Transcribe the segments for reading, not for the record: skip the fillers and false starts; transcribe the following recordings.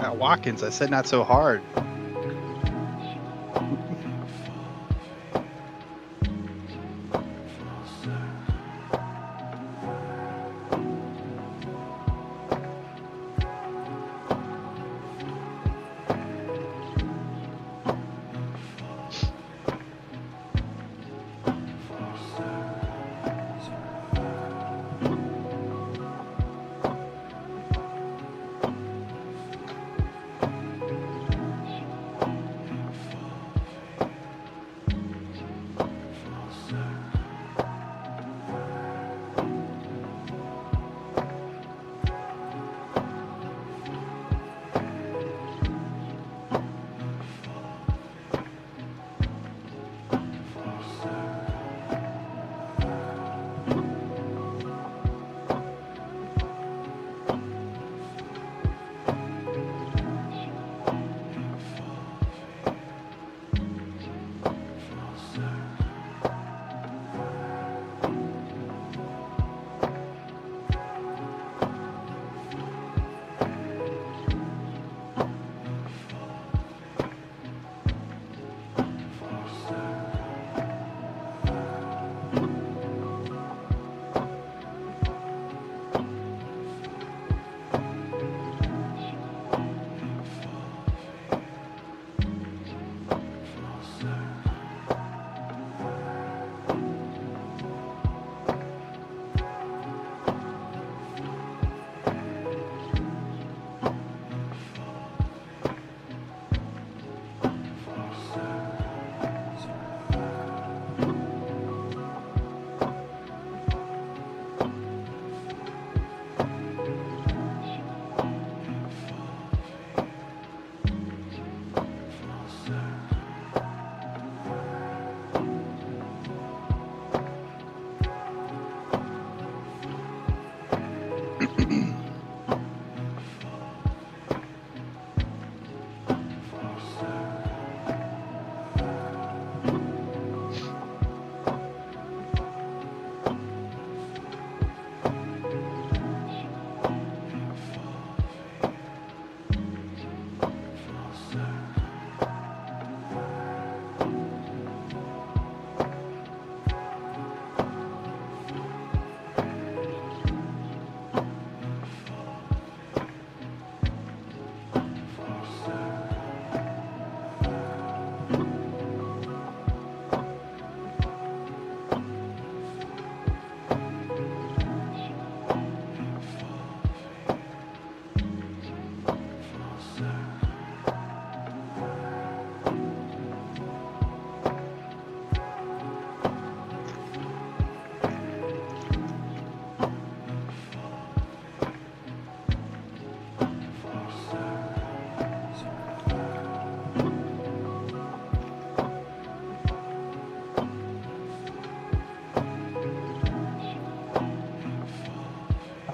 Watkins, I said not so hard.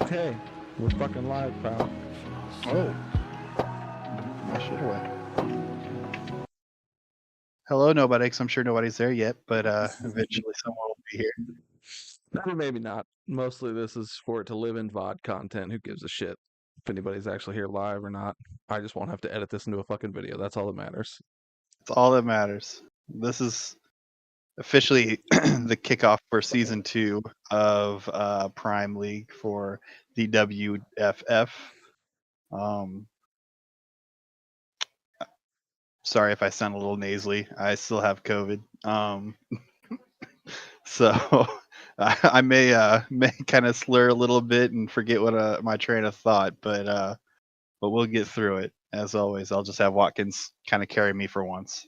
Okay, we're fucking live, pal. Oh, put my shit away. Hello, nobody, 'cause I'm sure nobody's there yet, but eventually someone will be here. Maybe not. Mostly this is for it to live in VOD content. Who gives a shit if anybody's actually here live or not? I just won't have to edit this into a fucking video. That's all that matters. It's all that matters. This is officially the kickoff for season 2 of Prime League for the WFF. Um, sorry if I sound a little nasally. I still have COVID. So I may kind of slur a little bit and forget what my train of thought, but we'll get through it. As always, I'll just have Watkins kind of carry me for once,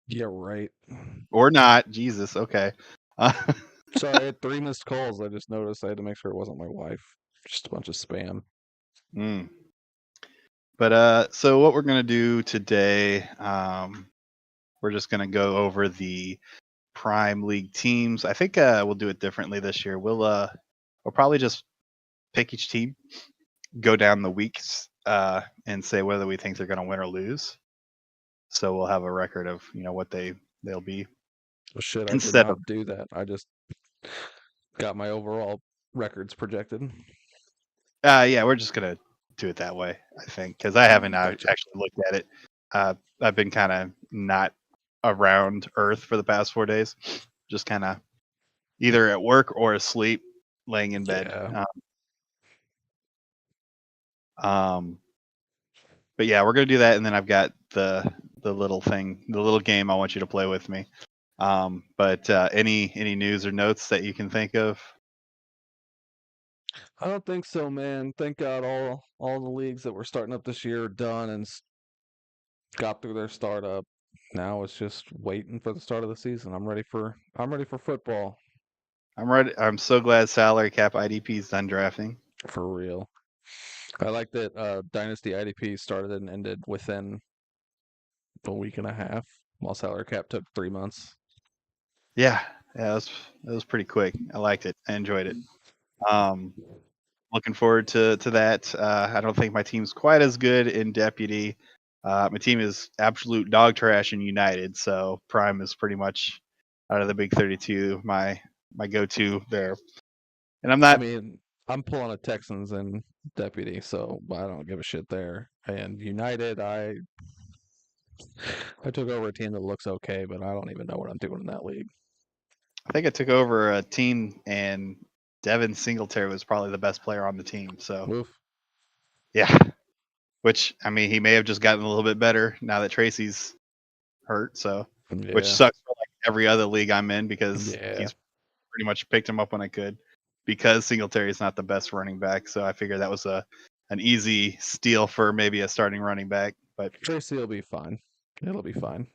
Yeah, right. or not. Jesus, okay. Sorry, I had 3 missed calls. I just noticed I had to make sure it wasn't my wife. Just a bunch of spam. Mm. But so what we're gonna do today, we're just gonna go over the Prime League teams. I think we'll do it differently this year. We'll probably just pick each team, go down the weeks, and say whether we think they're gonna win or lose. So we'll have a record of what they'll be Oh shit, I did instead of not do that. I just got my overall records projected. Yeah, we're just gonna do it that way, I think, because I haven't Gotcha. actually looked at it. I've been kind of not around Earth for the past 4 days, just kind of either at work or asleep, laying in bed. Yeah. Um, but yeah, we're gonna do that, and then I've got the little thing, the little game I want you to play with me. But any news or notes that you can think of? I don't think so, man. Thank God all the leagues that were starting up this year are done and got through their startup. Now it's just waiting for the start of the season. I'm ready for football. I'm ready. I'm so glad salary cap IDP is done drafting. For real. I like that Dynasty IDP started and ended within a week and a half, while salary cap took 3 months. Yeah, yeah, that was pretty quick. I liked it. I enjoyed it. Um, looking forward to that. I don't think my team's quite as good in Deputy. My team is absolute dog trash in United, so Prime is pretty much out of the big 32 my go-to there. And I'm I not. mean, I'm pulling a Texans and Deputy, so I don't give a shit there. And United, I took over a team that looks okay, but I don't even know what I'm doing in that league. I think I took over a team, and Devin Singletary was probably the best player on the team. So Oof. yeah, which I mean, he may have just gotten a little bit better now that Tracy's hurt. So which Yeah. sucks for like every other league I'm in because Yeah. he's pretty much picked him up when I could because Singletary is not the best running back. So I figured that was an easy steal for maybe a starting running back. But Tracy will be fine. It'll be fine.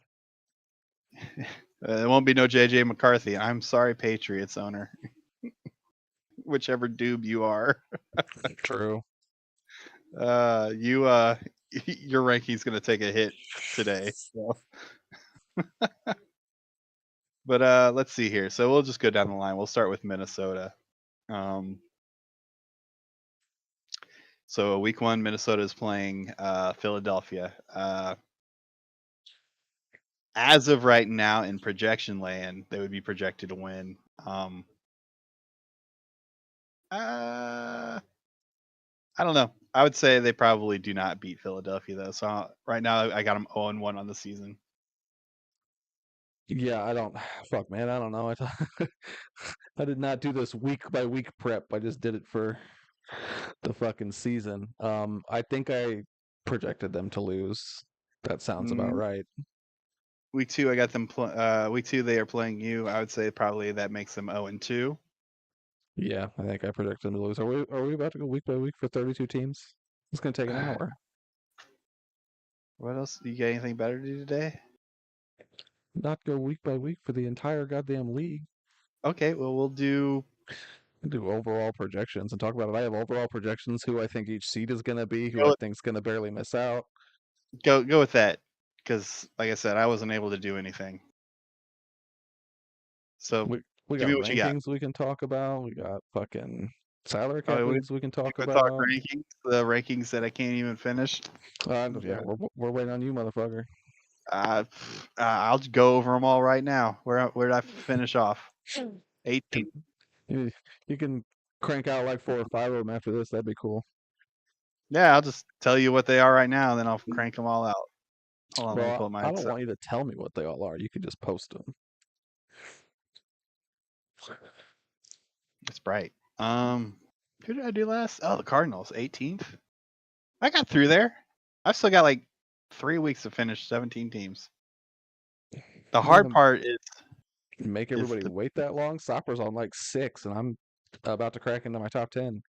it won't be no JJ McCarthy. I'm sorry, Patriots owner, whichever doob you are. True. You your ranking's gonna take a hit today. So. But let's see here. So we'll just go down the line. We'll start with Minnesota. Um, so week one, Minnesota is playing Philadelphia. As of right now, in projection land, they would be projected to win. Uh, I don't know. I would say they probably do not beat Philadelphia though. So right now, I got them 0-1 on the season. Yeah, I don't. Fuck, man. I don't know. I did not do this week by week prep. I just did it for the fucking season. I think I projected them to lose. That sounds about Mm, right. week two, I got them. Week two, they are playing you. I would say probably that makes them 0-2. Yeah, I think I predicted them to lose. Are we about to go week by week for 32 teams? It's gonna take an hour. What else? You got anything better to do today? Not go week by week for the entire goddamn league. Okay, well we'll do Do overall projections and talk about it. I have overall projections, who I think each seed is gonna be, who go I with, think is gonna barely miss out. go with that because, like I said, I wasn't able to do anything. So We give got me what you got. rankings we can talk about. We got fucking salary cap Oh, leagues we can you talk want to talk about. rankings? The rankings that I can't even finish. Yeah, Okay. we're waiting on you, motherfucker. I'll just go over them all right now. Where did I finish off? 18th. You, you can crank out like 4 or 5 of them after this. That'd be cool. Yeah, I'll just tell you what they are right now, and then I'll crank them all out. Hold on, let me Well, pull up my I don't Excel. want you to tell me what they all are. You can just post them. It's bright. Who did I do last? Oh, the Cardinals, 18th. I got through there. I've still got like 3 weeks to finish 17 teams. The You hard gonna part make is everybody the wait that long? Sopper's on like 6, and I'm about to crack into my top 10.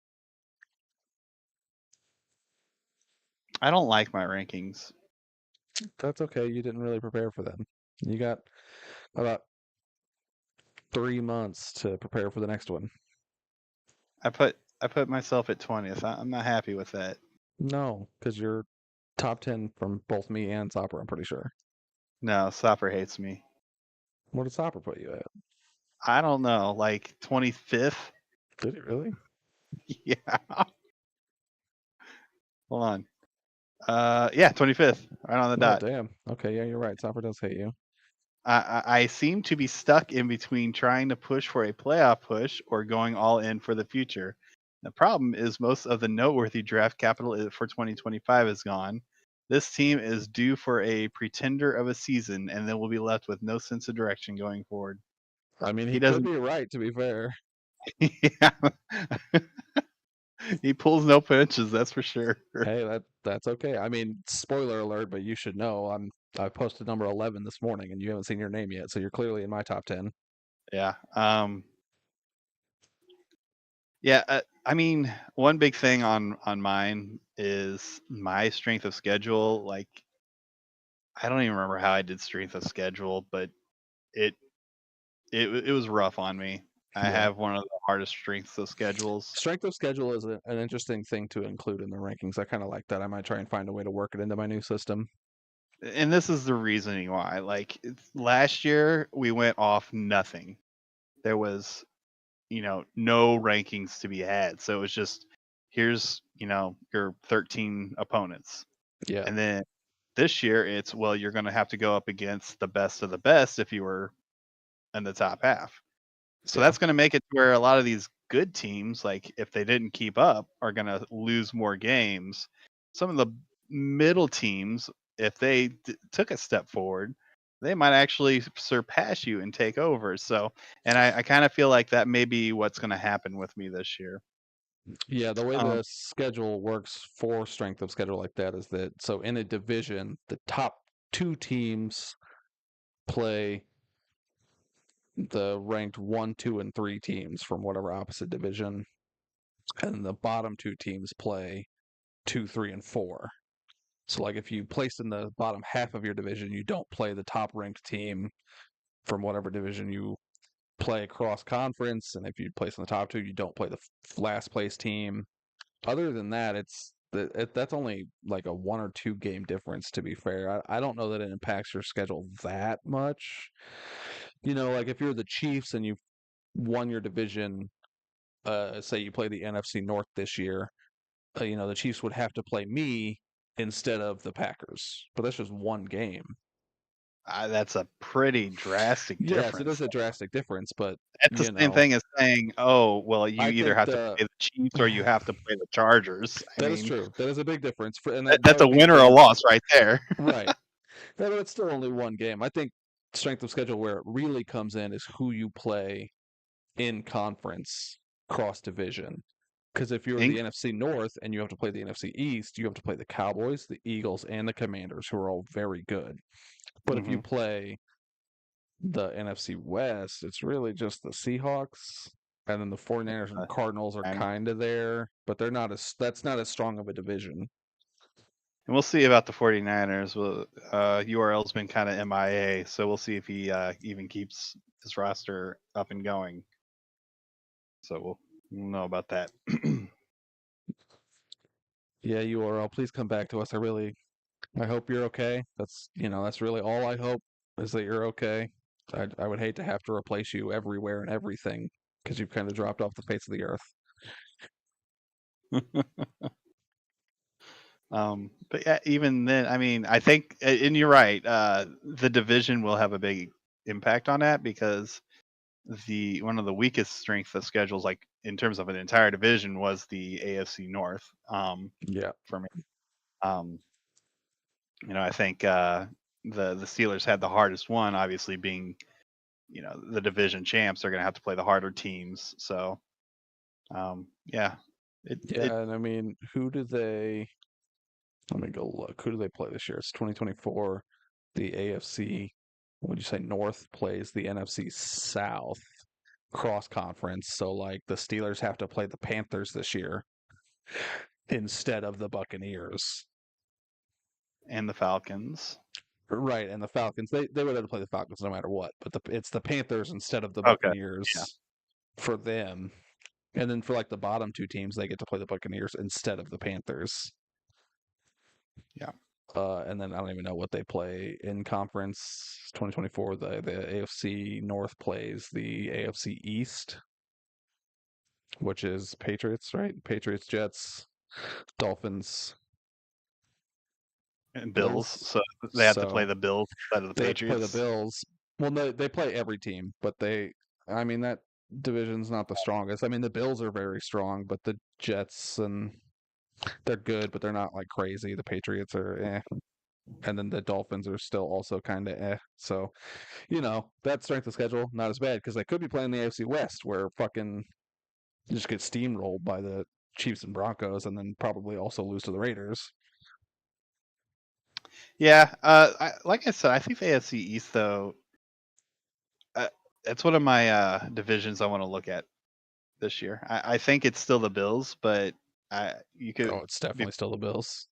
I don't like my rankings. That's okay. You didn't really prepare for them. You got about 3 months to prepare for the next one. I put myself at 20th. I'm not happy with that. No, because you're top 10 from both me and Sopper, I'm pretty sure. No, Sopper hates me. What did Sopper put you at? I don't know, like 25th. Did he really? Yeah. Hold on. Yeah, 25th, right on the Oh, dot. damn. Okay, yeah, you're right. Sopper does hate you. I seem to be stuck in between trying to push for a playoff push or going all in for the future. The problem is most of the noteworthy draft capital for 2025 is gone. This team is due for a pretender of a season, and then we'll be left with no sense of direction going forward. I mean, He he could doesn't. be right, to be fair. Yeah. He pulls no punches, that's for sure. Hey, that's okay. I mean, spoiler alert, but you should know I posted number 11 this morning, and you haven't seen your name yet, so you're clearly in my top 10. Yeah. Yeah. I mean, one big thing on mine is my strength of schedule. Like, I don't even remember how I did strength of schedule, but it it was rough on me. I Yeah. have one of the hardest strengths of schedules, Strength of schedule is an interesting thing to include in the rankings. I kind of like that. I might try and find a way to work it into my new system. and this is the reasoning why. Like last year, we went off nothing. There was, no rankings to be had. So it was just here's, your 13 opponents. Yeah. And then this year it's, well, you're going to have to go up against the best of the best if you were in the top half. So Yeah. that's going to make it to where a lot of these good teams, like if they didn't keep up, are going to lose more games. Some of the middle teams, if they took a step forward, they might actually surpass you and take over. So, and I kind of feel like that may be what's going to happen with me this year. Yeah, the way Um, the schedule works for strength of schedule like that is that so in a division, the top two teams play the ranked one, two, and three teams from whatever opposite division, and the bottom two teams play two, three, and four. So, like, if you place in the bottom half of your division, you don't play the top ranked team from whatever division you play cross conference, and if you place in the top two, you don't play the last place team. Other than that, that's only like a 1 or 2 game difference. To be fair, I don't know that it impacts your schedule that much. Like if you're the Chiefs and you've won your division, say you play the NFC North this year, the Chiefs would have to play me instead of the Packers, but that's just 1 game. that's a pretty drastic Yes, it is difference. a drastic difference, but That's the you same know, thing as saying, "Oh, well, you I either think have to the play the Chiefs or you have to play the Chargers." I that is mean, true. That is a big difference, and that that's a would be the win or a thing, loss right there. right? But it's still only 1 game. I think strength of schedule where it really comes in is who you play in conference cross division. Because if you're In- the NFC North and you have to play the NFC East, you have to play the Cowboys, the Eagles, and the Commanders, who are all very good. But if you Mhm. play the NFC West, it's really just the Seahawks. And then the 49ers and Uh, Cardinals are and kind of there, but that's not as strong of a division. we'll see about the 49ers. Well, URL's been kind of MIA, so we'll see if he even keeps his roster up and going. So we'll know about that. Yeah, URL, please come back to us. I hope you're okay. That's really all I hope is that you're okay. I would hate to have to replace you everywhere and everything because you've kind of dropped off the face of the earth. But yeah, even then, I mean, I think, and you're right. The division will have a big impact on that because the one of the weakest strength of schedules, like in terms of an entire division, was the AFC North. Yeah. For me, um, I think the Steelers had the hardest one, obviously being the division champs. They're going to have to play the harder teams. So yeah, it Yeah, and I mean, let me go look. Who do they play this year? It's 2024. The AFC, what would you say, North plays the NFC South cross conference. So, like, the Steelers have to play the Panthers this year instead of the Buccaneers. and the Falcons. Right, and the Falcons, they would have to play the Falcons no matter what, but it's the Panthers instead of the Okay, yeah, Buccaneers for them. And then for like the bottom two teams, they get to play the Buccaneers instead of the Panthers. yeah. And then I don't even know what they play in conference 2024. The AFC North plays the AFC East, which is Patriots, right? Patriots, Jets, Dolphins, And Bills. Bills. So they have to play So the Bills instead of the they have to play the Patriots. Bills. Well, no, they play every team, but I mean that division's not the strongest. I mean, the Bills are very strong, but the Jets and they're good, but they're not like crazy. The Patriots are and then the Dolphins are still also kind of So, that strength of schedule not as bad because they could be playing the AFC West where fucking just get steamrolled by the Chiefs and Broncos, and then probably also lose to the Raiders. Yeah, like I said, I think the AFC East though, it's one of my divisions I want to look at this year. I think it's still the Bills, but you could, Oh, it's definitely still the Bills.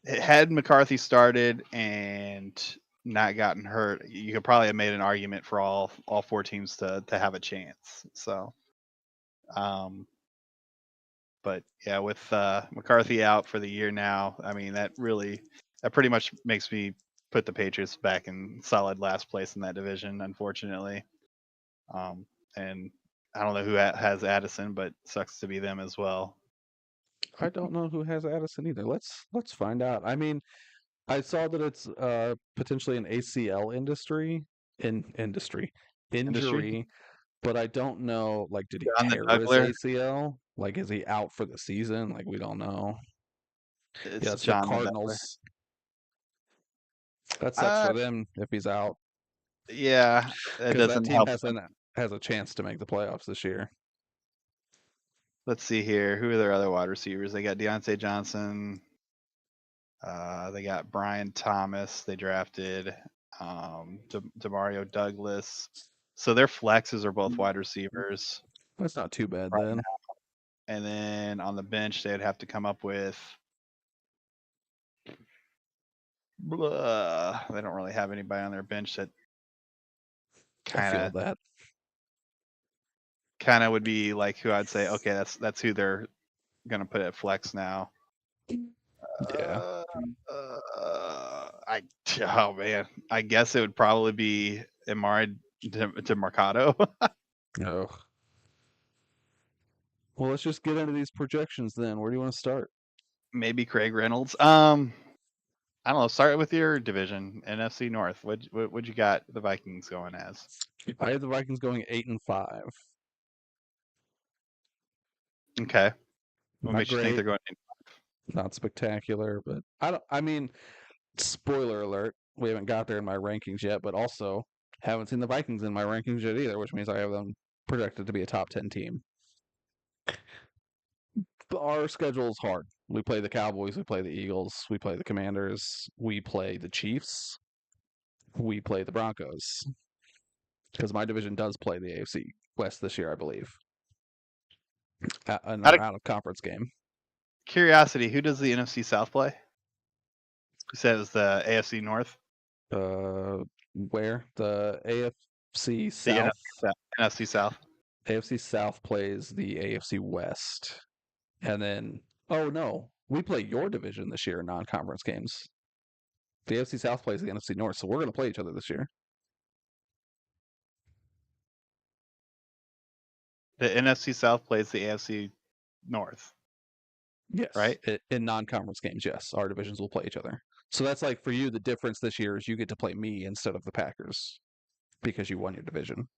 had McCarthy started and not gotten hurt, you could probably have made an argument for all four teams to have a chance. So, um, but yeah, with McCarthy out for the year now, I mean that pretty much makes me put the Patriots back in solid last place in that division, unfortunately. And I don't know who has Addison, but sucks to be them as well. I don't know who has Addison either. Let's find out. I mean, I saw that it's potentially an ACL Industry, injury, but I don't know. Like, did he John the tear his Juggler. ACL? Like, is he out for the season? Like, we don't know. Yeah, It's it's the John the Juggler. Cardinals. That sucks Uh, for them if he's out, yeah, it because that doesn't team help them. has a chance to make the playoffs this year. Let's see here. Who are their other wide receivers? They got Deontay Johnson. They got Brian Thomas. They drafted Demario Douglas. So their flexes are both wide receivers That's not too bad right then. now. And then on the bench, they'd have to come up with. They don't really have anybody on their bench that I kind feel of that. would be like who I'd say, okay, that's who they're gonna put at flex now. Yeah. I oh man, I guess it would probably be Amari to Mercado. Oh. Well, let's just get into these projections then. Where do you want to start? Maybe Craig Reynolds. I don't know. Start with your division, NFC North. What you got the Vikings going as? I have the Vikings going 8-5. Okay, what Not makes you think great, they're going? not spectacular, but I mean, spoiler alert, we haven't got there in my rankings yet, but also haven't seen the Vikings in my rankings yet either, which means I have them projected to be a top 10 team. But our schedule is hard. We play the Cowboys, we play the Eagles, we play the Commanders, we play the Chiefs, we play the Broncos. Because my division does play the AFC West this year, I believe, in Out our of out of conference game. curiosity, who does the NFC South play? You said it was the AFC North. Where the AFC The South NFC South. AFC South plays the AFC West. And then, oh no, we play your division this year in non-conference games. The AFC South plays the NFC North, so we're going to play each other this year. The NFC South plays the AFC North, Yes, right? in non-conference games, yes, our divisions will play each other. So that's like for you, the difference this year is you get to play me instead of the Packers because you won your division.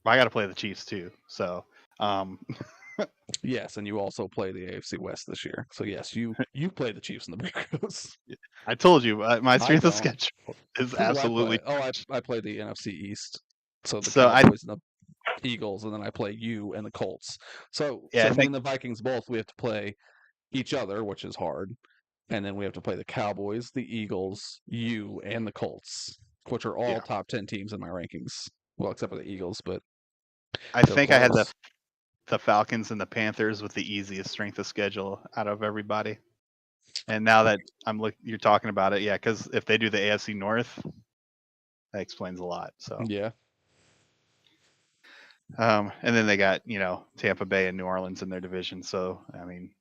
I got to play the Chiefs too. So, um, Yes, and you also play the AFC West this year. So yes, you play the Chiefs and the Broncos. I told you my I strength of don't. schedule is Who do I absolutely. play? Oh, I play the NFC East. So the So Cowboys and the Eagles, and then I play you and the Colts. So yeah, I me think and the Vikings both we have to play each other, which is hard. And then we have to play the Cowboys, the Eagles, you, and the Colts, which are all yeah, top 10 teams in my rankings. Well, except for the Eagles, but I they're think I had close. the Falcons and the Panthers with the easiest strength of schedule out of everybody. And now that you're talking about it, yeah, because if they do the AFC North, that explains a lot. So, Yeah. and then they got Tampa Bay and New Orleans in their division. So I mean,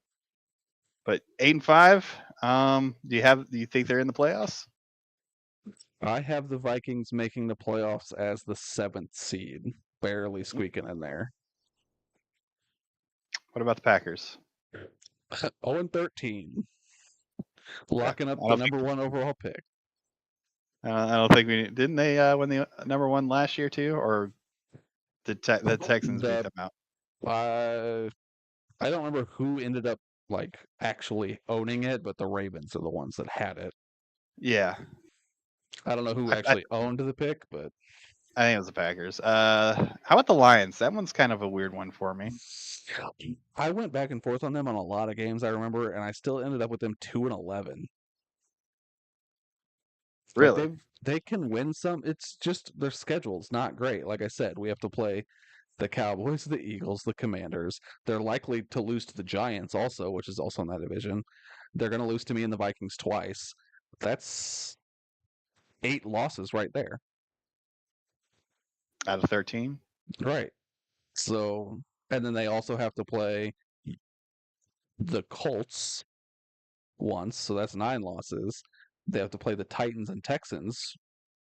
but 8-5. Do you think they're in the playoffs? I have the Vikings making the playoffs as the 7th seed, barely squeaking in there. What about the Packers? 0-13, Okay. locking up the number 1 overall pick. I don't think we didn't they win the number one last year too, or The Texans beat The them out. I don't remember who ended up like actually owning it, but the Ravens are the ones that had it. Yeah, I don't know who I actually owned the pick, but I think it was the Packers. How about the Lions? That one's kind of a weird one for me. I went back and forth on them on a lot of games I remember, and I still ended up with them 2-11. Like Really? they can win some. It's just their schedule's not great. Like I said, we have to play the Cowboys, the Eagles, the Commanders. They're likely to lose to the Giants also, which is also in that division. They're going to lose to me and the Vikings twice. That's 8 losses right there. Out of 13? Right. So, and then they also have to play the Colts once, so that's 9 losses. They have to play the Titans and Texans.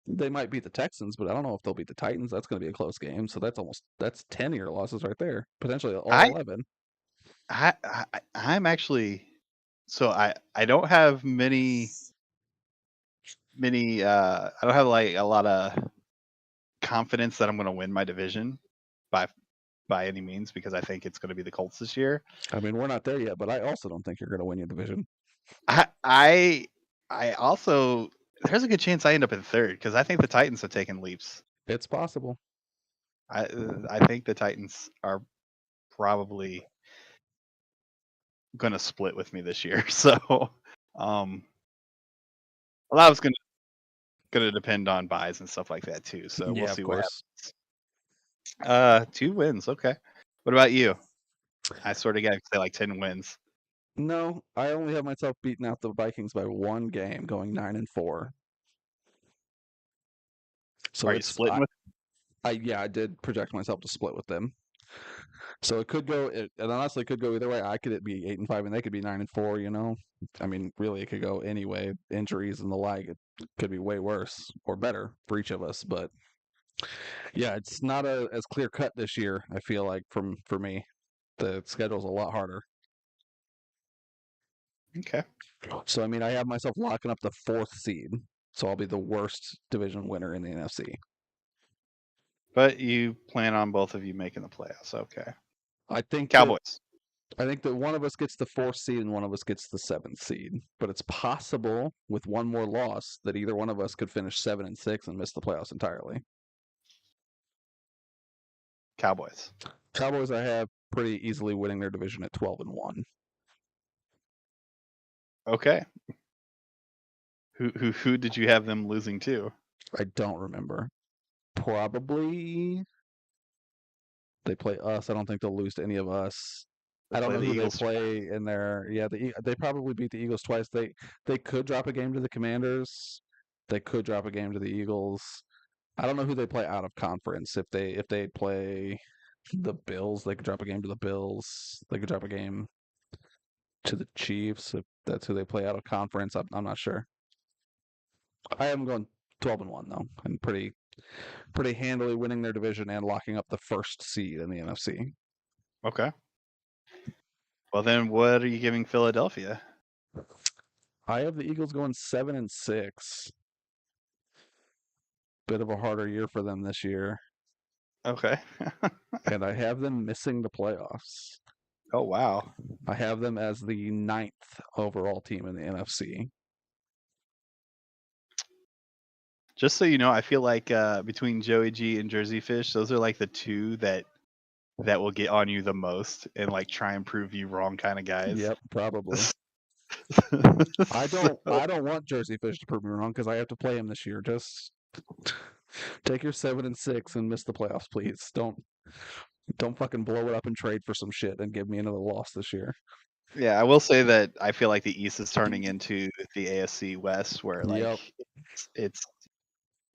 They might beat the Texans, but I don't know if they'll beat the Titans. That's going to be a close game. So that's 10 of your losses right there, potentially all I 11. I'm actually so I don't have many I don't have like a lot of confidence that I'm going to win my division by by any means because I think it's going to be the Colts this year. I mean, we're not there yet, but I also don't think you're going to win your division. I I I also there's a good chance I end up in third because I think the Titans have taken leaps. It's possible. I think the Titans are probably going to split with me this year. So um, a lot of it's going to depend on buys and stuff like that too. So we'll Yeah, of see what course. happens. 2 wins. Okay. What about you? I sort of got to say like 10 wins. No, I only have myself beating out the Vikings by 1 game, going 9-4. So Are you it's splitting with? I did project myself to split with them. So it could go, it honestly could go either way. I could be 8-5, and they could be 9-4. You know, I mean, really, it could go any way. Injuries and the like, it could be way worse or better for each of us. But yeah, it's not as clear cut this year. I feel like for me, the schedule's a lot harder. Okay. So I mean, I have myself locking up the 4th seed. So I'll be the worst division winner in the NFC. But you plan on both of you making the playoffs. Okay. I think that Cowboys. I think that one of us gets the 4th seed and one of us gets the 7th seed. But it's possible with one more loss that either one of us could finish 7-6 and miss the playoffs entirely. Cowboys. Cowboys, I have pretty easily winning their division at 12-1. Okay. Who did you have them losing to? I don't remember. Probably they play us. I don't think they'll lose to any of us. They I don't play know the who they Eagles. play in there. Yeah, they probably beat the Eagles twice. They could drop a game to the Commanders. They could drop a game to the Eagles. I don't know who they play out of conference. If they play the Bills, they could drop a game to the Bills. They could drop a game to the Chiefs if that's who they play out of conference. I'm not sure. I am going 12-1 though, and pretty handily winning their division and locking up the 1st seed in the NFC. Okay. Well, then what are you giving Philadelphia? I have the Eagles going 7-6. Bit of a harder year for them this year, Okay. and I have them missing the playoffs. Oh, wow. I have them as the 9th overall team in the NFC. Just so you know, I feel like between Joey G and Jersey Fish, those are like the two that will get on you the most and like try and prove you wrong kind of guys. Yep, probably. I So, don't want Jersey Fish to prove me wrong because I have to play him this year. Just take your 7-6 and miss the playoffs, please. Don't fucking blow it up and trade for some shit and give me another loss this year. yeah, I will say that I feel like the East is turning into the AFC West, where like Yep. it's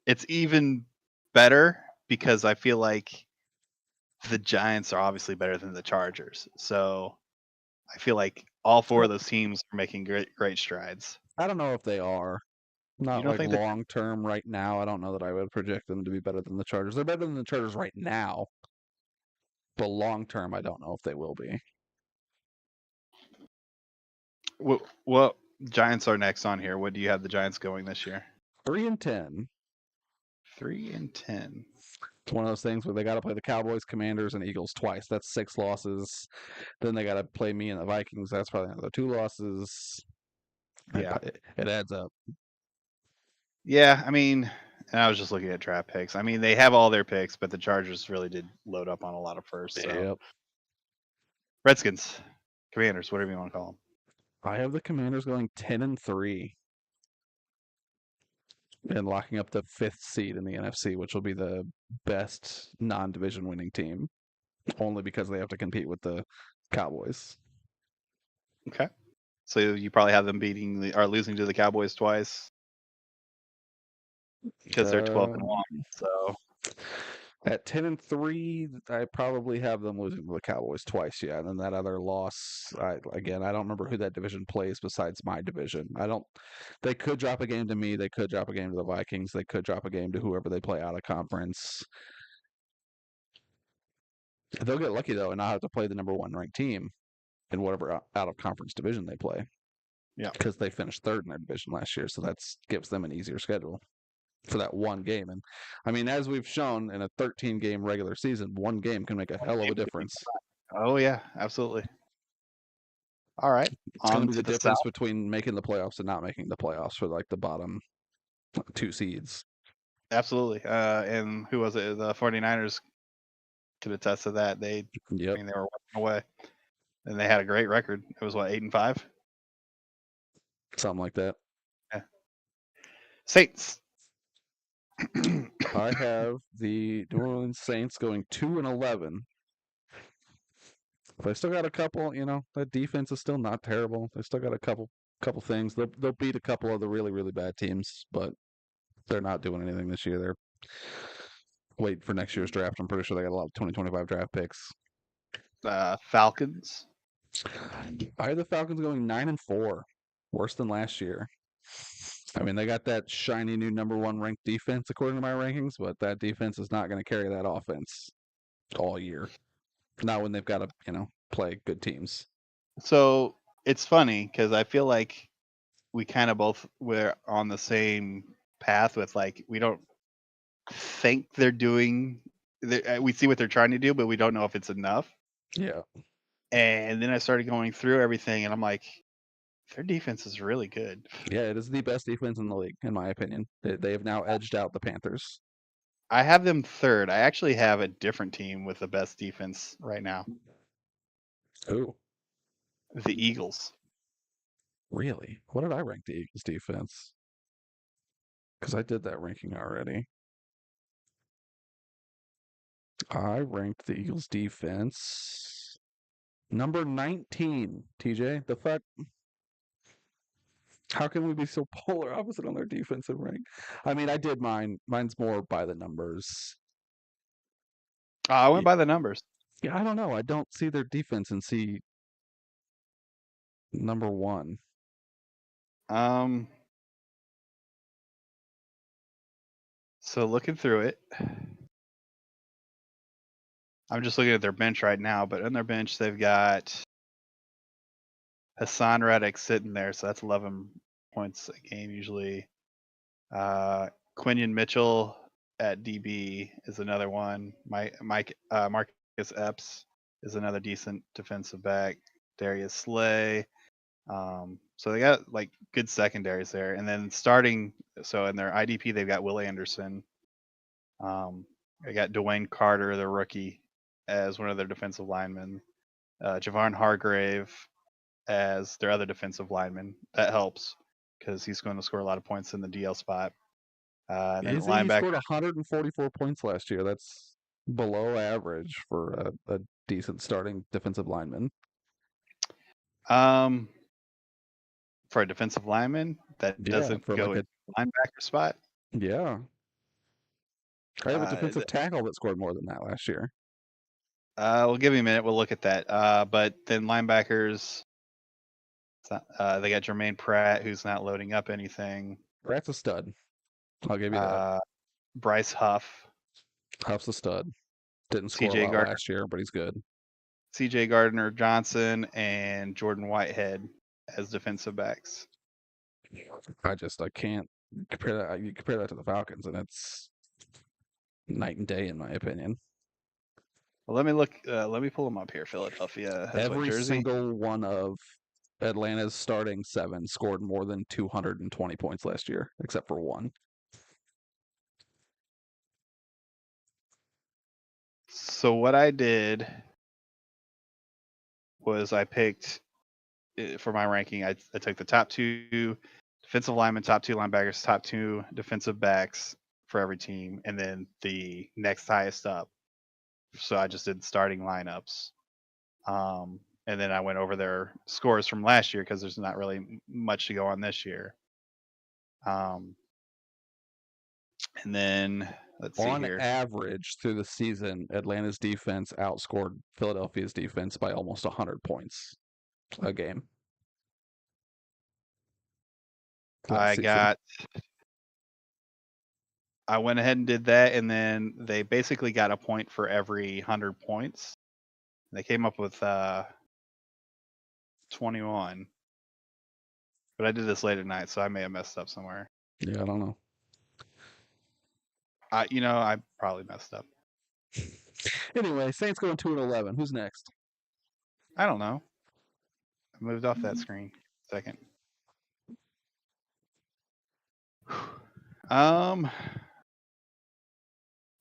it's even better because I feel like the Giants are obviously better than the Chargers. So I feel like all four of those teams are making great strides. I don't know if they are. You Not don't like think that? long term right now. I don't know that I would project them to be better than the Chargers. They're better than the Chargers right now, but long term, I don't know if they will be. Well, Giants are next on here. What do you have the Giants going this year? 3-10. 3-10. It's one of those things where they got to play the Cowboys, Commanders, and Eagles twice. That's 6 losses. Then they got to play me and the Vikings. That's probably another 2 losses. Yeah. It adds up. Yeah, I mean, and I was just looking at draft picks. I mean, they have all their picks, but the Chargers really did load up on a lot of firsts. So Yep. Redskins, Commanders, whatever you want to call them. I have the Commanders going 10-3 and locking up the 5th seed in the NFC, which will be the best non-division winning team, only because they have to compete with the Cowboys. Okay. So you probably have them or losing to the Cowboys twice because they're 12-1. So at 10-3, I probably have them losing to the Cowboys twice. Yeah, and then that other loss, I don't remember who that division plays besides my division. They could drop a game to me. They could drop a game to the Vikings. They could drop a game to whoever they play out of conference. They'll get lucky though and not have to play the number 1 ranked team in whatever out of conference division they play. Yeah, because they finished 3rd in their division last year, so that gives them an easier schedule for that one game. And I mean, as we've shown in a 13-game regular season, one game can make a hell of a difference. Oh yeah, absolutely. All right, it's going to be to the difference between making the playoffs and not making the playoffs for like the bottom 2 seeds. Absolutely. And who was it? The 49ers could attest to that. I mean, they were walking away, and they had a great record. It was what, 8-5, something like that. Yeah. Saints. I have the New Orleans Saints going 2-11. They still got a couple, that defense is still not terrible. They still got a couple things. They'll beat a couple of the really, really bad teams, but they're not doing anything this year. They're waiting for next year's draft. I'm pretty sure they got a lot of 2025 draft picks. Falcons. I have the Falcons going 9-4, worse than last year. I mean, they got that shiny new number 1 ranked defense according to my rankings, but that defense is not going to carry that offense all year. Not when they've got to, play good teams. So it's funny because I feel like we kind of both were on the same path with like we don't think they're doing. We see what they're trying to do, but we don't know if it's enough. Yeah. And then I started going through everything, and I'm like, their defense is really good. Yeah, it is the best defense in the league, in my opinion. They have now edged out the Panthers. I have them 3rd. I actually have a different team with the best defense right now. Who? The Eagles. Really? What did I rank the Eagles defense? Because I did that ranking already. I ranked the Eagles defense number 19, TJ. The fuck? How can we be so polar opposite on their defensive rank? I mean, I did mine. Mine's more by the numbers. I went by the numbers. Yeah, I don't know. I don't see their defense and see number 1. So looking through it, I'm just looking at their bench right now, but on their bench they've got Hassan Reddick sitting there, so that's 11 points a game usually. Quinion Mitchell at DB is another one. Marcus Epps is another decent defensive back. Darius Slay. So they got like good secondaries there, and then starting. So in their IDP they've got Will Anderson. They got Dwayne Carter, the rookie, as one of their defensive linemen. Javon Hargrave as their other defensive lineman. That helps because he's going to score a lot of points in the DL spot. And then He scored 144 points last year. That's below average for a decent starting defensive lineman. For a defensive lineman that doesn't go like in linebacker spot. Yeah. I have a defensive tackle that scored more than that last year. We'll give me a minute. We'll look at that. But then linebackers, they got Jermaine Pratt, who's not loading up anything. Pratt's a stud. I'll give you that. Bryce Huff. Huff's a stud. Didn't score a lot last year, but he's good. CJ Gardner Johnson and Jordan Whitehead as defensive backs. I can't compare that. You compare that to the Falcons, and night and day, in my opinion. Well, let me look. Let me pull them up here. Philadelphia has what Every jersey? single one of Atlanta's starting 7 scored more than 220 points last year, except for one. So what I did was I picked for my ranking. I took the top 2 defensive linemen, top 2 linebackers, top 2 defensive backs for every team, and then the next highest up. So I just did starting lineups. And then I went over their scores from last year because there's not really much to go on this year. And then let's see On here. average, through the season, Atlanta's defense outscored Philadelphia's defense by almost 100 points a game last season. I went ahead and did that, and then they basically got a point for every 100 points. They came up with 21. But I did this late at night, so I may have messed up somewhere. Yeah, I don't know. I probably messed up. Anyway, Saints going 2-11. Who's next? I don't know. I moved off that screen. Second.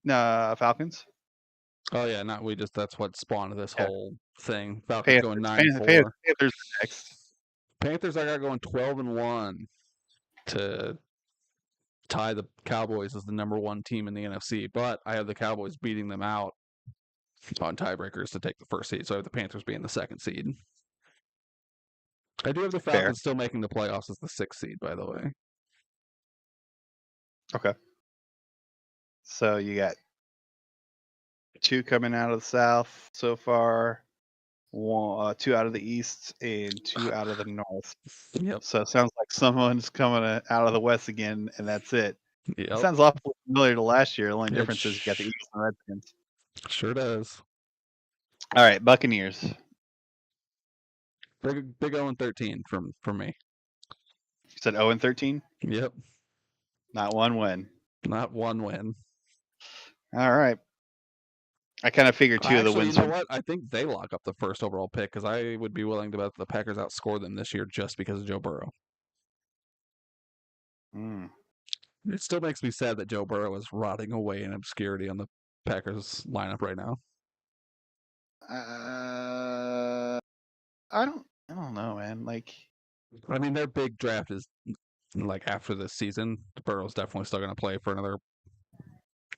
Falcons. Oh yeah, not we just that's what spawned this Yeah. whole thing. Falcons going 9-4. Panthers next. Panthers I got going 12-1 to tie the Cowboys as the number 1 team in the NFC, but I have the Cowboys beating them out on tiebreakers to take the first seed. So I have the Panthers being the 2nd seed. I do have the Falcons still making the playoffs as the 6th seed, by the way. Okay. So you got 2 coming out of the South so far, 2 out of the East, and 2 out of the North. Yep. So it sounds like someone's coming out of the West again, and that's it. Yep. It sounds awfully familiar to last year. The only difference is you got the Eagles and Redskins. Sure does. All right, Buccaneers. Big 0-13 from me. You said 0-13? Yep. Not one win. Not one win. All right. I kind of figured 2 of the wins. You know what? I think they lock up the first overall pick because I would be willing to bet the Packers outscore them this year just because of Joe Burrow. It still makes me sad that Joe Burrow is rotting away in obscurity on the Packers lineup right now. I don't know, man. I mean, their big draft is after this season. Burrow's definitely still going to play for another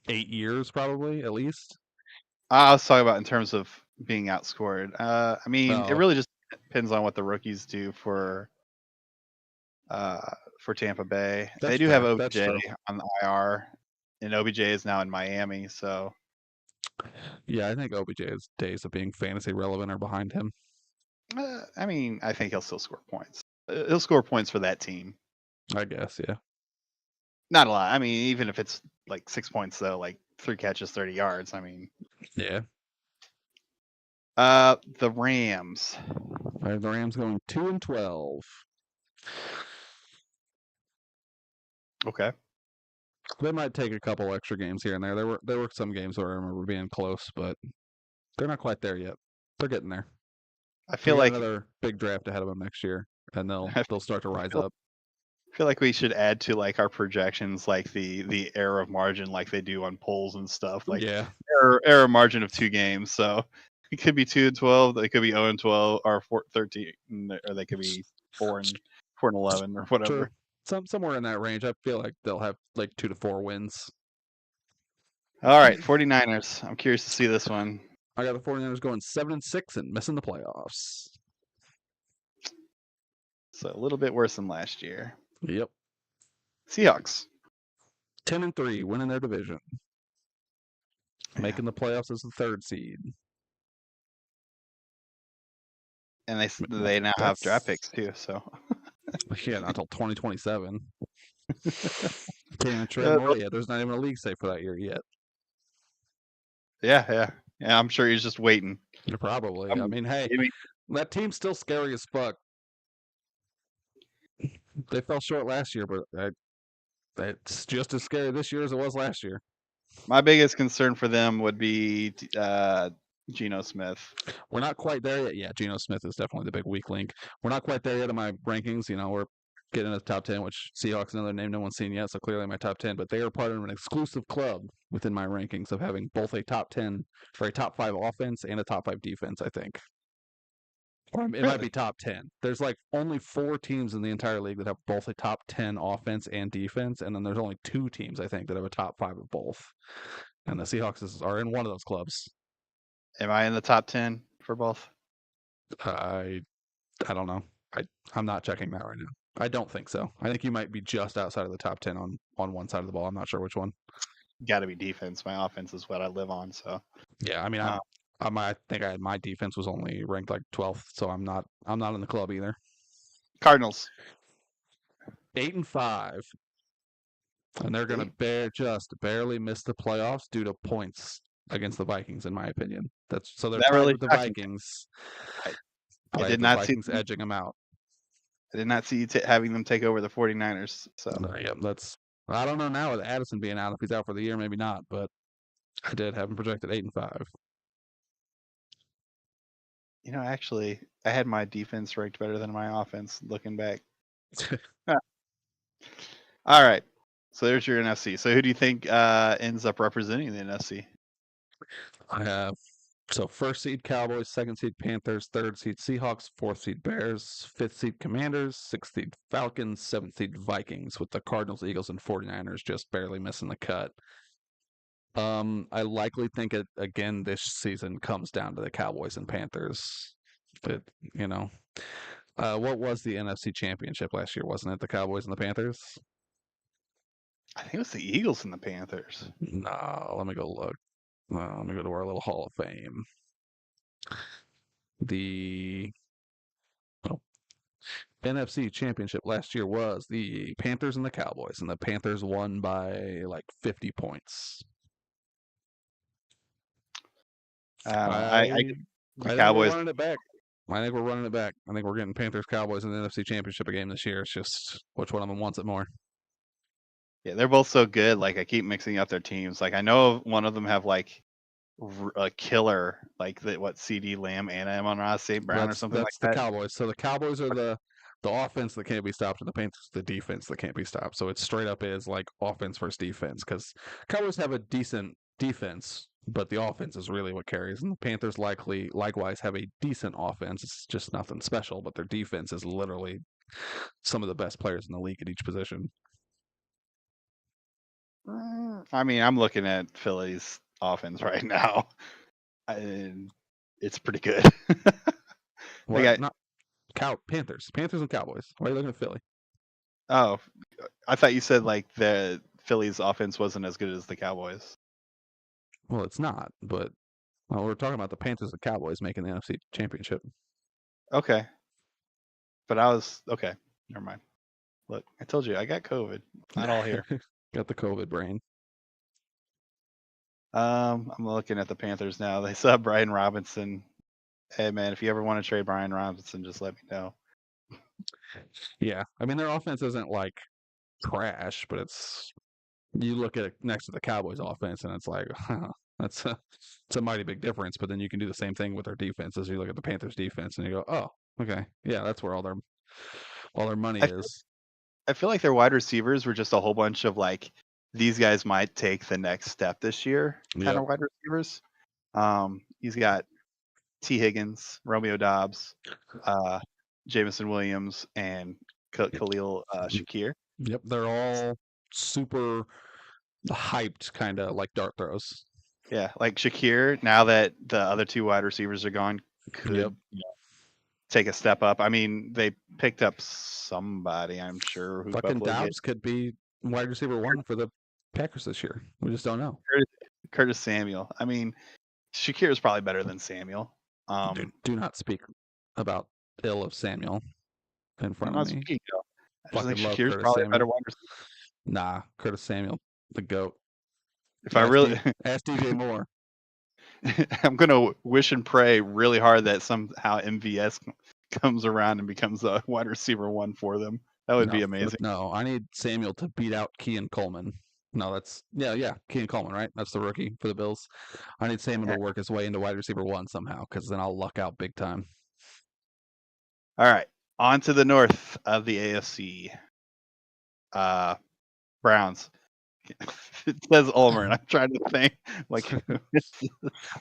8 years, probably at least. I was talking about in terms of being outscored. I mean, it really just depends on what the rookies do for Tampa Bay. They do have OBJ on the IR, and OBJ is now in Miami. So yeah, I think OBJ's days of being fantasy relevant are behind him. I mean, I think he'll still score points. He'll score points for that team. I guess, yeah. Not a lot. I mean, even if it's like 6 points, though, like 3 catches, 30 yards. I mean, yeah. The Rams. The Rams going 2-12. Okay. They might take a couple extra games here and there. There were some games where I remember being close, but they're not quite there yet. They're getting there. I feel like another big draft ahead of them next year, and they'll start to rise up. I feel like we should add to like our projections, like the error of margin, like they do on polls and stuff. Like error margin of 2 games. So it could be 2-12. They could be 0-12 or 13, or they could be 4-11 or whatever. Somewhere in that range. I feel like they'll have like 2 to 4 wins. All right, 49ers. I'm curious to see this one. I got the 49ers going 7-6 and missing the playoffs. So a little bit worse than last year. Yep. Seahawks. 10-3, winning their division. Making the playoffs as the 3rd seed. And they now have draft picks too, so. Yeah, not until 2027. Can't even trade more yet. There's not even a league safe for that year yet. Yeah. I'm sure he's just waiting. Probably. I mean, hey, that team's still scary as fuck. They fell short last year, but it's just as scary this year as it was last year. My biggest concern for them would be Geno Smith. We're not quite there yet. Yeah, Geno Smith is definitely the big weak link. We're not quite there yet in my rankings. We're getting to the top 10, which Seahawks, another name no one's seen yet, so clearly my top 10. But they are part of an exclusive club within my rankings of having both a top 10 or a top 5 offense and a top 5 defense, I think. Or it might be top 10. There's like only 4 teams in the entire league that have both a top 10 offense and defense, and then there's only 2 teams, I think, that have a top 5 of both. And the Seahawks are in one of those clubs. Am I in the top 10 for both? I don't know. I'm not checking that right now. I don't think so. I think you might be just outside of the top 10 on one side of the ball. I'm not sure which one. Got to be defense. My offense is what I live on. So yeah, I mean, I think I had my defense was only ranked like 12th, so I'm not in the club either. Cardinals 8-5, and they're gonna just barely miss the playoffs due to points against the Vikings, in my opinion. They're tied really with the Vikings. I did not see Vikings edging them out. I did not see you having them take over the 49ers. So yeah, I don't know now with Addison being out. If he's out for the year, maybe not. But I did have him projected 8-5. Actually, I had my defense ranked better than my offense. Looking back. All right. So there's your NFC. So who do you think ends up representing the NFC? I have first seed Cowboys, second seed Panthers, third seed Seahawks, fourth seed Bears, fifth seed Commanders, sixth seed Falcons, seventh seed Vikings, with the Cardinals, Eagles, and 49ers just barely missing the cut. I likely think it again this season comes down to the Cowboys and Panthers. But what was the NFC Championship last year? Wasn't it the Cowboys and the Panthers? I think it was the Eagles and the Panthers. No, let me go look. Let me go to our little Hall of Fame. The NFC Championship last year was the Panthers and the Cowboys, and the Panthers won by like 50 points. I think we're running it back. I think we're running it back. I think we're getting Panthers Cowboys in the NFC Championship game this year. It's just which one of them wants it more. Yeah, they're both so good. Like I keep mixing up their teams. Like I know one of them have like a killer, like CD Lamb and Amon-Ra St. Brown or something like that. That's the Cowboys. So the Cowboys are the offense that can't be stopped, and the Panthers the defense that can't be stopped. So it straight up is like offense versus defense, because Cowboys have a decent defense, but the offense is really what carries. And the Panthers likewise have a decent offense. It's just nothing special, but their defense is literally some of the best players in the league at each position. I mean, I'm looking at Philly's offense right now, and it's pretty good. Panthers and Cowboys. Why are you looking at Philly? Oh, I thought you said like the Philly's offense wasn't as good as the Cowboys. Well, it's not, but we're talking about the Panthers and Cowboys making the NFC Championship. Okay. But I was okay. Never mind. Look, I told you I got COVID. Not all here. Got the COVID brain. I'm looking at the Panthers now. They still have Brian Robinson. Hey man, if you ever want to trade Brian Robinson, just let me know. Yeah, I mean their offense isn't like trash, but you look at it next to the Cowboys offense and it's like it's a mighty big difference. But then you can do the same thing with their defense as you look at the Panthers defense and you go, oh, okay, yeah, that's where all their money is. I feel like their wide receivers were just a whole bunch of like these guys might take the next step this year kind of wide receivers. He's got T. Higgins, Romeo Doubs, Jameson Williams, and Khalil Shakir. Yep, they're all super hyped, kind of like dart throws. Yeah, like Shakir, now that the other 2 wide receivers are gone, could take a step up. I mean, they picked up somebody, I'm sure. Who fucking Doubs could be wide receiver 1 for the Packers this year. We just don't know. Curtis Samuel. I mean, Shakir is probably better than Samuel. Do not speak about ill of Samuel in front of me. I just think Shakir's probably a better wide receiver. Nah, Curtis Samuel, the GOAT. If I really ask DJ Moore. I'm gonna wish and pray really hard that somehow MVS comes around and becomes a wide receiver 1 for them. That would be amazing. No, I need Samuel to beat out Kean Coleman No, that's Keenan Coleman, right? That's the rookie for the Bills. I need Salmon to work his way into wide receiver 1 somehow, because then I'll luck out big time. All right, on to the north of the AFC. Browns. It says Ulmer, and I'm trying to think like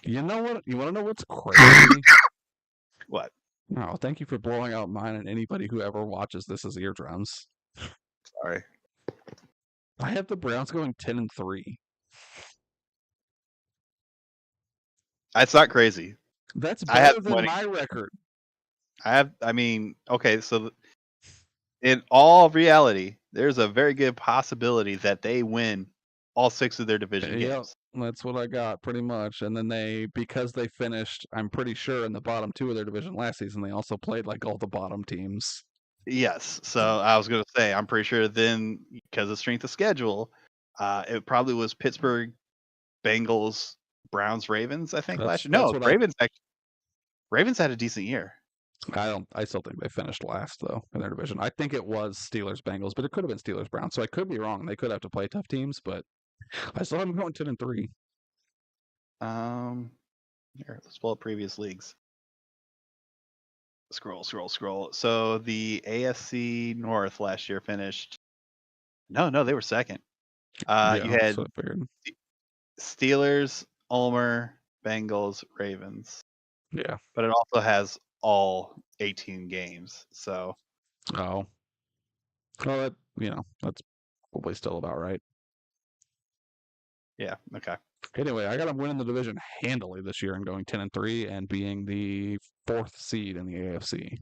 You know what? You want to know what's crazy? what? Oh, thank you for blowing out mine and anybody who ever watches this as eardrums. Sorry. I have the Browns going 10-3. That's not crazy. That's I have better them than winning. my record. I mean, okay, so in all reality, there's a very good possibility that they win all 6 of their division Yep, games. that's what I got pretty much. And then because they finished, I'm pretty sure in the bottom 2 of their division last season, they also played like all the bottom teams. Yes. So I was gonna say, I'm pretty sure then because of strength of schedule, it probably was Pittsburgh, Bengals, Browns, Ravens. I think last year. That's No, what Ravens had a decent year. I still think they finished last though in their division. I think it was Steelers Bengals, but it could have been Steelers Browns. So I could be wrong. They could have to play tough teams, but I still have them going 10-3. Here, let's pull up previous leagues. Scroll. So the AFC North last year finished. No, they were second. You had that's what I figured. Steelers, Ulmer, Bengals, Ravens. Yeah. But it also has all 18 games. So Oh. Well, that's probably still about right. yeah, okay. Anyway, I got them winning the division handily this year and going 10-3 and being the 4th seed in the AFC.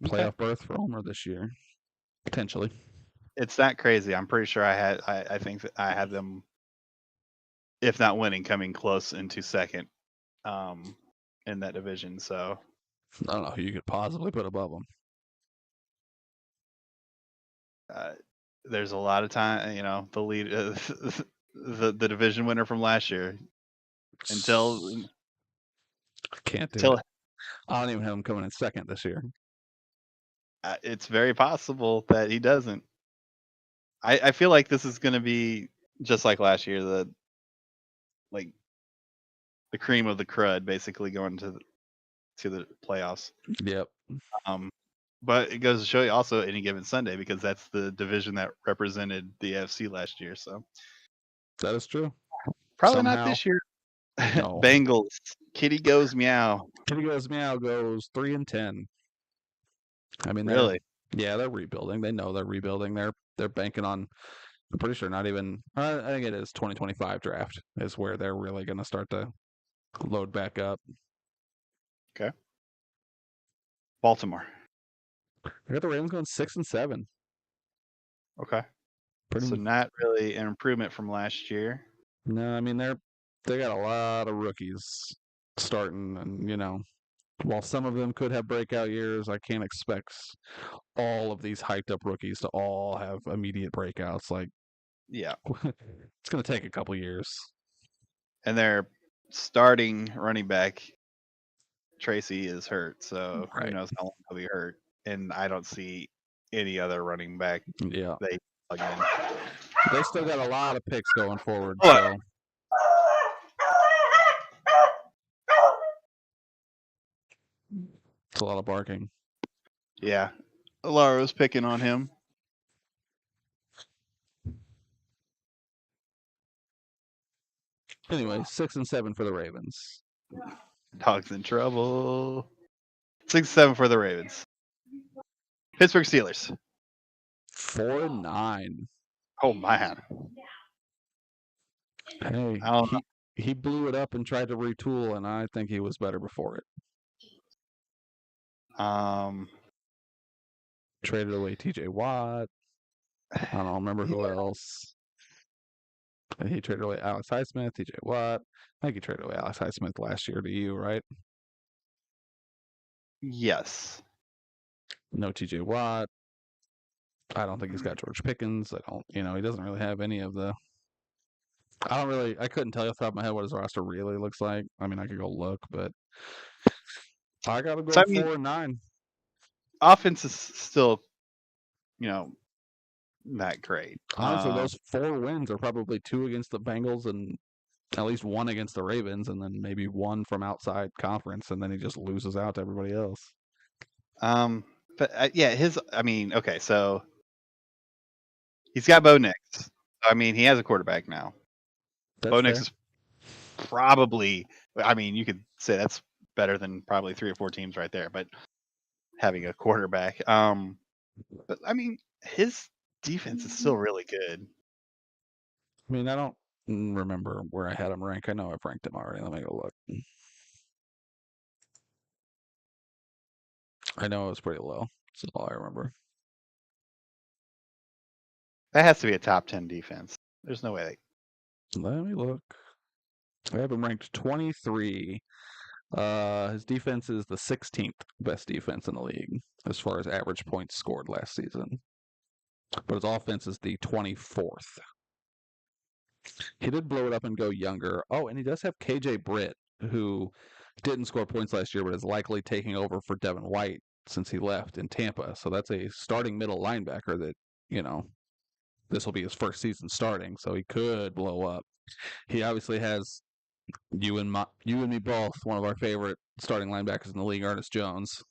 Playoff berth for Homer this year, potentially. It's not crazy. I'm pretty sure I think that I had them, if not winning, coming close into second in that division. So I don't know who you could possibly put above them. there's a lot of time, the lead, the division winner from last year until Can't do it. I don't even have him coming in second this year. It's very possible that he doesn't. I feel like this is going to be just like last year, the cream of the crud, basically going to the playoffs. Yep. But it goes to show you also any given Sunday, because that's the division that represented the AFC last year. So that is true. Probably not this year. No. Bengals. Kitty goes meow. Kitty goes meow goes 3-10. I mean, Really? they're rebuilding. They know they're rebuilding. They're banking on. I'm pretty sure not even. I think it is 2025 draft is where they're really going to start to load back up. Okay. Baltimore. I got the Ravens going 6-7. Okay. So not really an improvement from last year. No, I mean they got a lot of rookies starting, and while some of them could have breakout years, I can't expect all of these hyped up rookies to all have immediate breakouts. Like, yeah, it's going to take a couple years. And their starting running back Tracy is hurt, so who knows how long he'll be hurt. And I don't see any other running back they plug in. They still got a lot of picks going forward. So. It's a lot of barking. Yeah. Laura's picking on him. Anyway, 6-7 for the Ravens. Dog's in trouble. 6-7 for the Ravens. Pittsburgh Steelers. 4-9. Oh man. Hey, he blew it up and tried to retool, and I think he was better before it. Traded away TJ Watt. I don't remember who else. He traded away Alex Highsmith, TJ Watt. I think he traded away Alex Highsmith last year to you, right? Yes. No TJ Watt. I don't think he's got George Pickens. He doesn't really have any of the. I couldn't tell you off the top of my head what his roster really looks like. I mean, I could go look, but I got to go 4-9. Offense is still, not great. Honestly, those 4 wins are probably 2 against the Bengals and at least 1 against the Ravens, and then maybe 1 from outside conference, and then he just loses out to everybody else. But yeah, okay, so he's got Bo Nix. I mean, he has a quarterback now. That's Bo fair. Nix is probably, I mean, you could say that's better than probably 3 or 4 teams right there, but having a quarterback. But I mean, his defense is still really good. I mean, I don't remember where I had him ranked. I know I've ranked him already. Let me go look. I know it was pretty low. That's all I remember. That has to be a top 10 defense. There's no way. Let me look. I have him ranked 23. His defense is the 16th best defense in the league as far as average points scored last season. But his offense is the 24th. He did blow it up and go younger. Oh, and he does have KJ Britt, who didn't score points last year, but is likely taking over for Devin White since he left in Tampa. So that's a starting middle linebacker that, you know, this will be his first season starting, so he could blow up. He obviously has you and me both, one of our favorite starting linebackers in the league, Ernest Jones.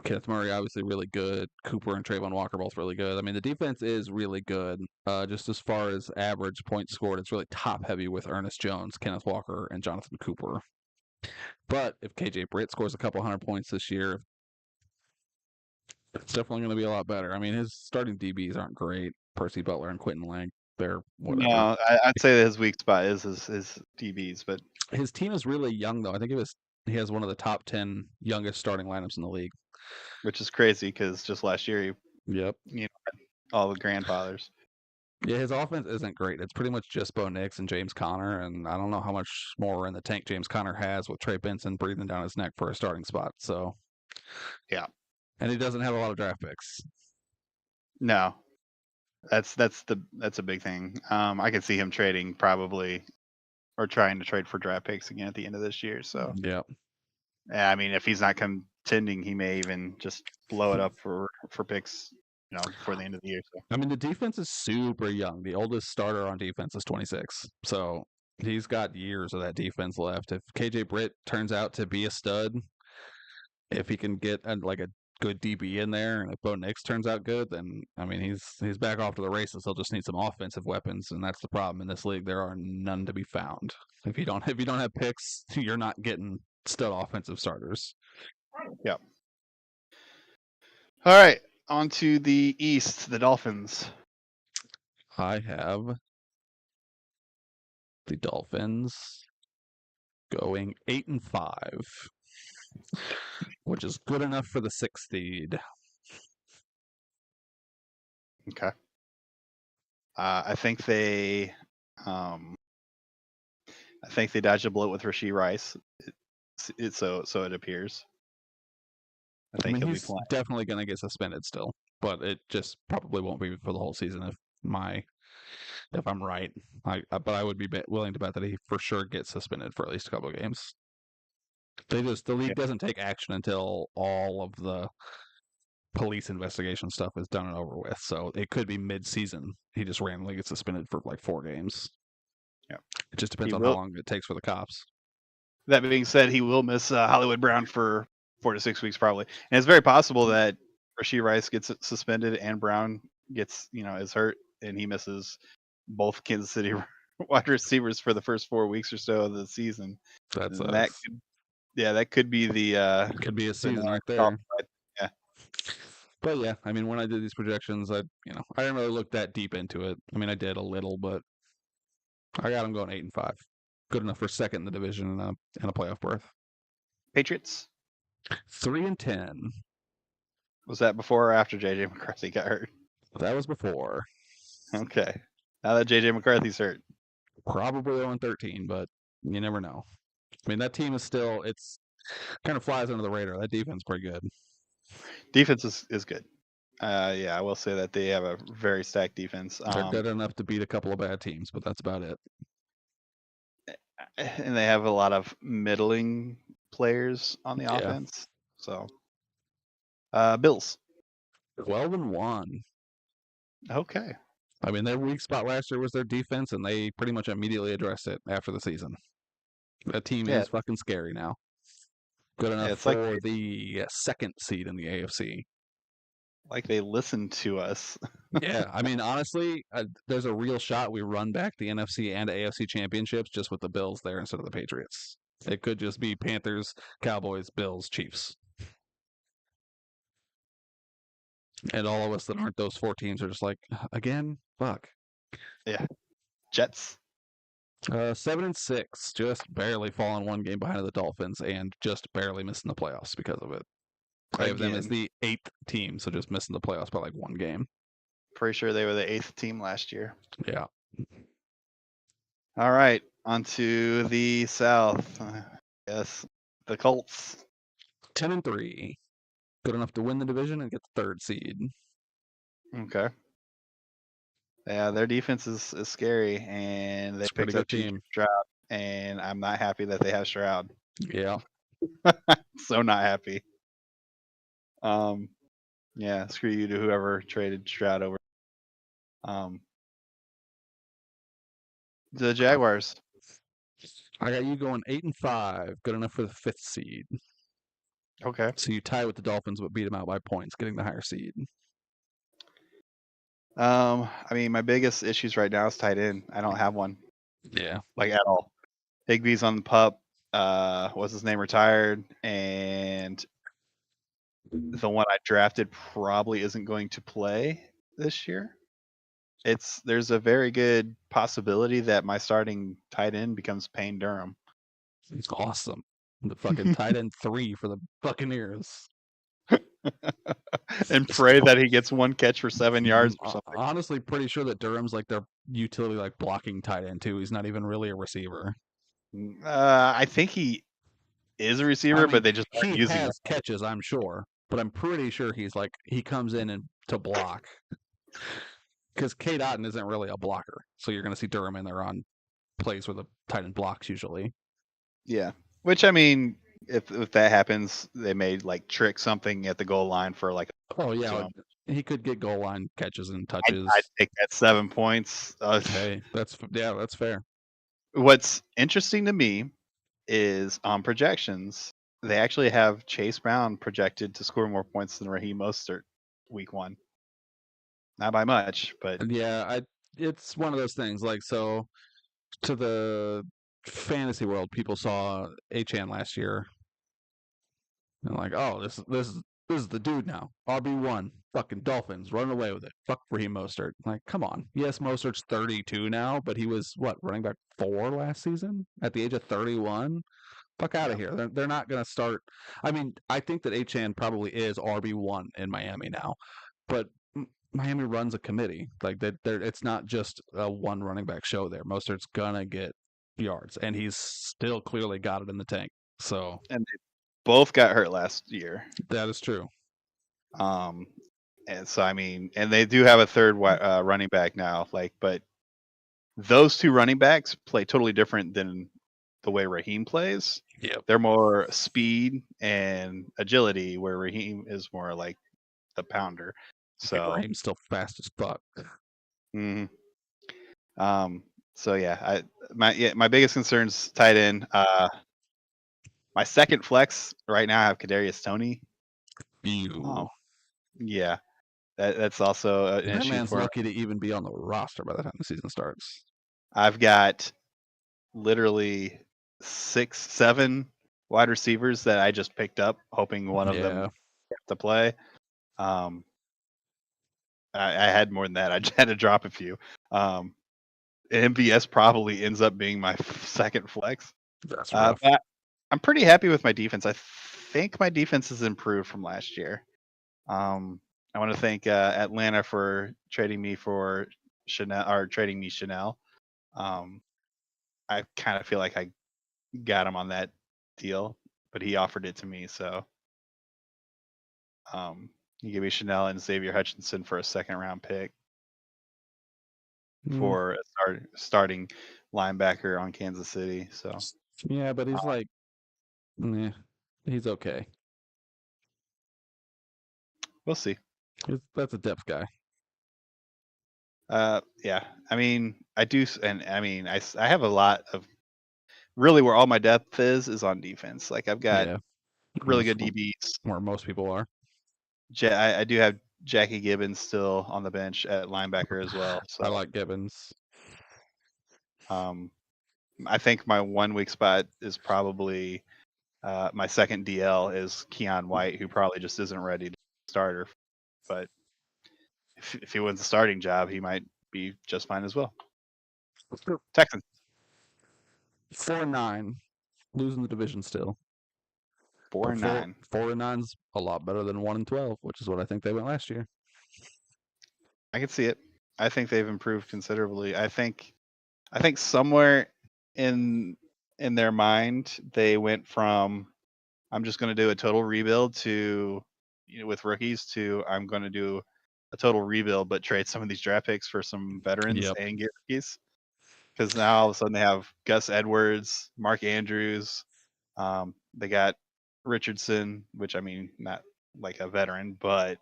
Kenneth Murray, obviously really good. Cooper and Trayvon Walker, both really good. I mean, the defense is really good. Just as far as average points scored, it's really top heavy with Ernest Jones, Kenneth Walker, and Jonathan Cooper. But if KJ Britt scores a couple hundred points this year, it's definitely going to be a lot better. I mean, his starting DBs aren't great. Percy Butler and Quentin Lang, they're whatever. No, I'd say that his weak spot is his DBs, but his team is really young, though. I think he has one of the top 10 youngest starting lineups in the league. Which is crazy because just last year, Yep. All the grandfathers. Yeah, his offense isn't great. It's pretty much just Bo Nix and James Conner, and I don't know how much more in the tank James Conner has with Trey Benson breathing down his neck for a starting spot. So, yeah, and he doesn't have a lot of draft picks. No, that's a big thing. I could see him trading probably or trying to trade for draft picks again at the end of this year. So, yeah, I mean, if he's not contending, he may even just blow it up for picks, before the end of the year. So. I mean, the defense is super young. The oldest starter on defense is 26. So he's got years of that defense left. If KJ Britt turns out to be a stud, if he can get a good DB in there, and if Bo Nix turns out good, then I mean he's back off to the races. He'll just need some offensive weapons, and that's the problem in this league. There are none to be found. If you don't have picks, you're not getting stud offensive starters. Yep. All right, on to the East, the Dolphins. I have the Dolphins going 8-5, which is good enough for the 6th seed. Okay. I think they dodged a bullet with Rashee Rice. So it appears. I think he'll be playing. Definitely going to get suspended still, but it just probably won't be for the whole season if I'm right. But I would be willing to bet that he for sure gets suspended for at least a couple of games. The league doesn't take action until all of the police investigation stuff is done and over with. So it could be mid-season. He just randomly gets suspended for like 4 games. Yeah. It just depends on how long it takes for the cops. That being said, he will miss Hollywood Brown for 4 to 6 weeks probably, and it's very possible that Rashee Rice gets suspended and Brown gets is hurt and he misses both Kansas City wide receivers for the first 4 weeks or so of the season. That could be the could be a season right there. Yeah. But yeah, I mean, when I did these projections, I didn't really look that deep into it. I mean, I did a little, but I got them going 8-5. Good enough for second in the division and a playoff berth. Patriots 3-10. Was that before or after JJ McCarthy got hurt? That was before. Okay. Now that JJ McCarthy's hurt, probably 0-13, but you never know. I mean, that team is still it's kind of flies under the radar. That defense is pretty good. Defense is good. Yeah, I will say that they have a very stacked defense. They're good enough to beat a couple of bad teams, but that's about it. And they have a lot of middling players on the offense. So, Bills 12-1. Okay. I mean, their weak spot last year was their defense, and they pretty much immediately addressed it after the season. That team Yeah, is fucking scary now. Good enough it's like for the second seed in the AFC. they listen to us. Yeah, I mean, honestly, there's a real shot we run back the NFC and AFC championships just with the Bills there instead of the Patriots. It could just be Panthers, Cowboys, Bills, Chiefs. And all of us that aren't those four teams are just like, again, fuck. Yeah, Jets. 7-6, just barely falling one game behind the Dolphins and just barely missing the playoffs because of it. I have them as Again, the 8th team, so just missing the playoffs by like one game. pretty sure they were the 8th team last year. Yeah. All right, on to the South. Yes, the Colts. 10-3. Good enough to win the division and get the third seed. Okay. Yeah, their defense is scary, and they It's a pretty picked up good CJ team. Stroud, and I'm not happy that they have Stroud. Yeah. So not happy. Yeah, screw you to whoever traded Stroud over. The Jaguars. I got you going 8-5. Good enough for the fifth seed. Okay. So you tie with the Dolphins, but beat them out by points, getting the higher seed. I mean, my biggest issues right now is tight end. I don't have one, Yeah. like at all. Higbee's on the pup. What's his name? Retired, and the one I drafted probably isn't going to play this year. There's a very good possibility that my starting tight end becomes Payne Durham. It's awesome. The fucking tight end 3 for the Buccaneers. And pray that he gets one catch for 7 yards or something. Honestly, pretty sure that Durham's like their utility, like blocking tight end too. He's not even really a receiver. I think he is a receiver, but they just aren't he using him. has catches, I'm sure, but I'm pretty sure he's like he comes in and to block because K. Dotton isn't really a blocker, so you're going to see Durham in there on plays where the tight end blocks usually. Yeah, which I mean, if that happens, they may like trick something at the goal line for like. Oh yeah, he could get goal line catches and touches. I'd take that 7 points. Hey, that's fair. What's interesting to me is on projections, they actually have Chase Brown projected to score more points than Raheem Mostert week 1. Not by much, but Yeah, it's one of those things. Like, so to the fantasy world, people saw Achan last year and like, oh, this is the dude now. RB1, fucking Dolphins, running away with it. Fuck Raheem Mostert. Like, come on. Yes, Mostert's 32 now, but he was what, running back 4 last season at the age of 31. Fuck out of here. They're not gonna start. I mean, I think that Achan probably is RB1 in Miami now, but Miami runs a committee. Like that, it's not just a one running back show there. Mostert's gonna get yards, and he's still clearly got it in the tank. So, and they both got hurt last year. that is true. And so I mean, and they do have a third running back now. Like, but those two running backs play totally different than the way Raheem plays. Yep. They're more speed and agility, where Raheem is more like the pounder. So Raheem's still fast as fuck. Mm-hmm. So yeah, my biggest concerns tight end. My second flex right now I have Kadarius Toney. Yeah, that's also an that issue man's for. lucky to even be on the roster by the time the season starts. I've got literally 6, 7 wide receivers that I just picked up, hoping one of them to play. I had more than that. I just had to drop a few. MVS probably ends up being my second flex. That's rough. But I'm pretty happy with my defense. I think my defense has improved from last year. I want to thank Atlanta for trading me for Chanel or trading me Chanel. I kind of feel like I got him on that deal, but he offered it to me, so he gave me Chanel and Xavier Hutchinson for a second round pick for a starting linebacker on Kansas City. So yeah, but he's like, he's okay. We'll see. That's a depth guy. Yeah. I mean, I do, and I mean, I have a lot of really where all my depth is on defense. Like I've got Yeah, really that's good DBs. where most people are. I do have Jackie Gibbons still on the bench at linebacker as well. I So, like Gibbons. um, I think my 1 week spot is probably my second DL is Keon White, who probably just isn't ready to starter. But if he wins the starting job, he might be just fine as well. Texans 4-9, losing the division still. 4-9. 4-9's a lot better than 1-12, which is what I think they went last year. I can see it. I think they've improved considerably. I think somewhere in their mind they went from I'm just going to do a total rebuild to with rookies to I'm going to do a total rebuild but trade some of these draft picks for some veterans Yep. and get rookies. Because now all of a sudden they have Gus Edwards, Mark Andrews, they got Richardson, which I mean not like a veteran, but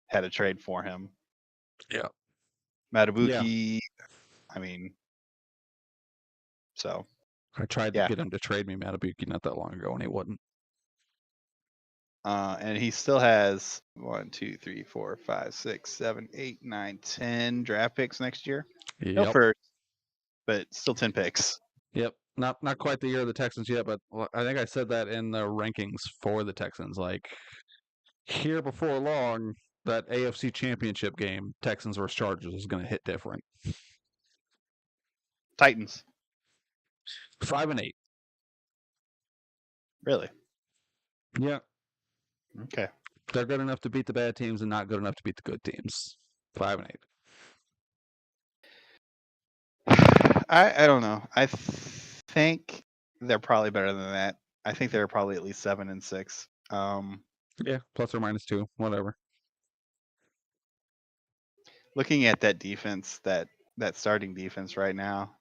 had a trade for him. Yeah. Matabuki, I mean, so I tried to yeah. get him to trade me Matabuki not that long ago, and he wouldn't. And he still has 1, 2, 3, 4, 5, 6, 7, 8, 9, 10 draft picks next year. No Yep. first, but still 10 picks. Yep. Not quite the year of the Texans yet, but I think I said that in the rankings for the Texans. Like here before long, that AFC Championship game, Texans versus Chargers, is going to hit different. Titans, 5-8. really? Yeah, Okay. they're good enough to beat the bad teams and not good enough to beat the good teams. 5-8. I don't know. I think they're probably better than that. I think they're probably at least 7-6. Yeah, plus or minus 2, whatever. Looking at that defense, that starting defense right now,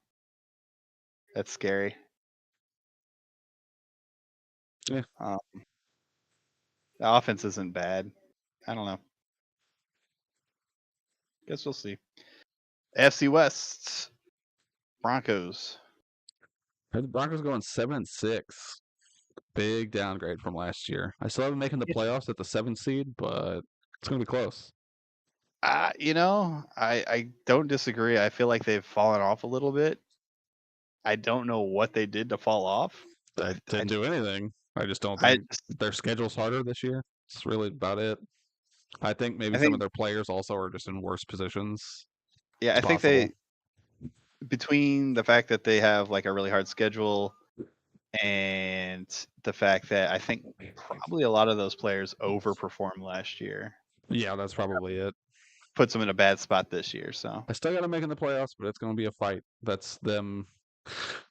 that's scary. Yeah. The offense isn't bad. I don't know. Guess we'll see. FC West, Broncos. The Broncos going 7-6. Big downgrade from last year. I still haven't making the playoffs at the 7th seed, but it's going to be close. I don't disagree. I feel like they've fallen off a little bit. I don't know what they did to fall off. They didn't do anything. I just don't I think their schedule's harder this year. It's really about it. I think maybe I some of think their players also are just in worse positions. yeah, It's I think possible. they between the fact that they have like a really hard schedule and the fact that I think probably a lot of those players overperformed last year Yeah, that's probably it. puts them in a bad spot this year. So I still got to make in the playoffs, but it's going to be a fight. That's them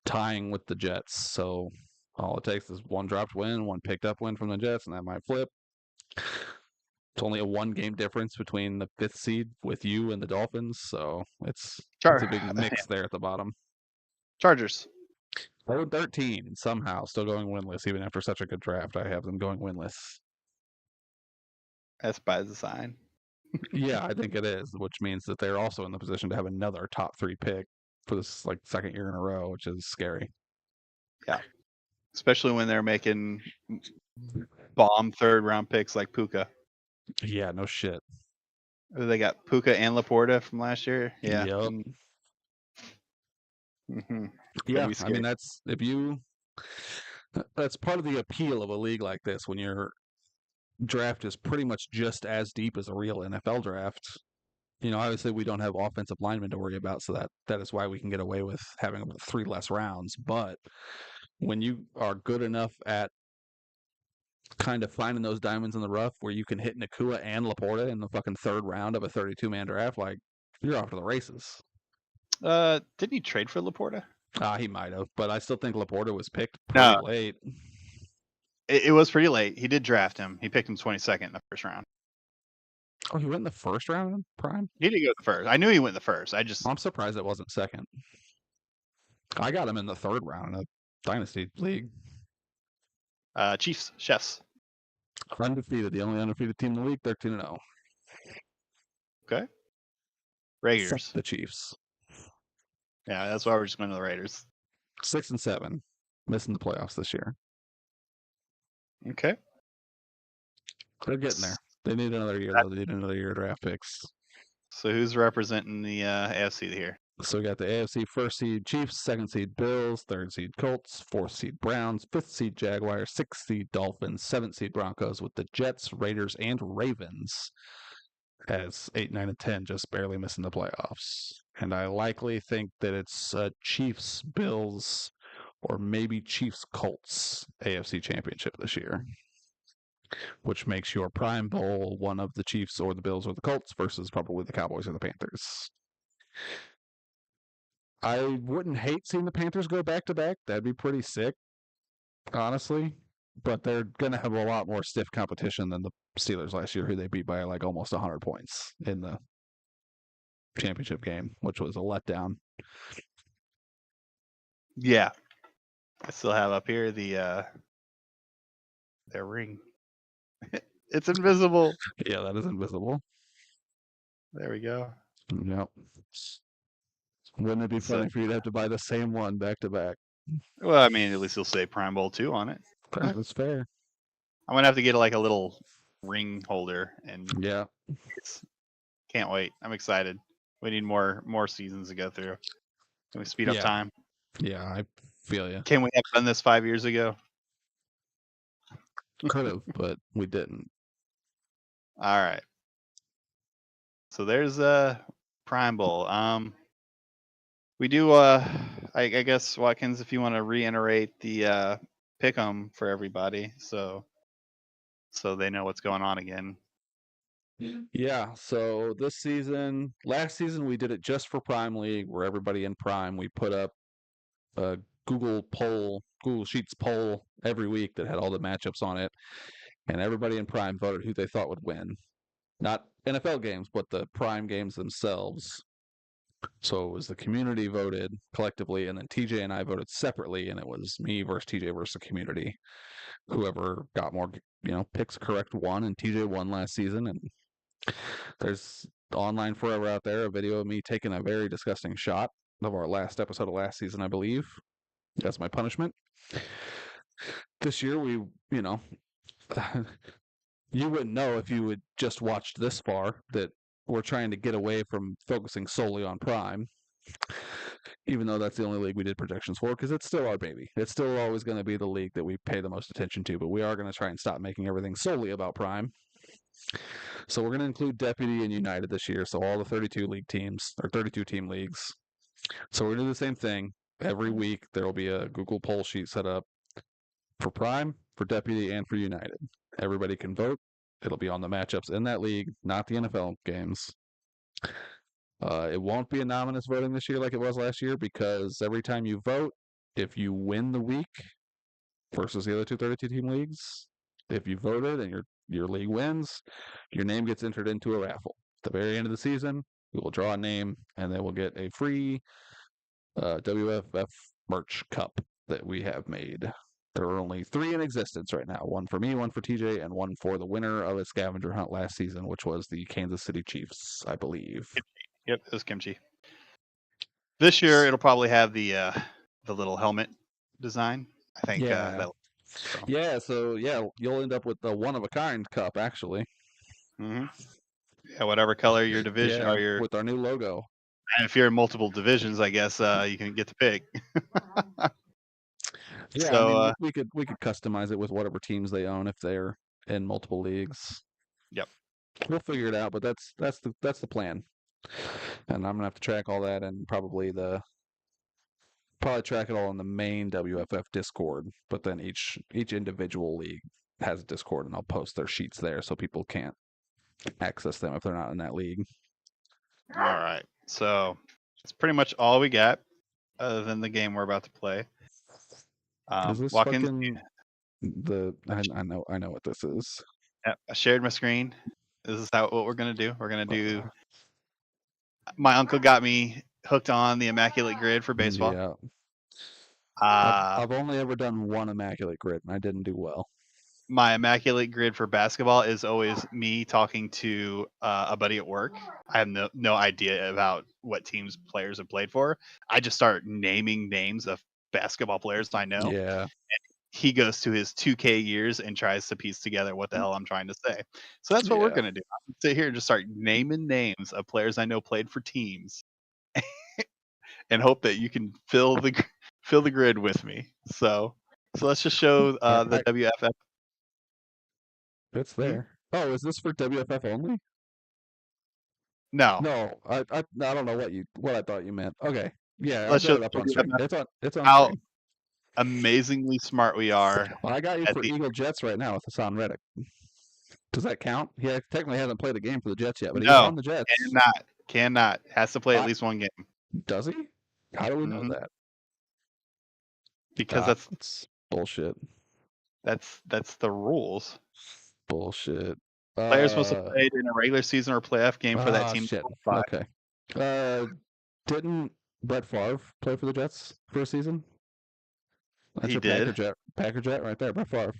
tying with the Jets. So all it takes is one dropped win, one picked up win from the Jets, and that might flip. It's only a 1 game difference between the 5th seed with you and the Dolphins, so it's a big mix there at the bottom. Chargers. 13 somehow still going winless even after such a good draft. I have them going winless. That's by design. Yeah, I think it is, which means that they're also in the position to have another top 3 pick for this like second year in a row, which is scary. Yeah. Especially when they're making bomb third round picks like Puka. Yeah, no shit. They got Puka and Laporta from last year. Yeah. Yep. Mm-hmm. Yeah, I mean that's that's part of the appeal of a league like this when your draft is pretty much just as deep as a real NFL draft. Obviously we don't have offensive linemen to worry about, so that is why we can get away with having about 3 less rounds. But when you are good enough at kind of finding those diamonds in the rough where you can hit Nakua and Laporta in the fucking 3rd round of a 32-man draft, like you're off to the races. Didn't he trade for Laporta? He might have, but I still think Laporta was picked pretty late. It was pretty late. He did draft him. He picked him 22nd in the first round. Oh, he went in the 1st round in Prime? He didn't go the first. I knew he went the first. I'm surprised it wasn't 2nd. I got him in the 3rd round in a Dynasty League. Chiefs, Chefs. Undefeated, the only undefeated team in the league, 13-0. Okay. Raiders. The Chiefs. Yeah, that's why we're just going to the Raiders. 6-7, missing the playoffs this year. Okay. They're getting there. They need another year, though. They need another year of draft picks. So who's representing the AFC here? So we got the AFC first seed Chiefs, second seed Bills, third seed Colts, fourth seed Browns, fifth seed Jaguars, sixth seed Dolphins, seventh seed Broncos, with the Jets, Raiders, and Ravens as 8, 9, and 10 just barely missing the playoffs. And I likely think that it's Chiefs, Bills, or maybe Chiefs, Colts AFC Championship this year, which makes your prime bowl one of the Chiefs or the Bills or the Colts versus probably the Cowboys or the Panthers. I wouldn't hate seeing the Panthers go back to back. That'd be pretty sick, honestly. But they're going to have a lot more stiff competition than the Steelers last year, who they beat by like almost 100 points in the championship game, which was a letdown. Yeah. I still have up here their ring. It's invisible. Yeah, that is invisible. There we go. Yep. Wouldn't it be funny for you to have to buy the same one back to back? Well, I mean, at least you'll say Prime Bowl 2 on it. That is fair. I'm gonna have to get like a little ring holder, and yeah, can't wait. I'm excited. We need more seasons to go through. Can we speed up time? Yeah, I feel you. Can we have done this 5 years ago? Could have, but we didn't. All right. So there's Prime Bowl. We do. I guess Watkins, if you want to reiterate the pick 'em for everybody, so they know what's going on again. Yeah. So last season, we did it just for Prime League, where everybody in Prime, we put up a Google Sheets poll every week that had all the matchups on it, and everybody in Prime voted who they thought would win. Not NFL games, but the Prime games themselves. So it was the community voted collectively, and then TJ and I voted separately, and it was me versus TJ versus the community. Whoever got more, picks correct won, and TJ won last season. And there's online forever out there a video of me taking a very disgusting shot of our last episode of last season, I believe. That's my punishment. This year, we, you wouldn't know if you had just watched this far that we're trying to get away from focusing solely on Prime, even though that's the only league we did projections for, because it's still our baby. It's still always going to be the league that we pay the most attention to, but we are going to try and stop making everything solely about Prime. So we're going to include Deputy and United this year, so all the 32 league teams, or 32 team leagues. So we're going to do the same thing. Every week there will be a Google poll sheet set up for Prime, for Deputy, and for United. Everybody can vote. It'll be on the matchups in that league, not the NFL games. It won't be anonymous voting this year like it was last year, because every time you vote, if you win the week versus the other two 32-team leagues, if you voted and your league wins, your name gets entered into a raffle. At the very end of the season, we will draw a name, and they will get a free WFF merch cup that we have made. There are only 3 in existence right now. One for me, one for TJ, and one for the winner of a scavenger hunt last season, which was the Kansas City Chiefs, I believe. Yep, it was Kimchi. This year, it'll probably have the little helmet design. I think. Yeah. So you'll end up with the one-of-a-kind cup, actually. Mm-hmm. Yeah, whatever color your division or your. With our new logo. And if you're in multiple divisions, I guess you can get to pick. Yeah, so, I mean, we could customize it with whatever teams they own if they're in multiple leagues. Yep. We'll figure it out, but that's the plan. And I'm gonna have to track all that, and probably track it all in the main WFF Discord. But then each individual league has a Discord, and I'll post their sheets there so people can't access them if they're not in that league. All right. So that's pretty much all we got, other than the game we're about to play. Is this Watkins, fucking I know what this is. Yeah, I shared my screen. This is what we're gonna do. We're gonna do. My uncle got me hooked on the Immaculate Grid for baseball. Yeah. I've only ever done one Immaculate Grid, and I didn't do well. my immaculate grid for basketball is always me talking to a buddy at work. I have no idea about what teams players have played for. I just start naming names of basketball players I know. Yeah. He goes to his 2K years and tries to piece together what the hell I'm trying to say. So that's what we're Yeah. gonna do. I'm gonna sit here and just start naming names of players I know played for teams, and hope that you can fill the grid with me. So let's just show All the right. WFF. It's Hmm? there. Oh, is this for WFF only? No, No, I don't know what I thought you meant. Okay. Yeah, I've let's got show it up the on screen. WFF It's on how screen. amazingly smart we are Well, I got you at for the Eagle Jets right now with Hassan Reddick. Does that count? He technically hasn't played a game for the Jets yet, but he was no on the Jets. cannot has to play at Uh, least one game. does he? How do we know Hmm. that? Because that's It's bullshit. that's the rules. Bullshit. Players must have Uh, played in a regular season or playoff game for that oh team to shit. qualify. Okay. Uh, didn't Brett Favre play for the Jets for a season? That's He your did. Packer jet right there, Brett Favre.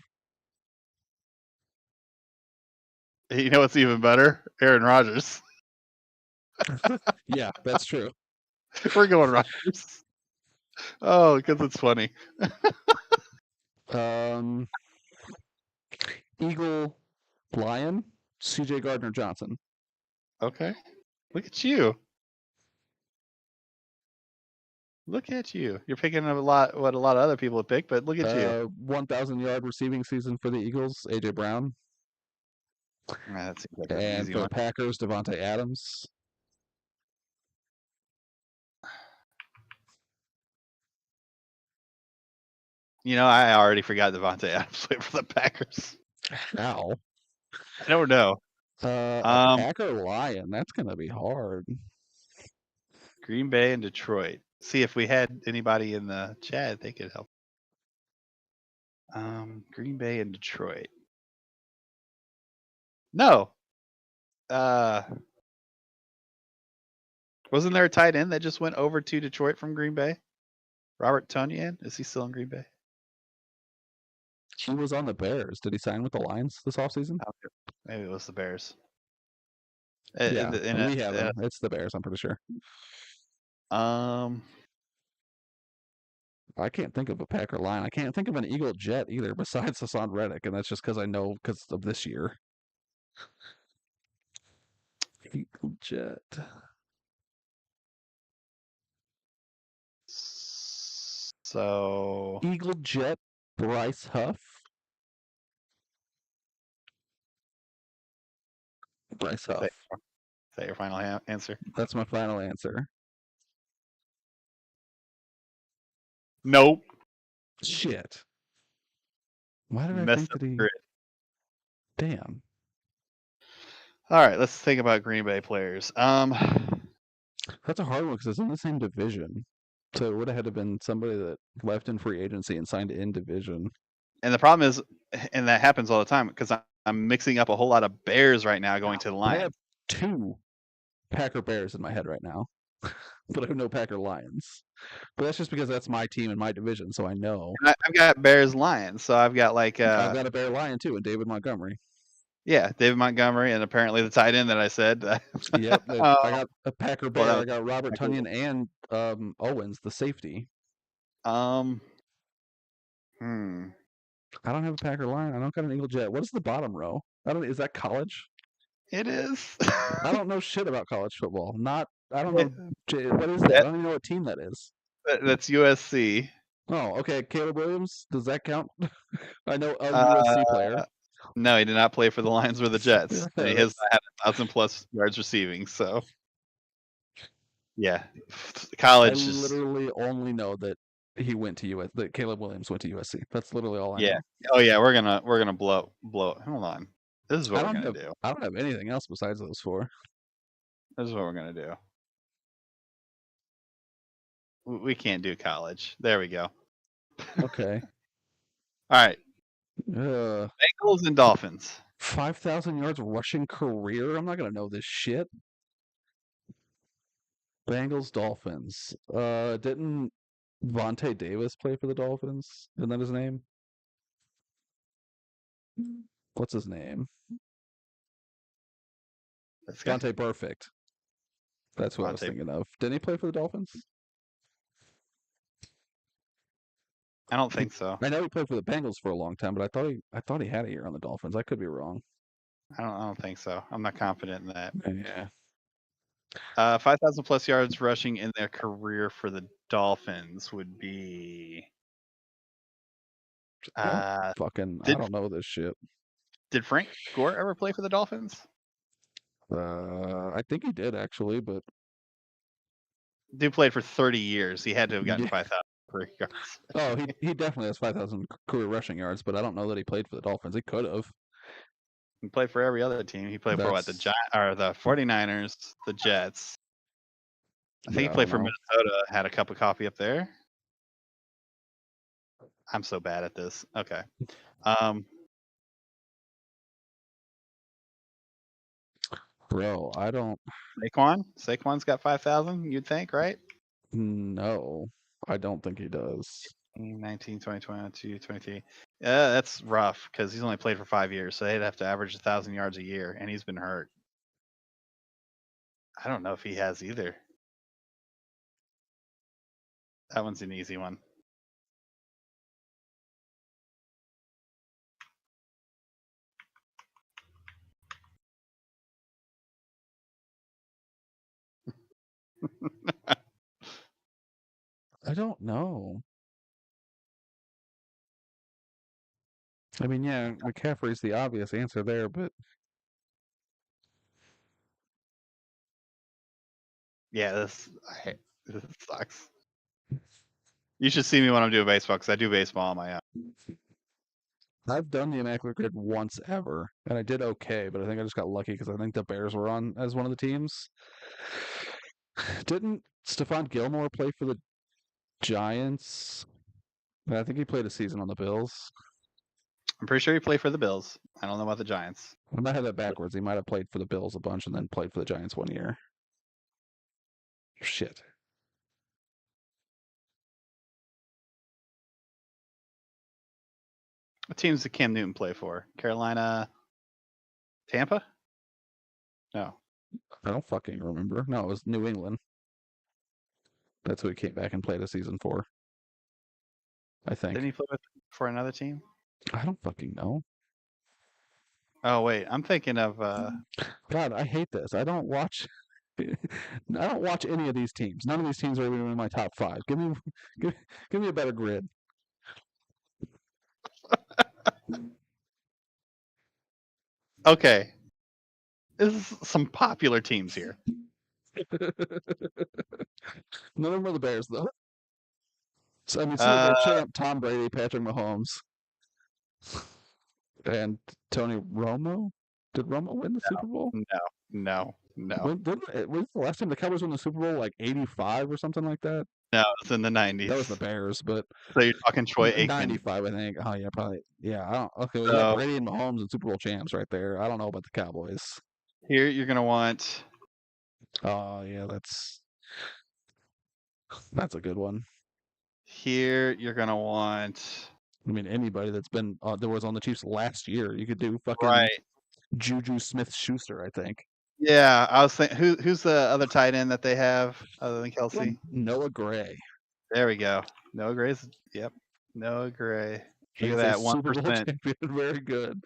You know what's even better? Aaron Rodgers. Yeah, that's true. We're going Rodgers. Oh, because it's funny. Um, Eagle, Lion, C.J. Gardner Johnson. Okay. Look at you. Look at you. You're picking up what a lot of other people have picked, but look at you. 1,000-yard receiving season for the Eagles, A.J. Brown, That seems like an and easy for the one. Packers, Devontae Adams. You know, I already forgot Devontae Adams played for the Packers. Ow. I don't know. A Um, Packer Lion. That's gonna be hard. Green Bay and Detroit. See if we had anybody in the chat, they could help. Green Bay and Detroit. No. Wasn't there a tight end that just went over to Detroit from Green Bay? Robert Tonyan? Is he still in Green Bay? He was on the Bears. Did he sign with the Lions this offseason? Maybe it was the Bears. Yeah, In we have him. It's the Bears, I'm pretty sure. um, I can't think of a Packer line. I can't think of an Eagle Jet either, besides Hassan Reddick, and that's just because I know because of this year. Eagle Jet. so Eagle Jet. Bryce Huff. Bryce is that, Huff. is that your final answer? That's my final answer. Nope. Shit. Why did I Messed think up that he? grid. Damn. All right, let's think about Green Bay players. That's a hard one because it's in the same division. So it would have had to been somebody that left in free agency and signed in division. And the problem is, and that happens all the time because I'm mixing up a whole lot of Bears right now going to the I Lions. have two Packer Bears in my head right now, but I have no Packer Lions. But that's just because that's my team in my division, so I know. And I've got Bears Lions, so I've got like I've got a Bear Lion too, and David Montgomery. yeah, David Montgomery, and apparently the tight end that I said. Yep, Oh, I got a Packer well, Bear. I got Robert that was Tunyon and Owens, the safety. um, hmm. I don't have a Packer Lion. I don't got an Eagle Jet. What is the bottom row? I don't. Is that college? It is. I don't know shit about college football. Not. I don't It- know. What is that? I that, don't even know what team that is. that's USC. Oh, okay. Caleb Williams. Does that count? I know a Uh, USC player. no, he did not play for the Lions or the Jets, and he has That's, had 1,000+ yards receiving. So yeah, I college is literally only know that he went to US. That Caleb Williams went to USC. That's literally all I yeah. know. Oh yeah, we're gonna blow. Hold on. This is what we're gonna do. I don't have anything else besides those four. This is what we're gonna do. We can't do college. There we go. Okay. All right. Uh, Bengals and Dolphins. 5,000 yards rushing career. I'm not gonna know this shit. Bengals Dolphins. Didn't Vontae Davis play for the Dolphins? Isn't that his name? What's his name? This guy, Dante Perfect. That's who I was Devontae. thinking of. Didn't he play for the Dolphins? I don't think so. I know he played for the Bengals for a long time, but I thought he had a year on the Dolphins. I could be wrong. I don't think so. I'm not confident in that. Yeah. 5,000 plus yards rushing in their career for the Dolphins would be. Uh, I did don't know this shit. did Frank Gore ever play for the Dolphins? I think he did actually, but Dude played for 30 years. He had to have gotten yeah. 5,000 career yards. Oh, he definitely has 5,000 career rushing yards, but I don't know that he played for the Dolphins. He could have. He played for every other team. He played for what? That's The 49ers, the Jets. I think he yeah, I played don't for know. Minnesota. Had a cup of coffee up there. I'm so bad at this. Okay. Um, Bro, I don't Saquon. Saquon's got 5,000. You'd think, right? know. I don't think he does. 19, 20, 22, 23. Yeah, that's rough because he's only played for 5 years, so they'd have to average 1,000 yards a year, and he's been hurt. I don't know if he has either. That one's an easy one. I don't know. I mean, yeah, McCaffrey's the obvious answer there, but Yeah, this sucks. You should see me when I'm doing baseball because I do baseball on my own. I've done the Immaculate Grid once ever, and I did okay, but I think I just got lucky because I think the Bears were on as one of the teams. Didn't Stephon Gilmore play for the Giants? I think he played a season on the Bills. I'm pretty sure he played for the Bills. I don't know about the Giants. I might have that backwards. He might have played for the Bills a bunch and then played for the Giants 1 year. Shit. What teams did Cam Newton play for? Carolina, Tampa? No. I don't fucking remember. No, it was New England. That's who he came back and played a season for. I think. Didn't he play for another team? I don't fucking know. Oh wait, I'm thinking of. God, I hate this. I don't watch. I don't watch any of these teams. None of these teams are even in my top five. Give, give me a better grid. Okay, this is some popular teams here. None of them are the Bears, though. So, I mean, Super Uh, Bowl champ Tom Brady, Patrick Mahomes, and Tony Romo. Did Romo win the Super Bowl? no. Was the last time the Cowboys won the Super Bowl like 85 or something like that? No, it's in the That was the 90s. Bears, but So you're talking Troy Aikman. 95, I think. Oh, yeah, probably. Yeah, I don't. Okay, well, you got So Brady and Mahomes and Super Bowl champs right there. I don't know about the Cowboys. here you're gonna want. Oh, yeah, that's a good one. Here you're gonna want. I mean, anybody that's been that was on the Chiefs last year, you could do fucking Right. Juju Smith-Schuster, I think. Yeah, I was thinking. Who's the other tight end that they have other than Kelsey? Noah Gray. There we go. Noah Gray's. Yep. Noah Gray. He Look at is a that Super Bowl 1%. champion. Very good.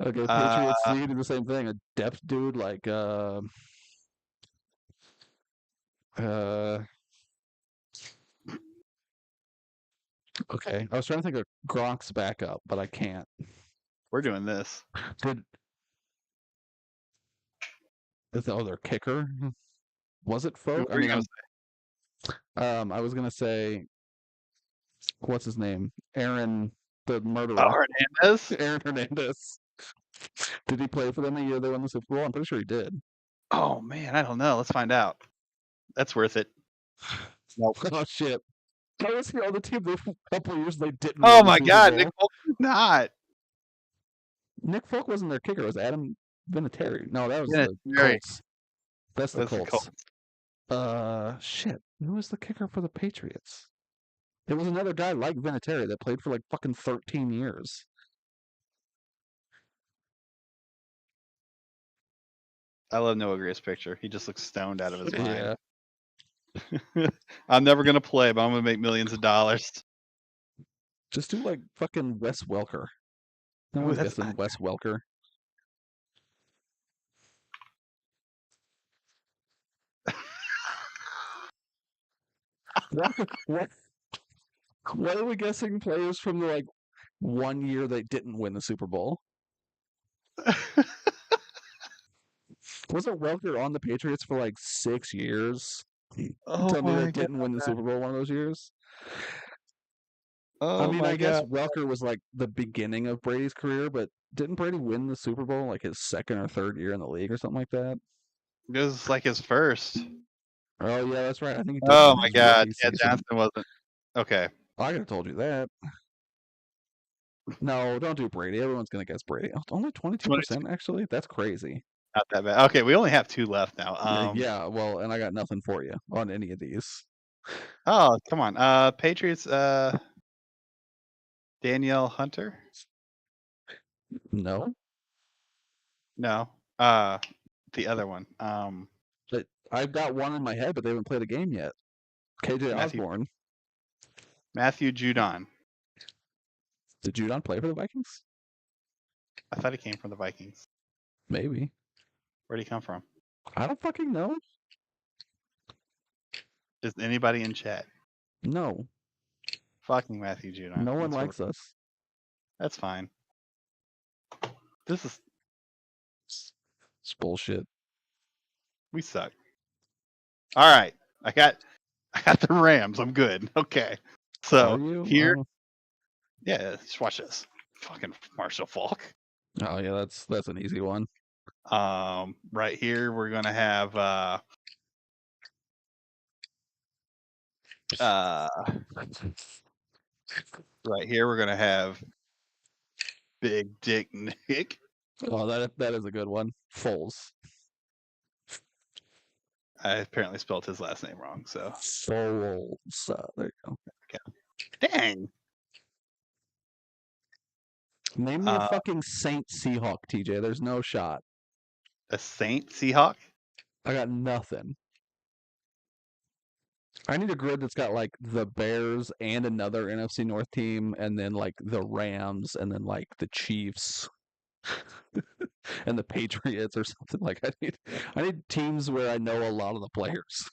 Okay, Uh, Patriots. You can do the same thing. A depth dude like uh. Okay, I was trying to think of Gronk's backup, but I can't. we're doing this. Did their kicker? Was it Who Folk? I are you mean, gonna I was gonna say what's his name? Aaron, the say? murderer. Hernandez? Aaron Hernandez. Did he play for them the year they won the Super Bowl? I'm pretty sure he did. Oh man, I don't know. Let's find out. That's worth it. Nope. Oh shit! I was here on the team for a couple of years. They didn't Oh win the my Super God, Bowl. Nick Folk did not. Nick Folk wasn't their kicker. It was Adam Vinatieri. No, that was Yeah, the Jerry. Colts. That's the That's the Colts. Colts. Shit. Who was the kicker for the Patriots? It was another guy like Vinatieri that played for like fucking 13 years. I love Noah Gray's picture. He just looks stoned out of his mind. Yeah. I'm never gonna play, but I'm gonna make millions of dollars. Just do like fucking Wes Welker. No Ooh, one's that's guessing Wes Welker. What? Why are we guessing players from the like 1 year they didn't win the Super Bowl? Wasn't Welker on the Patriots for like 6 years? Oh Tell me my they god. didn't win the Super Bowl one of those years? I Oh mean, my I guess god. Welker was like the beginning of Brady's career, but didn't Brady win the Super Bowl like his second or third year in the league or something like that? It was like his first. Oh yeah, that's right. I think he did Oh win my his god. rookie Yeah, season. Johnson wasn't. Okay. I could have told you that. No, don't do Brady. Everyone's gonna guess Brady. Oh, only 22% actually. That's crazy. Not that bad. Okay, we only have 2 left now. Yeah, well, and I got nothing for you on any of these. Oh, come on. Patriots. Danielle Hunter. No, No. The other one. but I've got one in my head, but they haven't played a game yet. KJ Matthew Osborne. Judon. Did Judon play for the Vikings? I thought he came from the Vikings. Maybe. Where'd he come from? I don't fucking know. Is anybody in chat? No, Fucking Matthew Judon. no one likes us. That's fine. This is It's bullshit. we suck. All right, I got the Rams. I'm good. Okay, so Are you? here, yeah, just watch this. Fucking Marshall Falk. Oh yeah, that's an easy one. Right here we're gonna have right here we're gonna have Big Dick Nick. Oh, that is a good one. Foles. I apparently spelled his last name wrong. So Foles. There you go. dang. Name me a fucking Saint Seahawk, TJ. There's no shot. A Saint Seahawk. I got nothing. I need a grid that's got like the Bears and another NFC North team, and then like the Rams, and then like the Chiefs, and the Patriots or something. Like I need teams where I know a lot of the players.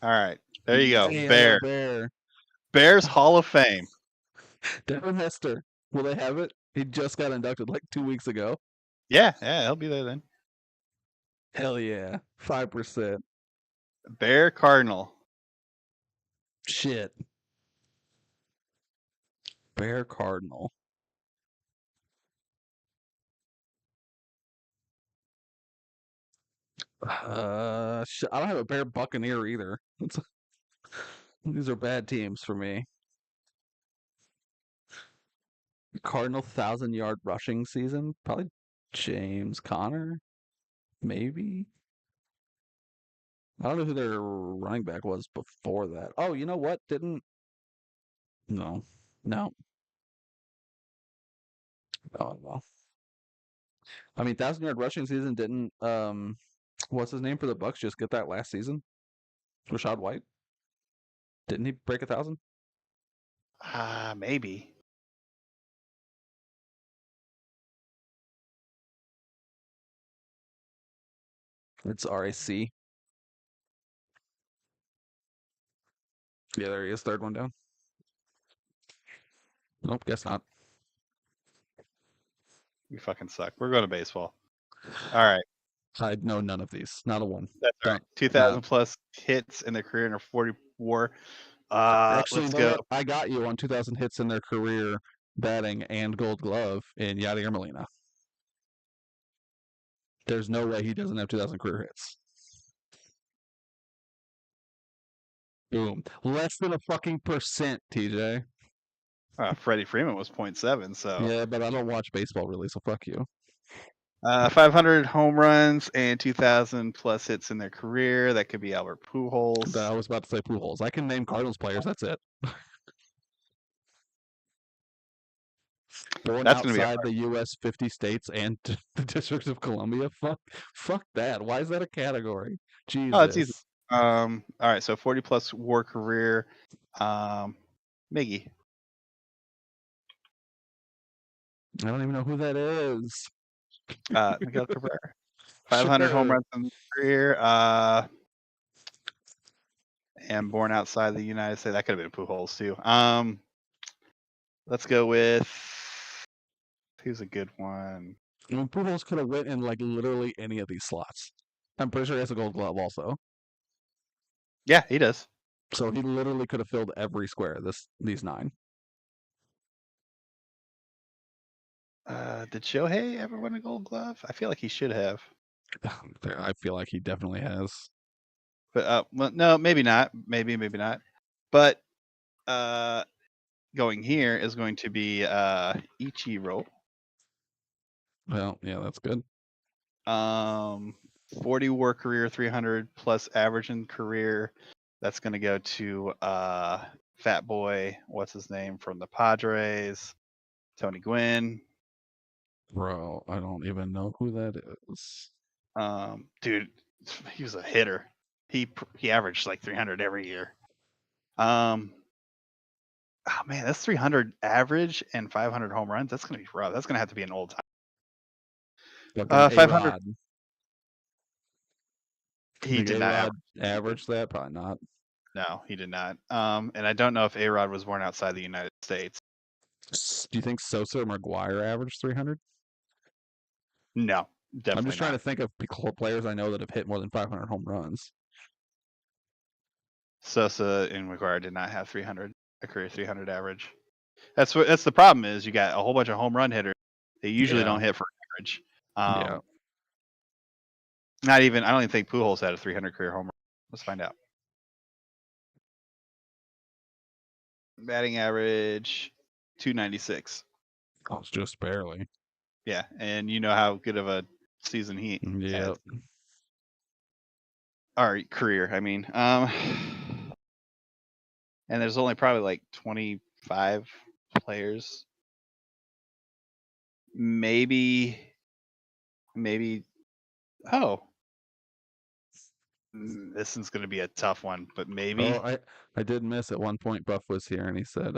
All right, there you go. Yeah, Bears Hall of Fame. Devin Hester. Will they have it? He just got inducted like 2 weeks ago. Yeah, he'll be there then. Hell yeah, 5%. Bear Cardinal. Shit. Bear Cardinal. I don't have a Bear Buccaneer either. These are bad teams for me. Cardinal 1,000-yard rushing season. Probably James Conner. Maybe. I don't know who their running back was before that. Oh, you know what? No. Oh well. I mean, 1,000-yard rushing season didn't. What's his name for the Bucks? Just get that last season. Rashad White. Didn't he break 1,000? Maybe. It's RAC. Yeah, there he is. Third one down. Nope, guess not. We fucking suck. We're going to baseball. All right. I know none of these. Not a one. That's all right. 2,000 plus hits in their career and 44. Actually, let's you know go. what? I got you on 2,000 hits in their career, batting and Gold Glove in Yadier Molina. There's no way he doesn't have 2,000 career hits. Boom. Less than a fucking percent, TJ. Freddie Freeman was 0.7. So Yeah, but I don't watch baseball really, so fuck you. 500 home runs and 2,000 plus hits in their career. That could be Albert Pujols. I was about to say Pujols. I can name Cardinals players. That's it. Born That's going to be a outside the U.S. 50 states and the District of Columbia. Fuck that. Why is that a category? Oh, it's easy. Jesus. All right, so 40 plus war career. Miggy. I don't even know who that is. Miguel Cabrera. 500 home Sure. runs in his career. And born outside the United States. That could have been Pujols too. Let's go with who's a good one. I mean, Pujols could have went in like literally any of these slots. I'm pretty sure he has a Gold Glove also. Yeah, he does. So he literally could have filled every square. These 9. Did Shohei ever win a Gold Glove? I feel like he should have. I feel like he definitely has. But well, no, maybe not. Maybe not. But going here is going to be Ichiro. Well, yeah, that's good. 40 war career, 300 plus average in career. That's going to go to Fat Boy. What's his name from the Padres? Tony Gwynn. Bro, I don't even know who that is. Dude, he was a hitter. He averaged like 300 every year. Oh man, that's 300 average and 500 home runs. That's gonna be rough. That's gonna have to be an old time. 500. A-Rod. He did not A-Rod average that? Probably not. No, he did not. And I don't know if A-Rod was born outside the United States. Do you think Sosa or McGuire averaged 300? No, definitely I'm just trying not. to think of players I know that have hit more than 500 home runs. Sosa and McGuire did not have 300, a career 300 average. That's the problem is you got a whole bunch of home run hitters. They usually don't hit for average. Yeah. Not even. I don't even think Pujols had a 300 career home run. Let's find out. Batting average 296. Oh, it's just barely. Yeah, and you know how good of a season he Yeah. had. Or career, I mean. And there's only probably like 25 players. Maybe. Oh, this is going to be a tough one, but maybe. Oh, I did miss at one point. Buff was here and he said,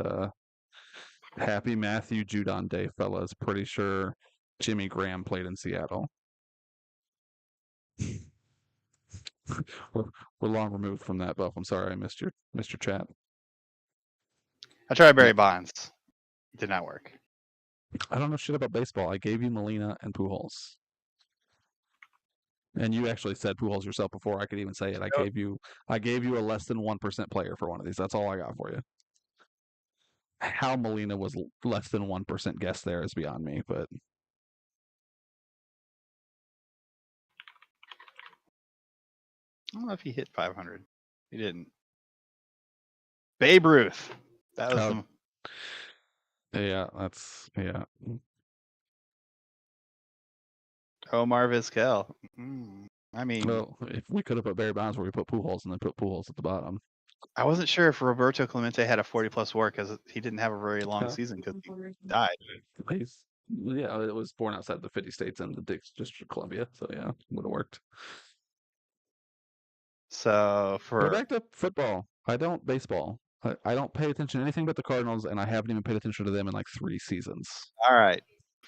"Happy Matthew Judon Day, fellas. Pretty sure Jimmy Graham played in Seattle." we're long removed from that, Buff. I'm sorry I missed your chat. I tried Barry Bonds. Did not work. I don't know shit about baseball. I gave you Molina and Pujols. And you actually said Pujols yourself before I could even say it. I gave you a less than 1% player for one of these. That's all I got for you. How Molina was less than 1% guess there is beyond me, but I don't know if he hit 500. He didn't. Babe Ruth. That was the. Yeah, yeah. Omar Vizquel. I mean, Well, if we could have put Barry Bonds where we put Pujols and then put Pujols at the bottom. I wasn't sure if Roberto Clemente had a 40 plus WAR because he didn't have a very long season because he died. Yeah, it was born outside the 50 states and the District of Columbia, so yeah, would have worked. So Go back to football. I don't baseball. I don't pay attention to anything but the Cardinals, and I haven't even paid attention to them in like 3 seasons. All right.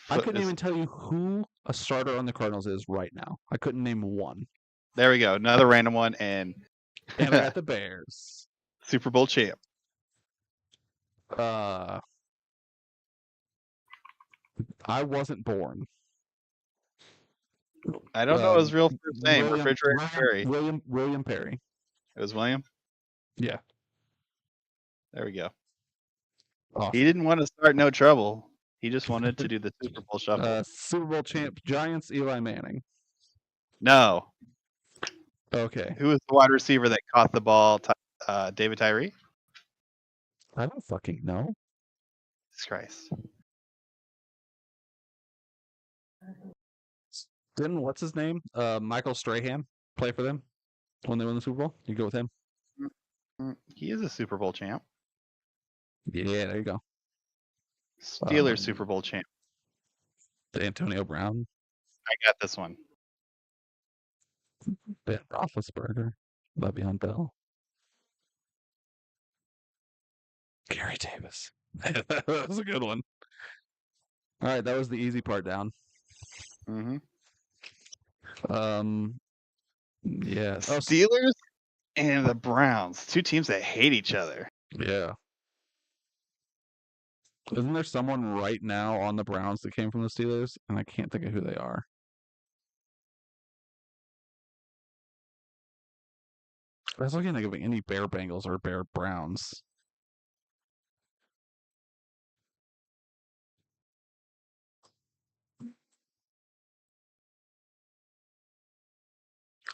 I couldn't even tell you who a starter on the Cardinals is right now. I couldn't name one. There we go. Another random one, and I got the Bears. Super Bowl champ. I wasn't born. I don't know his real first name. Refrigerator Perry. William Perry. It was William? Yeah. There we go. Awesome. He didn't want to start no trouble. He just wanted to do the Super Bowl shuffle. Super Bowl champ, Giants, Eli Manning. No. Okay. Who was the wide receiver that caught the ball? David Tyree? I don't fucking know. Jesus Christ. Didn't what's his name? Michael Strahan play for them when they won the Super Bowl? You go with him? He is a Super Bowl champ. Yeah, there you go. Steelers Super Bowl champ. Antonio Brown. I got this one. Ben Roethlisberger. Le'Veon Bell. Gary Davis. That was a good one. All right, that was the easy part down. Mm-hmm. Yeah. Steelers and the Browns, two teams that hate each other. Yeah. Isn't there someone right now on the Browns that came from the Steelers? And I can't think of who they are. I was looking at any Bear Bengals or Bear Browns.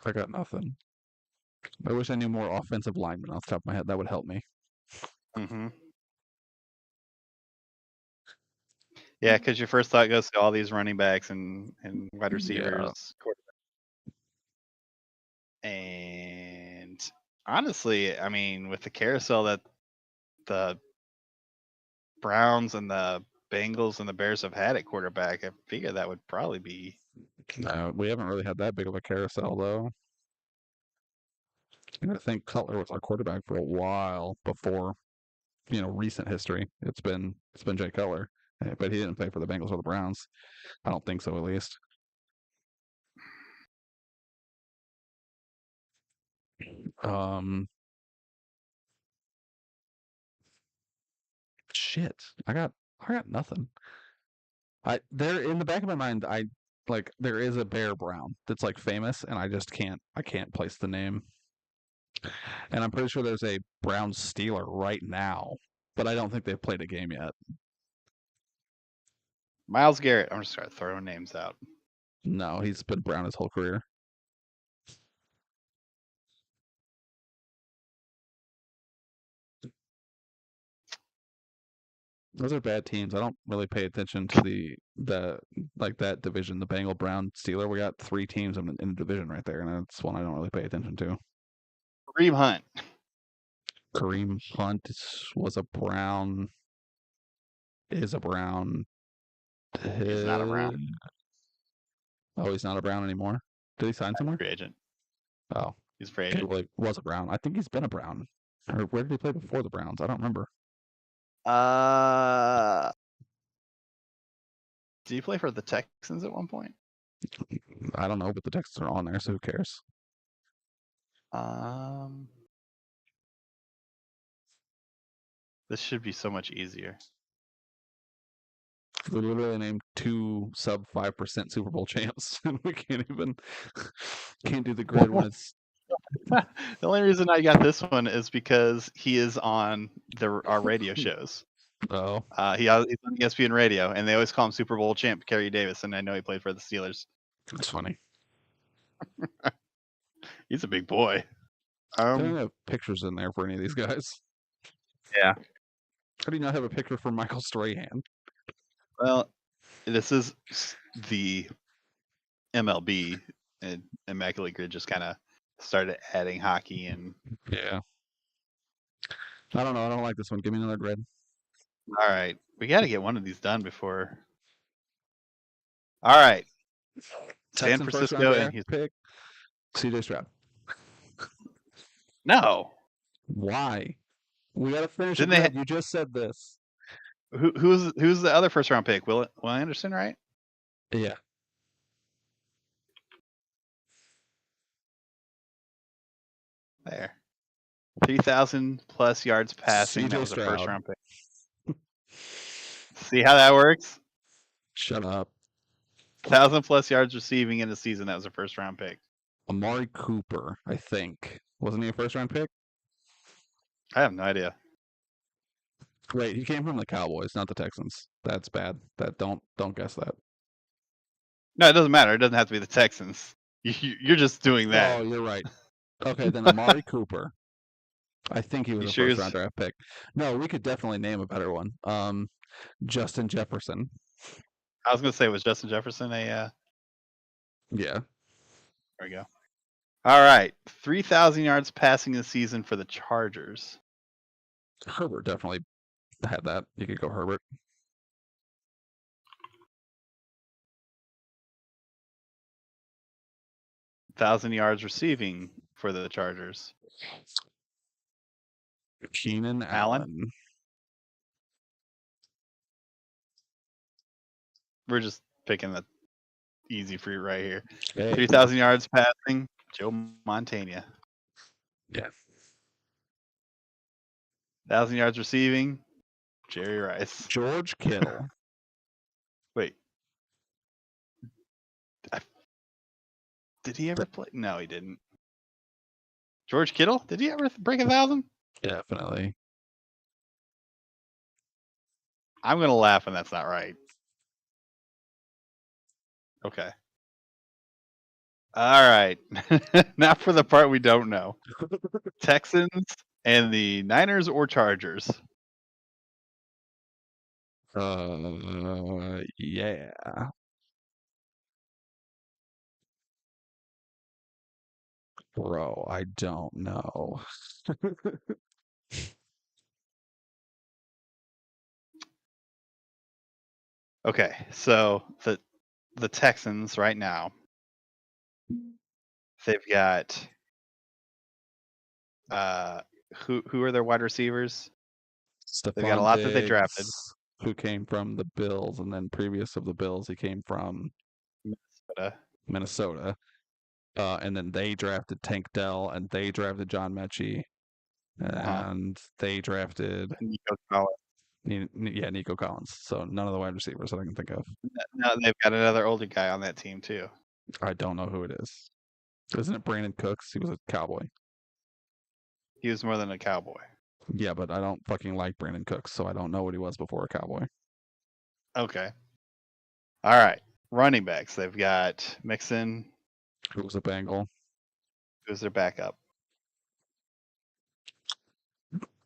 I got nothing. I wish I knew more offensive linemen off the top of my head. That would help me. Mm-hmm. Yeah, because your first thought goes to all these running backs and wide receivers, quarterback. And honestly, I mean, with the carousel that the Browns and the Bengals and the Bears have had at quarterback, I figure that would probably be. No, we haven't really had that big of a carousel though. I think Cutler was our quarterback for a while before, recent history. It's been Jay Cutler, but he didn't play for the Bengals or the Browns. I don't think so, at least. Shit, I got nothing. There in the back of my mind, there is a Bear Brown that's like famous, and I can't place the name. And I'm pretty sure there's a Brown Steeler right now, but I don't think they've played a game yet. Myles Garrett. I'm just start throwing names out. No, he's been Brown his whole career. Those are bad teams. I don't really pay attention to the that division, the Bengal, Brown, Steeler. We got 3 teams in the division right there, and that's one I don't really pay attention to. Kareem Hunt. Kareem Hunt was a Brown. Is a Brown. He's not a Brown. Oh, he's not a Brown anymore. Did he sign somewhere? Free agent. Oh, he's free agent. He was a Brown. I think he's been a Brown. Or where did he play before the Browns? I don't remember. Did he play for the Texans at one point? I don't know, but the Texans are on there, so who cares? This should be so much easier. We literally named 2 sub 5% Super Bowl champs, and we can't do the grid when it's. The only reason I got this one is because he is on our radio shows. Oh. He's on ESPN Radio, and they always call him Super Bowl champ Kerry Davis, and I know he played for the Steelers. That's funny. He's a big boy. I don't have pictures in there for any of these guys. Yeah. How do you not have a picture for Michael Strahan? Well, this is the MLB, and Immaculate Grid just kind of started adding hockey and. Yeah. I don't know. I don't like this one. Give me another grid. All right. We got to get one of these done before. All right. San Francisco and Houston. Pick CJ Stroud. No. Why? We got to finish it. You just said this. Who's the other first round pick? Will Anderson, right? Yeah. There. 3,000 plus yards passing. That was a first round pick. See how that works? Shut up. 1,000 plus yards receiving in a season. That was a first round pick. Amari Cooper, I think. Wasn't he a first round pick? I have no idea. Wait, he came from the Cowboys, not the Texans. That's bad. Don't guess that. No, it doesn't matter. It doesn't have to be the Texans. You're just doing that. Oh, you're right. Okay, then Amari Cooper. I think he was a first round draft pick. No, we could definitely name a better one. Justin Jefferson. I was gonna say, was Justin Jefferson a? Yeah. There we go. All right, 3,000 yards passing the season for the Chargers. Herbert definitely had that. You could go Herbert. 1,000 yards receiving for the Chargers. Keenan Allen? Allen. We're just picking the easy fruit right here. Hey. 3,000 yards passing, Joe Montana. Yeah. 1,000 yards receiving, Jerry Rice. George Kittle. Wait. Did he ever play? No, he didn't. George Kittle? Did he ever break 1,000? Definitely. I'm going to laugh when that's not right. Okay. All right. Now for the part we don't know. Texans and the Niners or Chargers? Yeah. Bro, I don't know. Okay, so the Texans right now, they've got who are their wide receivers? They've got a Stephon lot that they drafted. Diggs, who came from the Bills, and then previous of the Bills, he came from Minnesota. And then they drafted Tank Dell, and they drafted John Mechie, and they drafted Nico Collins. Nico Collins. So none of the wide receivers that I can think of. No, they've got another older guy on that team too. I don't know who it is. Isn't it Brandon Cooks? He was a Cowboy. He was more than a Cowboy. Yeah, but I don't fucking like Brandon Cooks, so I don't know what he was before a Cowboy. Okay. All right. Running backs. They've got Mixon. Who was a Bengal? Who's their backup?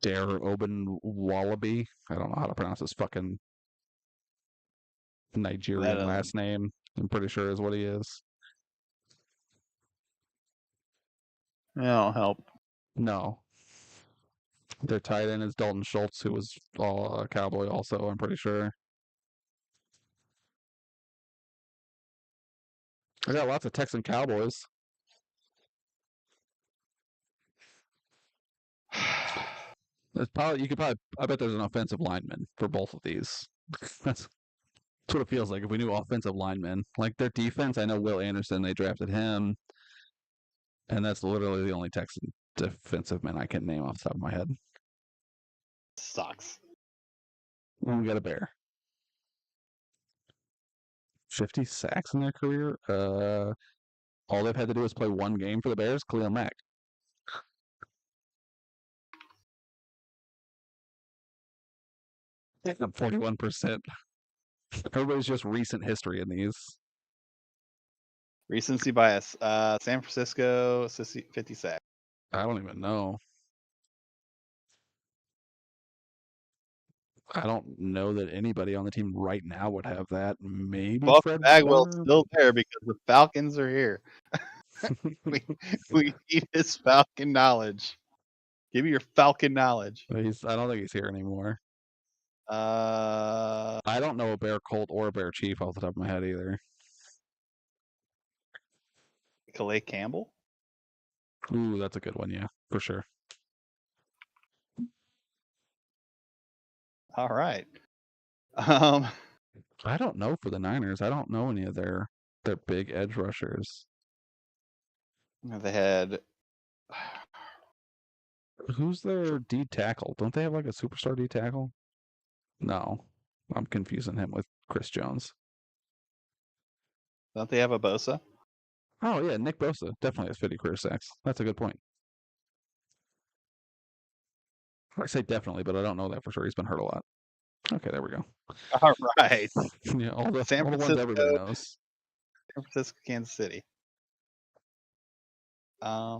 Dare Oben Wallaby. I don't know how to pronounce his fucking Nigerian last name. I'm pretty sure is what he is. That'll help. No. Their tight end is Dalton Schultz, who was all a Cowboy also, I'm pretty sure. I got lots of Texan Cowboys. It's probably I bet there's an offensive lineman for both of these. That's what it feels like if we knew offensive linemen. Like their defense, I know Will Anderson, they drafted him, and that's literally the only Texan defensive man I can name off the top of my head. Sucks. And we got a Bear. 50 sacks in their career. All they've had to do is play one game for the Bears. Khalil Mack. 41%. Everybody's just recent history in these. Recency bias. San Francisco, 50 sacks. I don't even know. I don't know that anybody on the team right now would have that. Maybe Buff Fred Bagwell's Warner? still there because the Falcons are here. we need his Falcon knowledge. Give me your Falcon knowledge. I don't think he's here anymore. Uh, I don't know a Bear Colt or a Bear Chief off the top of my head either. Calais Campbell. Ooh, that's a good one. Yeah, for sure. All right. I don't know for the Niners. I don't know any of their big edge rushers. They had Who's their D tackle? Don't they have like a superstar D tackle? No, I'm confusing him with Chris Jones. don't they have a Bosa? Oh yeah, Nick Bosa definitely has 50 career sacks. That's a good point. I say definitely, but I don't know that for sure. He's been hurt a lot. Okay, there we go. All right. Yeah, all the San ones Francisco. everybody knows. San Francisco, Kansas City. I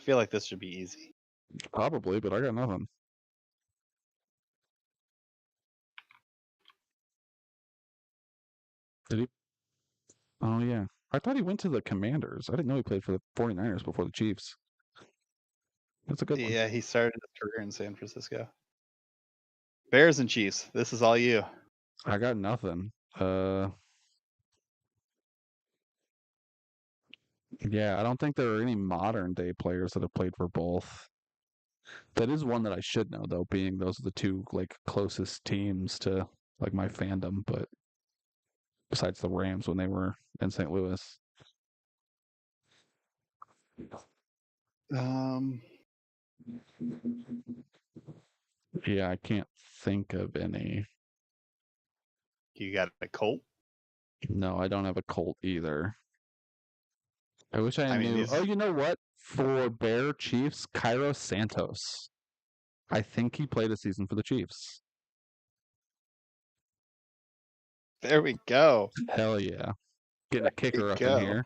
feel like this should be easy. Probably, but I got nothing. Did he? Oh yeah, I thought he went to the Commanders. I didn't know he played for the 49ers before the Chiefs. That's a good one. Yeah, he started his career in San Francisco. Bears and Chiefs. This is all you. I got nothing. Yeah, I don't think there are any modern day players that have played for both. That is one that I should know though, being those are the two like closest teams to like my fandom, but besides the Rams when they were in St. Louis. Um, Yeah, I can't think of any. you got a Colt. No, I don't have a Colt either. I wish I I mean, knew. Oh, these. you know what? For Bear Chiefs, Cairo Santos. I think he played a season for the Chiefs. There we go. Hell yeah. Getting a There we kicker up in go. here.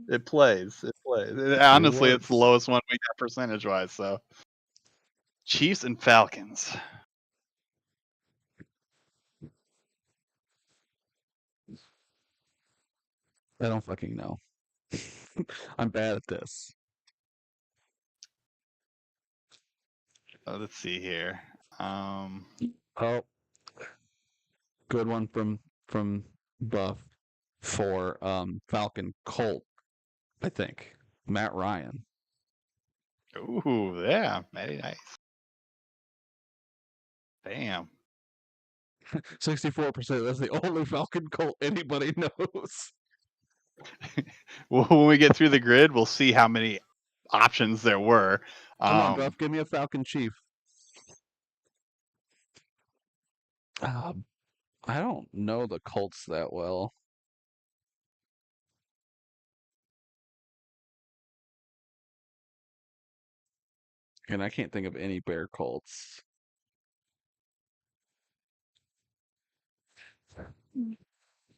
It plays. It plays. It Honestly, it's the works. lowest one we got percentage wise. So Chiefs and Falcons. I don't fucking know. I'm bad at this. Let's see here. Oh, good one from Buff for Falcon Colt, I think. Matt Ryan. Ooh, yeah, very nice. Damn. 64%. That's the only Falcon Colt anybody knows. Well, when we get through the grid, we'll see how many options there were. Come on, Buff, give me a Falcon Chief. I don't know the Colts that well. And I can't think of any Bear Colts.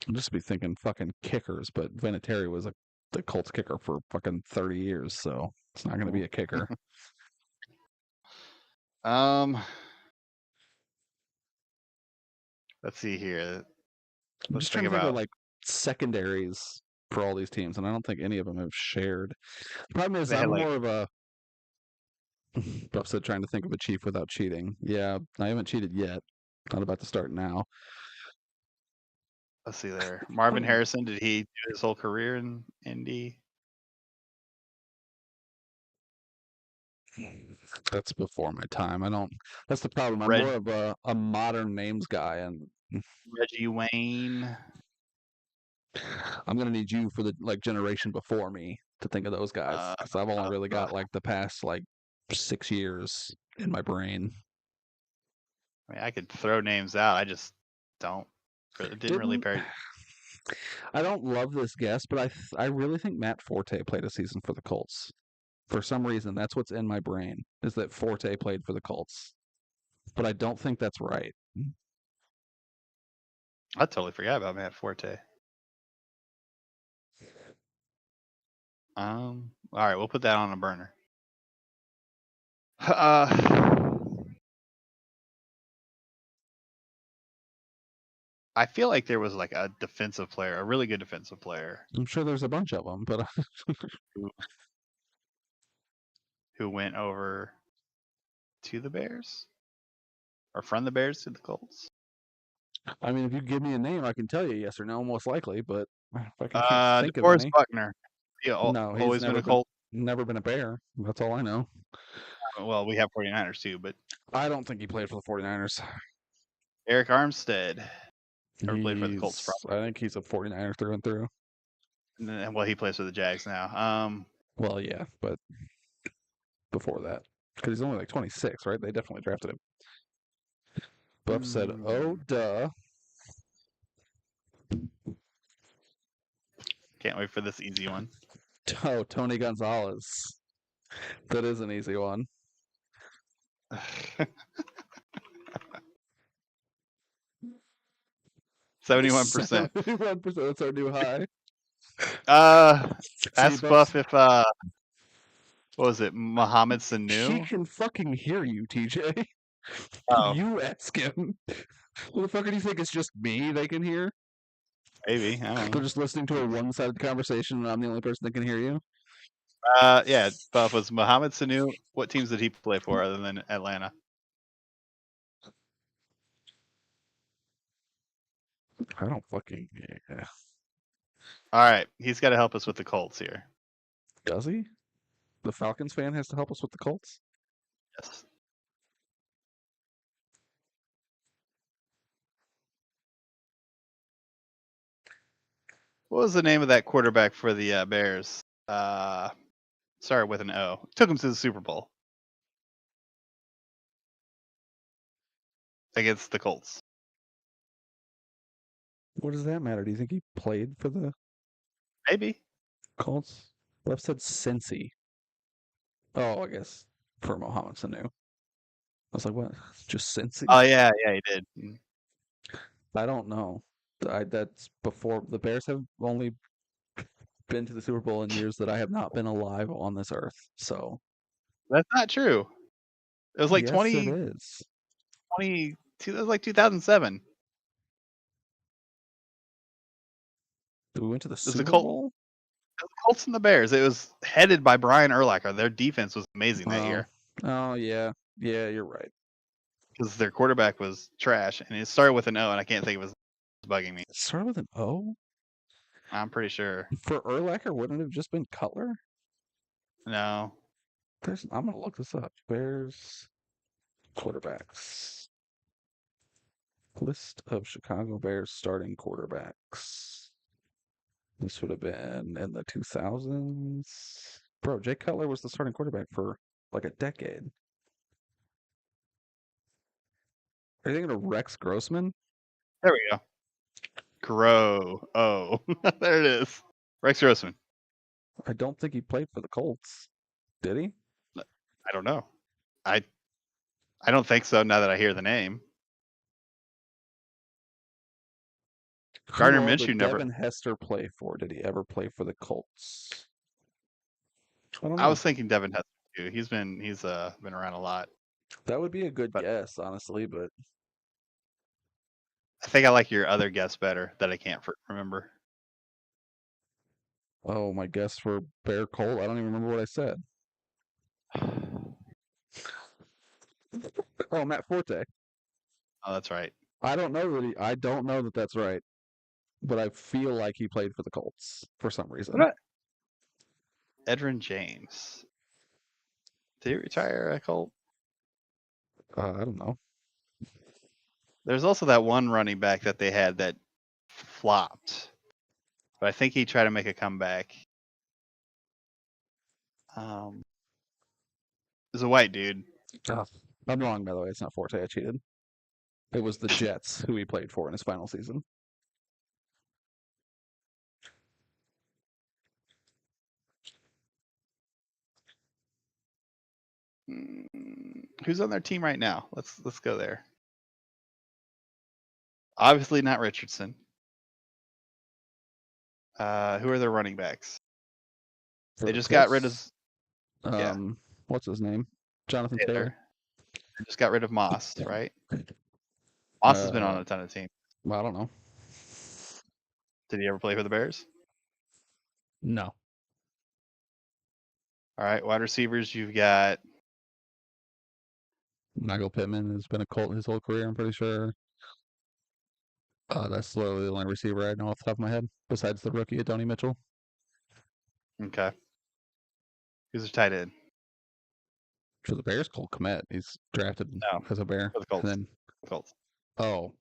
I'll just be thinking fucking kickers, but Vinatieri was the Colts kicker for fucking 30 years, so it's not going to be a kicker. Let's see here. I'm Let's just trying think to think of about. like secondaries for all these teams, and I don't think any of them have shared. The problem is They had I'm like. more of a upset trying to think of a chief without cheating. Yeah, I haven't cheated yet. Not about to start now. Let's see there. Marvin Harrison. Did he do his whole career in Indy? That's before my time. I don't. That's the problem. I'm more of a modern names guy, and Reggie Wayne. I'm gonna need you for the like generation before me to think of those guys because I've only really got like the past like 6 years in my brain. I mean, I could throw names out. I just don't. Didn't really pay. I don't love this guess, but I really think Matt Forte played a season for the Colts. For some reason, that's what's in my brain is that Forte played for the Colts, but I don't think that's right. I totally forgot about Matt Forte. All right, we'll put that on a burner. I feel like there was like a defensive player, a really good defensive player. I'm sure there's a bunch of them, but who went over to the Bears or from the Bears to the Colts. I mean, if you give me a name, I can tell you yes or no, most likely. But if I can't think of DeForest any, Buckner. Yeah, no, he's always been a Colt. never been a Bear. That's all I know. Well, we have 49ers too, but I don't think he played for the 49ers. Eric Armstead never played for the Colts. I think he's a 49er through and through. And well, he plays for the Jags now. Well, yeah, but before that, because he's only like 26, right? They definitely drafted him. Buff said, "Oh, duh." Can't wait for this easy one. Oh, Tony Gonzalez. That is an easy one. 71%. 71%. That's our new high. Ask Buff if what was it, Mohamed Sanu? He can fucking hear you, TJ. Oh. You ask him. What the fuck do you think? It's just me they can hear? Maybe. I don't know. They're just listening to a one-sided conversation, and I'm the only person that can hear you. Yeah. Buff, was Mohamed Sanu. What teams did he play for other than Atlanta? I don't fucking. Yeah. All right, he's got to help us with the Colts here. Does he? The Falcons fan has to help us with the Colts? Yes. What was the name of that quarterback for the Bears? Started with an O. Took him to the Super Bowl against the Colts. What does that matter? Do you think he played for the Maybe. Colts? Left said Cincy. Oh, I guess for Mohamed Sanu. I was like, what? Just Cincy? Oh yeah, he did. I don't know. That's before the Bears have only been to the Super Bowl in years that I have not been alive on this earth. So That's not true. It was like yes, it 20, is. 22. It was like 2007. We went to the It was the Super Colts. Bowl. The Colts and the Bears. It was headed by Brian Urlacher. Their defense was amazing that Oh, year oh yeah, yeah. You're right. because their quarterback was trash, and it started with an O, and I can't think of his. It's bugging me. It started with an O. I'm pretty sure. For Urlacher, wouldn't it have just been Cutler? No. I'm gonna look this up. Bears quarterbacks. List of Chicago Bears starting quarterbacks. This would have been in the 2000s. Bro, Jay Cutler was the starting quarterback for like a decade. Are you thinking of Rex Grossman? There we go. Grow. Oh, there it is. Rex Grossman. I don't think he played for the Colts. Did he? I don't know. I I don't think so. Now that I hear the name, Who Gardner all did Minshew never. Devin Hester play for? Did he ever play for the Colts? I don't I know. was thinking Devin Hester too. He's been around a lot, That would be a good but guess, honestly, but I think I like your other guess better that I can't remember. oh, my guess for Bear Colt, I don't even remember what I said. Oh, Matt Forte. Oh, that's right. I don't know that I don't know that that's right, but I feel like he played for the Colts for some reason. What? Edrin James. Did he retire at Colt? I don't know. There's also that one running back that they had that flopped, but I think he tried to make a comeback. It was a white dude. Oh, I'm wrong, by the way. It's not Forte. I cheated. It was the Jets who he played for in his final season. Who's on their team right now? Let's go there. Obviously not Richardson. Who are their running backs? For They the just got rid of Colts, what's his name? Jonathan Taylor. They just got rid of Moss, right? Moss has been on a ton of teams. Well, I don't know. Did he ever play for the Bears? No. All right, wide receivers, you've got Michael Pittman has been a Colt his whole career, I'm pretty sure. That's literally the only receiver I know off the top of my head, besides the rookie, Adonai Mitchell. okay. Who's their tight end? For the Bears, Cole Kmet. He's drafted No, as a Bear. for the Colts. And then, The Colts. oh,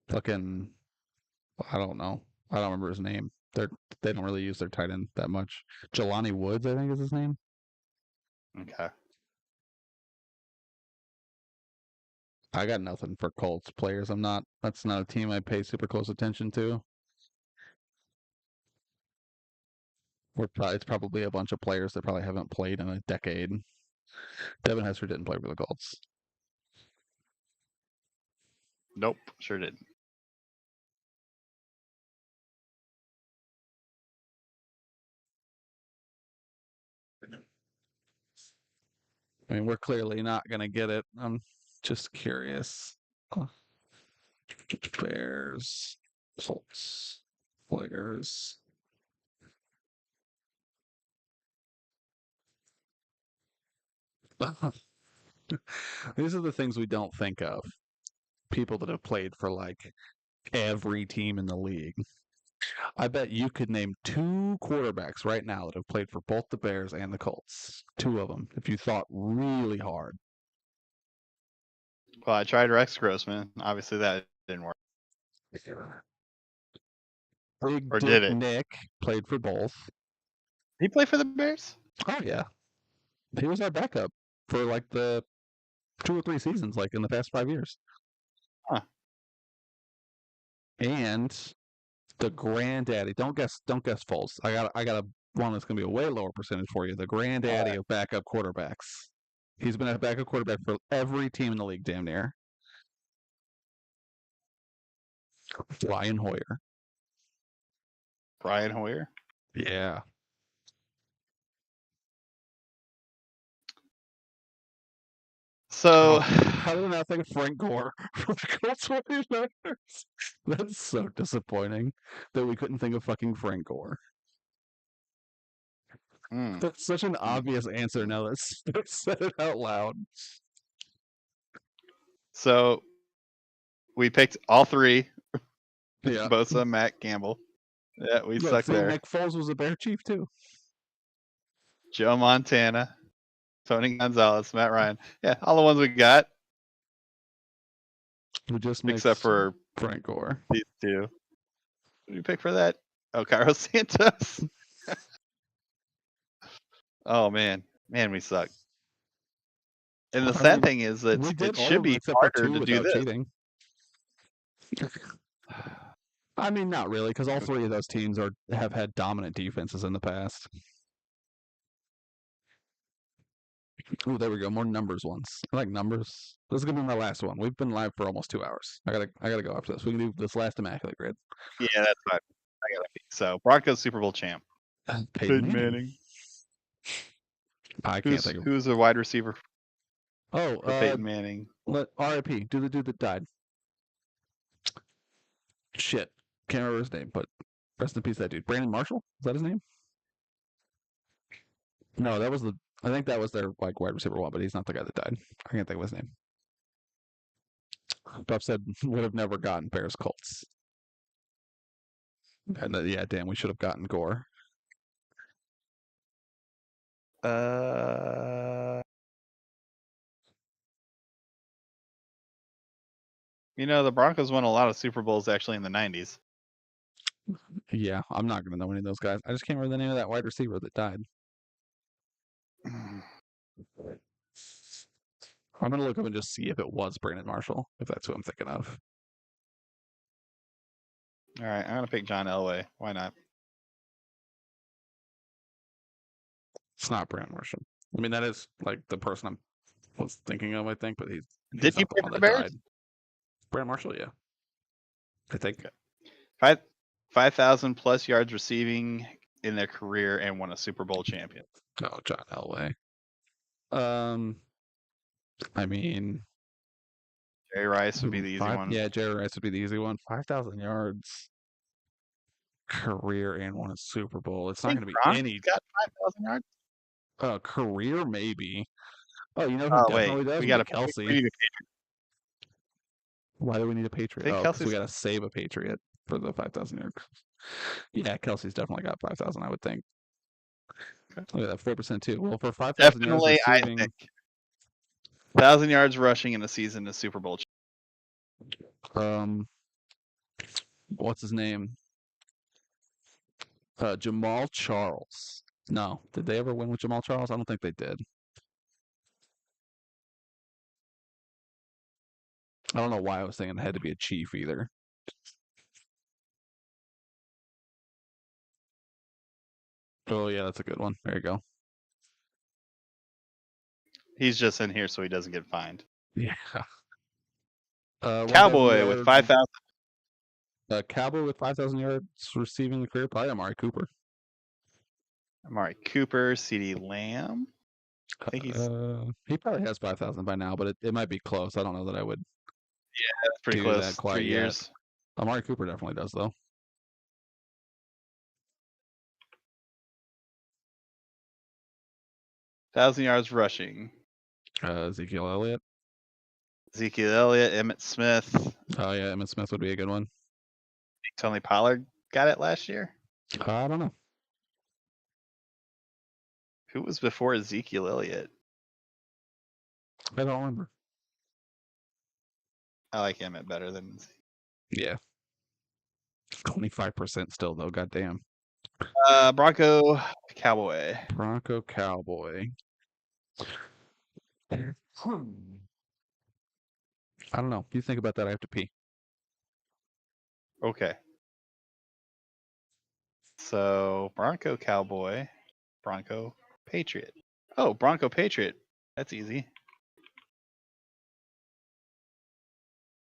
fucking, I don't know. I don't remember his name. They don't really use their tight end that much. Jelani Woods, I think is his name. Okay. I got nothing for Colts players. That's not a team I pay super close attention to. It's probably a bunch of players that probably haven't played in a decade. Devin Hester didn't play for the Colts. Nope, sure didn't. I mean, we're clearly not going to get it. I'm just curious. Bears, Colts, players. These are the things we don't think of. People that have played for like every team in the league. I bet you could name 2 quarterbacks right now that have played for both the Bears and the Colts. 2 of them, if you thought really hard. Well, I tried Rex Grossman. Obviously, that didn't work. Big Or did Dick it? Nick played for both. Did he play for the Bears? Oh yeah, he was our backup for like the 2 or 3 seasons, like in the past 5 years. Huh. And the granddaddy. Don't guess Foles. I got a one that's gonna be a way lower percentage for you. The granddaddy of backup quarterbacks. He's been a backup quarterback for every team in the league, damn near. Brian Hoyer. Brian Hoyer. Yeah. So, How did I not think of Frank Gore from the Colts 49ers? That's so disappointing that we couldn't think of fucking Frank Gore. That's such an obvious answer now that's said it out loud. So we picked all 3. Yeah. Bosa, Matt Campbell. Yeah, we Look, suck see, there. Nick Foles was a Bear Chief too. Joe Montana, Tony Gonzalez, Matt Ryan. Yeah, all the ones we got. Who just except for Frank Gore. These 2. What did you pick for that? Oh, Carlos Santos. Oh man, we suck. And the sad thing is that it should be harder to do this. Cheating. I mean, not really, because all 3 of those teams have had dominant defenses in the past. Oh, there we go. More numbers ones. I like numbers. This is gonna be my last one. We've been live for almost 2 hours. I gotta go after this. We can do this last immaculate grid. Yeah, that's fine. I gotta be. So Broncos Super Bowl champ. Peyton Manning. I can't think of who's a wide receiver for Peyton Manning. R.I.P. Do the dude that died. Shit. Can't remember his name, but rest in peace, that dude. Brandon Marshall? Is that his name? No, that was I think that was their like wide receiver 1, but he's not the guy that died. I can't think of his name. Buff said would have never gotten Bears Colts. And yeah, damn, we should have gotten Gore. The Broncos won a lot of Super Bowls actually in the 90s. Yeah, I'm not gonna know any of those guys. I just can't remember the name of that wide receiver that died. I'm gonna look up and just see if it was Brandon Marshall, if that's who I'm thinking of. All right, I'm gonna pick John Elway. Why not? It's not Brandon Marshall. I mean, that is like the person I was thinking of, I think, but he's Did he not play the for one the that Bears? died. Brandon Marshall, yeah. I think. 5,000 plus yards receiving in their career and won a Super Bowl champion. Oh, John Elway. I mean, Jerry Rice would be the easy one. Yeah, Jerry Rice would be the easy one. 5,000 yards career and won a Super Bowl. It's not going to be any. Got 5,000 yards. Career maybe. Oh, you know who definitely does? We got Kelsey. We need a Patriot. Why do we need a Patriot? Because we got to save a Patriot for the 5,000 yards. Yeah, Kelsey's definitely got 5,000, I would think. Okay. Look at that, 4% too. Well, for 5,000 yards receiving, I think 1,000 yards rushing in a season is Super Bowl. What's his name? Jamal Charles. No, did they ever win with Jamal Charles? I don't think they did. I don't know why I was thinking it had to be a Chief either. Oh yeah, that's a good one. There you go. He's just in here so he doesn't get fined. Yeah. Cowboy with 5,000. Cowboy with 5,000 yards receiving the career. Probably Amari Cooper. Amari Cooper, CeeDee Lamb. I think he probably has 5,000 by now, but it might be close. I don't know that I would. Yeah, that's pretty close. That quite 3 years. Amari Cooper definitely does though. Thousand yards rushing. Ezekiel Elliott. Emmitt Smith. Oh yeah, Emmitt Smith would be a good one. Tony Pollard got it last year. I don't know. Who was before Ezekiel Elliott? I don't remember. I like Emmett better than. Yeah. 25% still, though. Goddamn. Bronco Cowboy. Bronco Cowboy. I don't know. You think about that. I have to pee. Okay. So Bronco Cowboy, Bronco Patriot. Oh, Bronco Patriot. That's easy.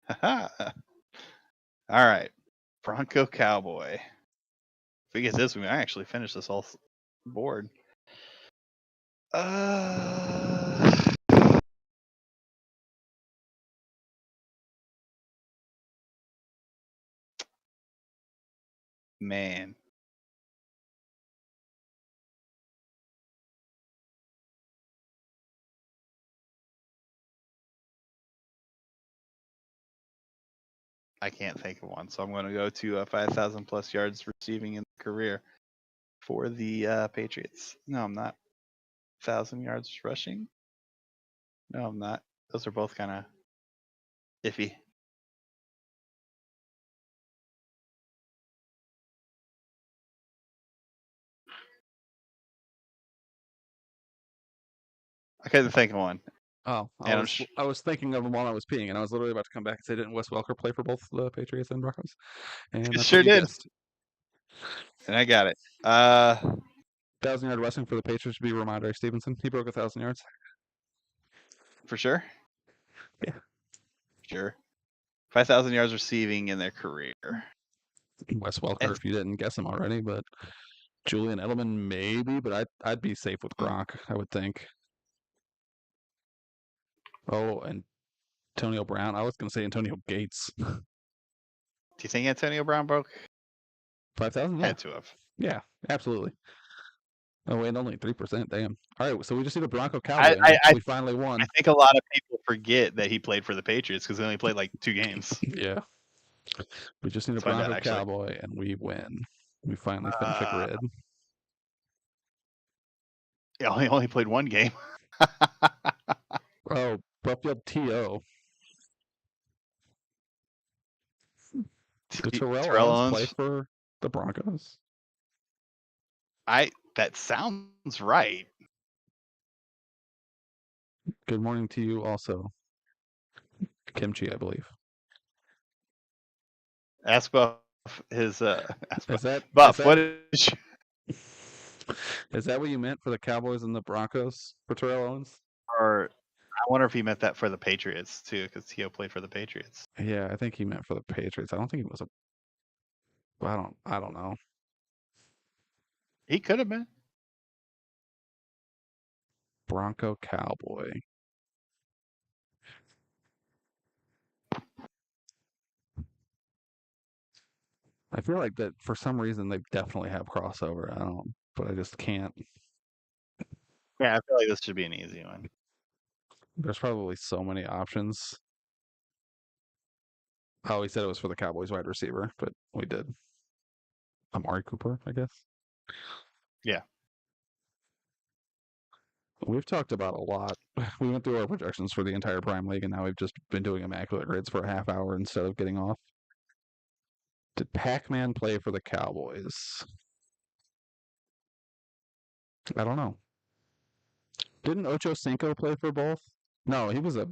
Haha. All right. Bronco Cowboy. If we get this, we might actually finish this whole board. Man. I can't think of one, so I'm going to go to 5,000 plus yards receiving in the career for the Patriots. No, I'm not. 1,000 yards rushing? No, I'm not. Those are both kind of iffy. I couldn't think of one. Oh, I was thinking of him while I was peeing, and I was literally about to come back and say, didn't Wes Welker play for both the Patriots and Broncos? And that's Sure what you did. guessed. And I got it. 1,000-yard rushing for the Patriots would be Ramondre Stevenson. He broke 1,000 yards. For sure? Yeah. Sure. 5,000 yards receiving in their career. Wes Welker, if you didn't guess him already, but Julian Edelman maybe, but I'd be safe with Gronk, I would think. Oh, and Antonio Brown. I was going to say Antonio Gates. Do you think Antonio Brown broke? 5,000? Yeah. Had to have. Yeah, absolutely. Oh, wait, only 3%. Damn. All right, so we just need a Bronco Cowboy. We finally won. I think a lot of people forget that he played for the Patriots because he only played like 2 games. Yeah. We just need a Bronco Cowboy, and we win. We finally finish a grid. Yeah, he only played 1 game. Oh, Bufffield T.O. Did Terrell Owens play for the Broncos? That sounds right. Good morning to you also. Kimchi, I believe. Ask Buff his Buff, what is is that what you meant for the Cowboys and the Broncos for Terrell Owens? Or I wonder if he meant that for the Patriots too, because T.O. played for the Patriots. Yeah, I think he meant for the Patriots. I don't think he was I don't know. He could have been. Bronco Cowboy. I feel like that for some reason they definitely have crossover. But I just can't. Yeah, I feel like this should be an easy one. There's probably so many options. Oh, he said it was for the Cowboys wide receiver, but we did. Amari Cooper, I guess. Yeah. We've talked about a lot. We went through our projections for the entire Prime League, and now we've just been doing immaculate grids for a half hour instead of getting off. Did Pac-Man play for the Cowboys? I don't know. Didn't Ocho Cinco play for both? No, he was a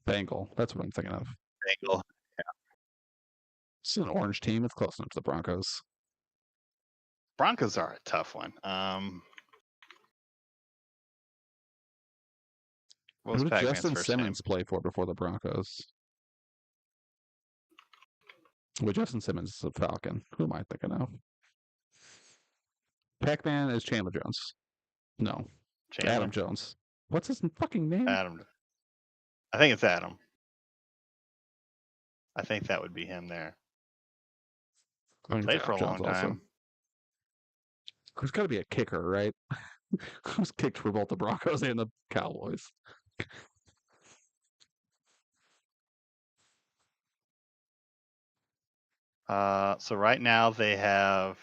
Bengal. That's what I'm thinking of. Bengal. Yeah. It's an orange team. It's close enough to the Broncos. Broncos are a tough one. Who did Justin Simmons play for before the Broncos? Well, Justin Simmons is a Falcon. Who am I thinking of? Pac-Man is Chandler Jones. No. Chandler? Adam Jones. What's his fucking name? Adam. I think it's Adam. I think that would be him there. Played for a long time. There's got to be a kicker, right? Who's kicked for both the Broncos and the Cowboys? So right now they have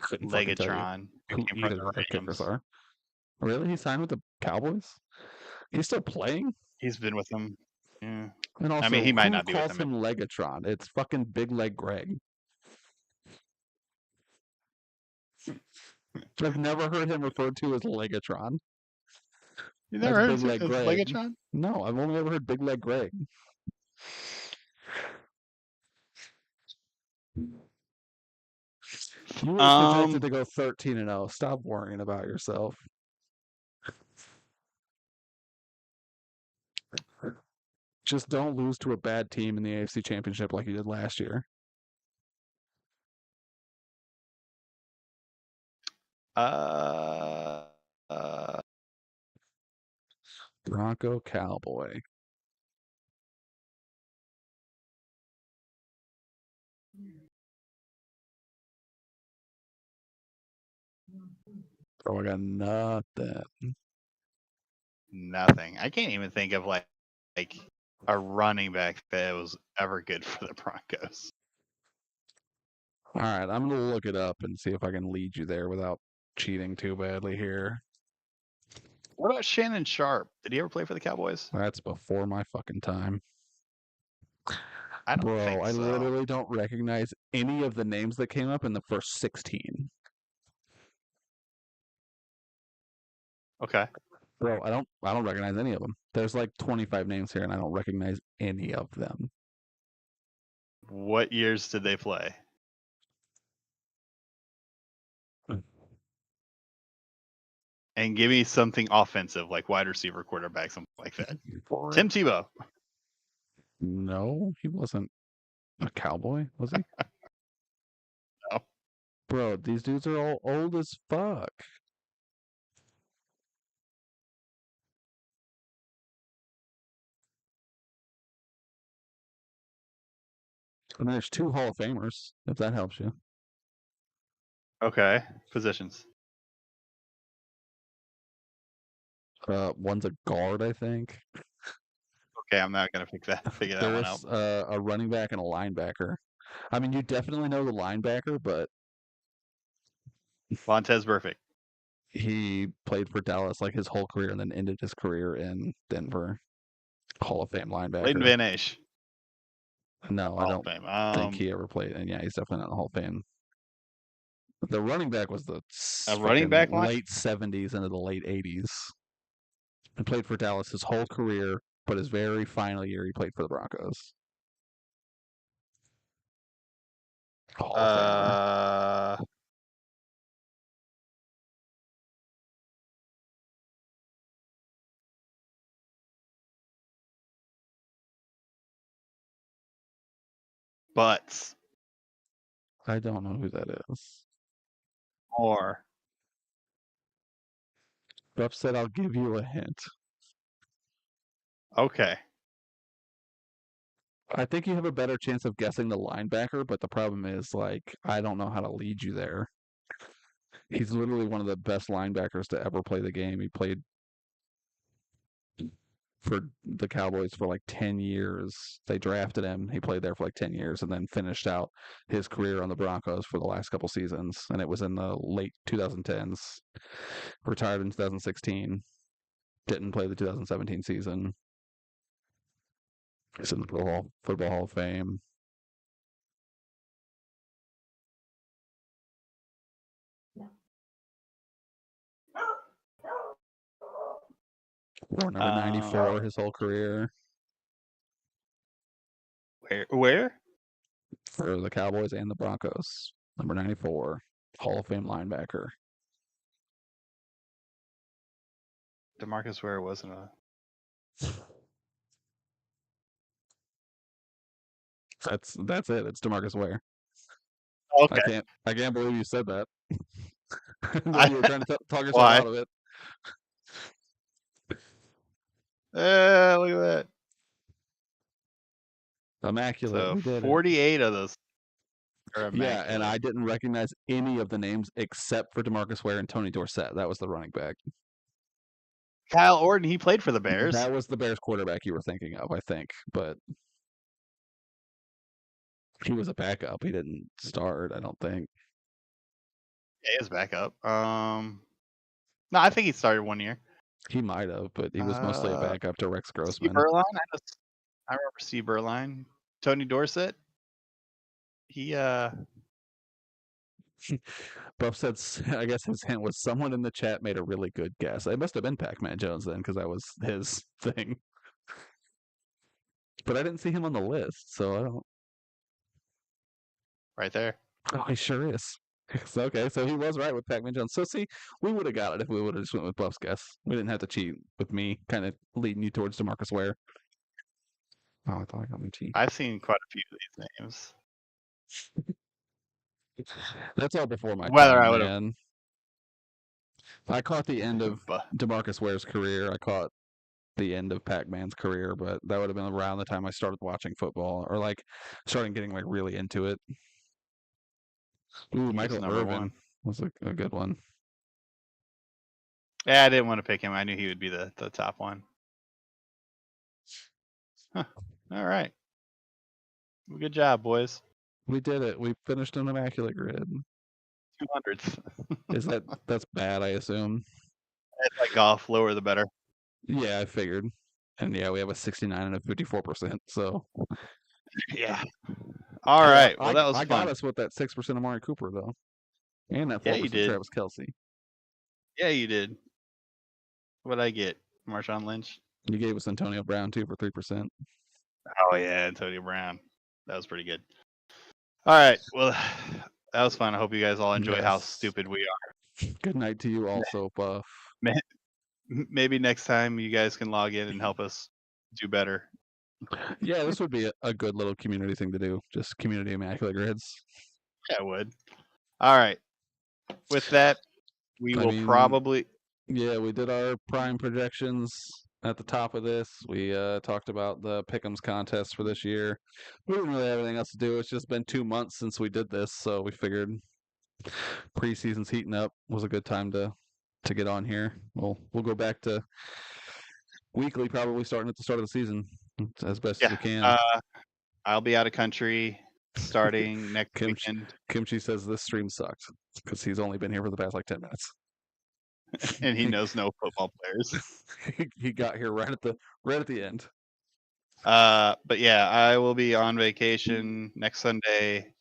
Couldn't fucking tell you Legatron, who who came from either the of their kickers Rams. are. Really? He signed with the Cowboys? He's still playing? He's been with them. Yeah. And I mean, also, he might who not be with calls them. him Legatron? It's fucking Big Leg Greg. I've never heard him referred to as Legatron. You That's never heard Big of him Leg as Greg. Legatron? No, I've only ever heard Big Leg Greg. You were projected to go 13-0. Stop worrying about yourself. Just don't lose to a bad team in the AFC Championship like you did last year. Uh, uh, Bronco Cowboy. Oh, I got nothing. nothing. I can't even think of like a running back that was ever good for the Broncos. All right, I'm gonna look it up and see if I can lead you there without cheating too badly here. What about Shannon Sharp? Did he ever play for the Cowboys? That's before my fucking time. I don't Bro, think I so. literally don't recognize any of the names that came up in the first 16. Okay. Bro, I don't recognize any of them. There's like 25 names here and I don't recognize any of them. What years did they play? And give me something offensive, like wide receiver, quarterback, something like that. Tim Tebow. No, he wasn't a cowboy, was he? No. Bro, these dudes are all old as fuck. And there's 2 Hall of Famers, if that helps you. Okay. Positions. One's a guard, I think. Okay, I'm not gonna figure that one out. There's a running back and a linebacker. I mean, you definitely know the linebacker, but Vontez Burfict. he played for Dallas like his whole career and then ended his career in Denver. Hall of Fame Leighton linebacker. Van Ash. No, I Hall of don't Fame. think he ever played. And yeah, he's definitely not in the Hall of Fame. The running back was the A running fucking back line. late 70s into the late 80s. He played for Dallas his whole career, but his very final year he played for the Broncos. Hall of Famer. Butts. I don't know who that is. Or Buff said I'll give you a hint. okay. I think you have a better chance of guessing the linebacker, but the problem is, like, I don't know how to lead you there. He's literally one of the best linebackers to ever play the game. He played for the Cowboys for like 10 years. They drafted him. He played there for like 10 years and then finished out his career on the Broncos for the last couple seasons. And it was in the late 2010s. Retired in 2016. Didn't play the 2017 season. He's in the Football Hall of Fame. Wore number 94 his whole career. Where? For the Cowboys and the Broncos. Number 94. Hall of Fame linebacker. DeMarcus Ware wasn't a. That's it. It's DeMarcus Ware. Okay. I can't believe you said that. I, You were trying to talk yourself why? out of it. Look at that. Immaculate. So We did 48 of those are it. immaculate. Yeah, and I didn't recognize any of the names except for DeMarcus Ware and Tony Dorsett. That was the running back. Kyle Orton, he played for the Bears. That was the Bears quarterback you were thinking of, I think. But He was a backup. He didn't start, I don't think. Yeah, he was backup. No, I think he started 1 year. He might have, but he was mostly a backup to Rex Steve Grossman. Berline. I remember Steve Berline. Tony Dorsett. He Buff said, I guess his hint was someone in the chat made a really good guess. It must have been Pac-Man Jones then, because that was his thing. But I didn't see him on the list, so I don't. right there. Oh, he sure is. So, okay, so he was right with Pac-Man Jones. So see, we would have got it if we would have just went with Buff's guess. We didn't have to cheat with me kind of leading you towards DeMarcus Ware. Oh, I thought I got my cheat. I've seen quite a few of these names. That's all before my Whether time, I would have, man. I caught the end of but DeMarcus Ware's career. I caught the end of Pac-Man's career, but that would have been around the time I started watching football or like starting getting like really into it. Ooh, he was Michael number Irvin one. was a good one. Yeah, I didn't want to pick him. I knew he would be the top one. Huh. All right. Well, good job, boys. We did it. We finished an immaculate grid. 200th. That's bad, I assume. It's like golf. Lower the better. Yeah, I figured. And yeah, we have a 69 and a 54%. So Yeah. All hey, right. Well, that was I got fun. us with that 6% Amari Cooper though, and that Yeah, 4% you did. Travis Kelsey. Yeah, you did. What'd I get? Marshawn Lynch? You gave us Antonio Brown too for 3%. Oh, yeah. Antonio Brown. That was pretty good. All right. Well, that was fun. I hope you guys all enjoy how Yes. stupid we are. Good night to you also, Buff. Maybe next time you guys can log in and help us do better. Yeah, this would be a good little community thing to do. Just community immaculate grids. Yeah, I would. All right. With that, we will probably. Yeah, we did our prime projections at the top of this. We talked about the Pick'ems contest for this year. We didn't really have anything else to do. It's just been 2 months since we did this, so we figured preseason's heating up was a good time to get on here. We'll go back to weekly, probably starting at the start of the season as best as we can. I'll be out of country starting next weekend. Kimchi says this stream sucks because he's only been here for the past like 10 minutes. And he knows no football players. He got here right at the end. But yeah, I will be on vacation next Sunday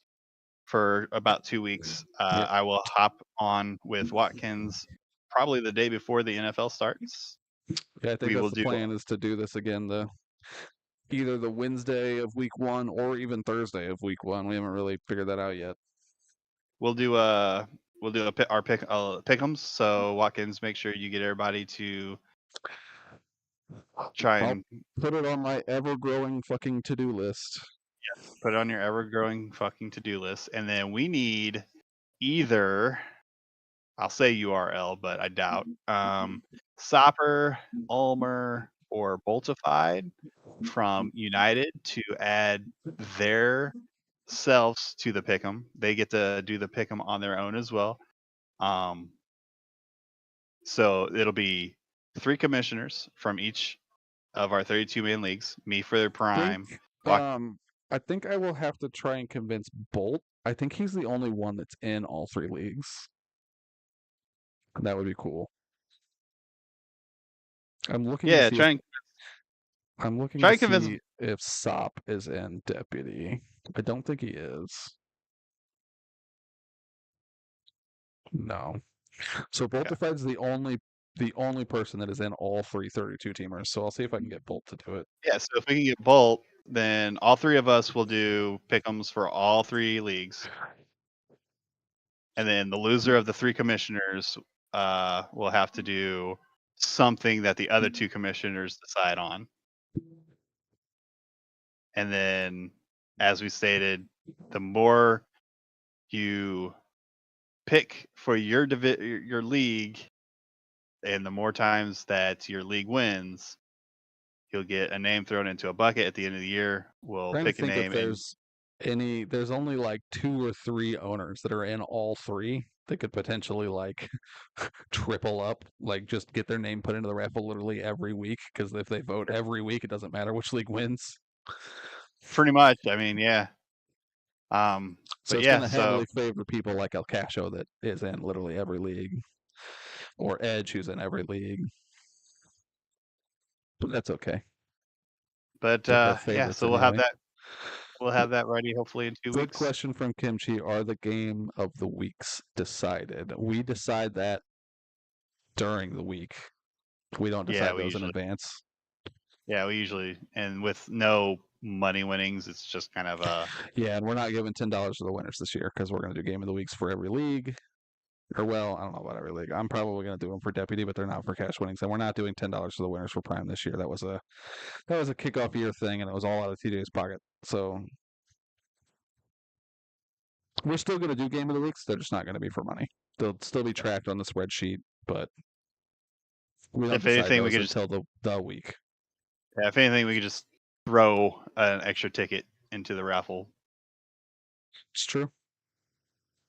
for about 2 weeks. Yep. I will hop on with Watkins probably the day before the NFL starts. Yeah, I think that's the plan is to do this again either the Wednesday of week 1 or even Thursday of week 1. We haven't really figured that out yet. We'll do our pick'ems. So Watkins, make sure you get everybody to try and put it on my ever-growing fucking to-do list. Yes, put it on your ever-growing fucking to-do list, and then we need either. I'll say URL, but I doubt. Sopper, Ulmer, or Boltified from United to add their selves to the pick'em. They get to do the pick'em on their own as well. So it'll be 3 commissioners from each of our 32-man leagues. Me for their prime. I think I will have to try and convince Bolt. I think he's the only one that's in all 3 leagues. That would be cool. I'm looking to see if Sop is in Deputy. I don't think he is. No. So Boltified's the only person that is in all 3 32-teamers. So I'll see if I can get Bolt to do it. Yeah, so if we can get Bolt, then all 3 of us will do pick'ems for all 3 leagues. And then the loser of the 3 commissioners will have to do something that the other 2 commissioners decide on. And then, as we stated, the more you pick for your league, and the more times that your league wins, you'll get a name thrown into a bucket at the end of the year. We'll pick a name. There's only like 2 or 3 owners that are in all 3 that could potentially like triple up, like just get their name put into the raffle literally every week, because if they vote every week, it doesn't matter which league wins. Pretty much. I mean, yeah. So But it's yeah, going to so heavily favor people like El Cacho that is in literally every league, or Edge who's in every league. But that's okay. but They're our yeah, favorites so we'll have anyway. that. We'll have that ready hopefully in 2 Good weeks. question from Kimchi. Are the game of the weeks decided? We decide that during the week. We don't Yeah, decide those in advance. we usually, and with no money winnings, it's just kind of Yeah, and we're not giving $10 to the winners this year because we're going to do game of the weeks for every league. Or well, I don't know about every league. I'm probably going to do them for deputy, but they're not for cash winnings. And we're not doing $10 to the winners for prime this year. That was a kickoff year thing, and it was all out of TJ's pocket. So we're still going to do game of the weeks. They're just not going to be for money. They'll still be tracked on the spreadsheet, but we don't if decide anything, we those could just until the week. yeah, if anything, we could just throw an extra ticket into the raffle. It's true.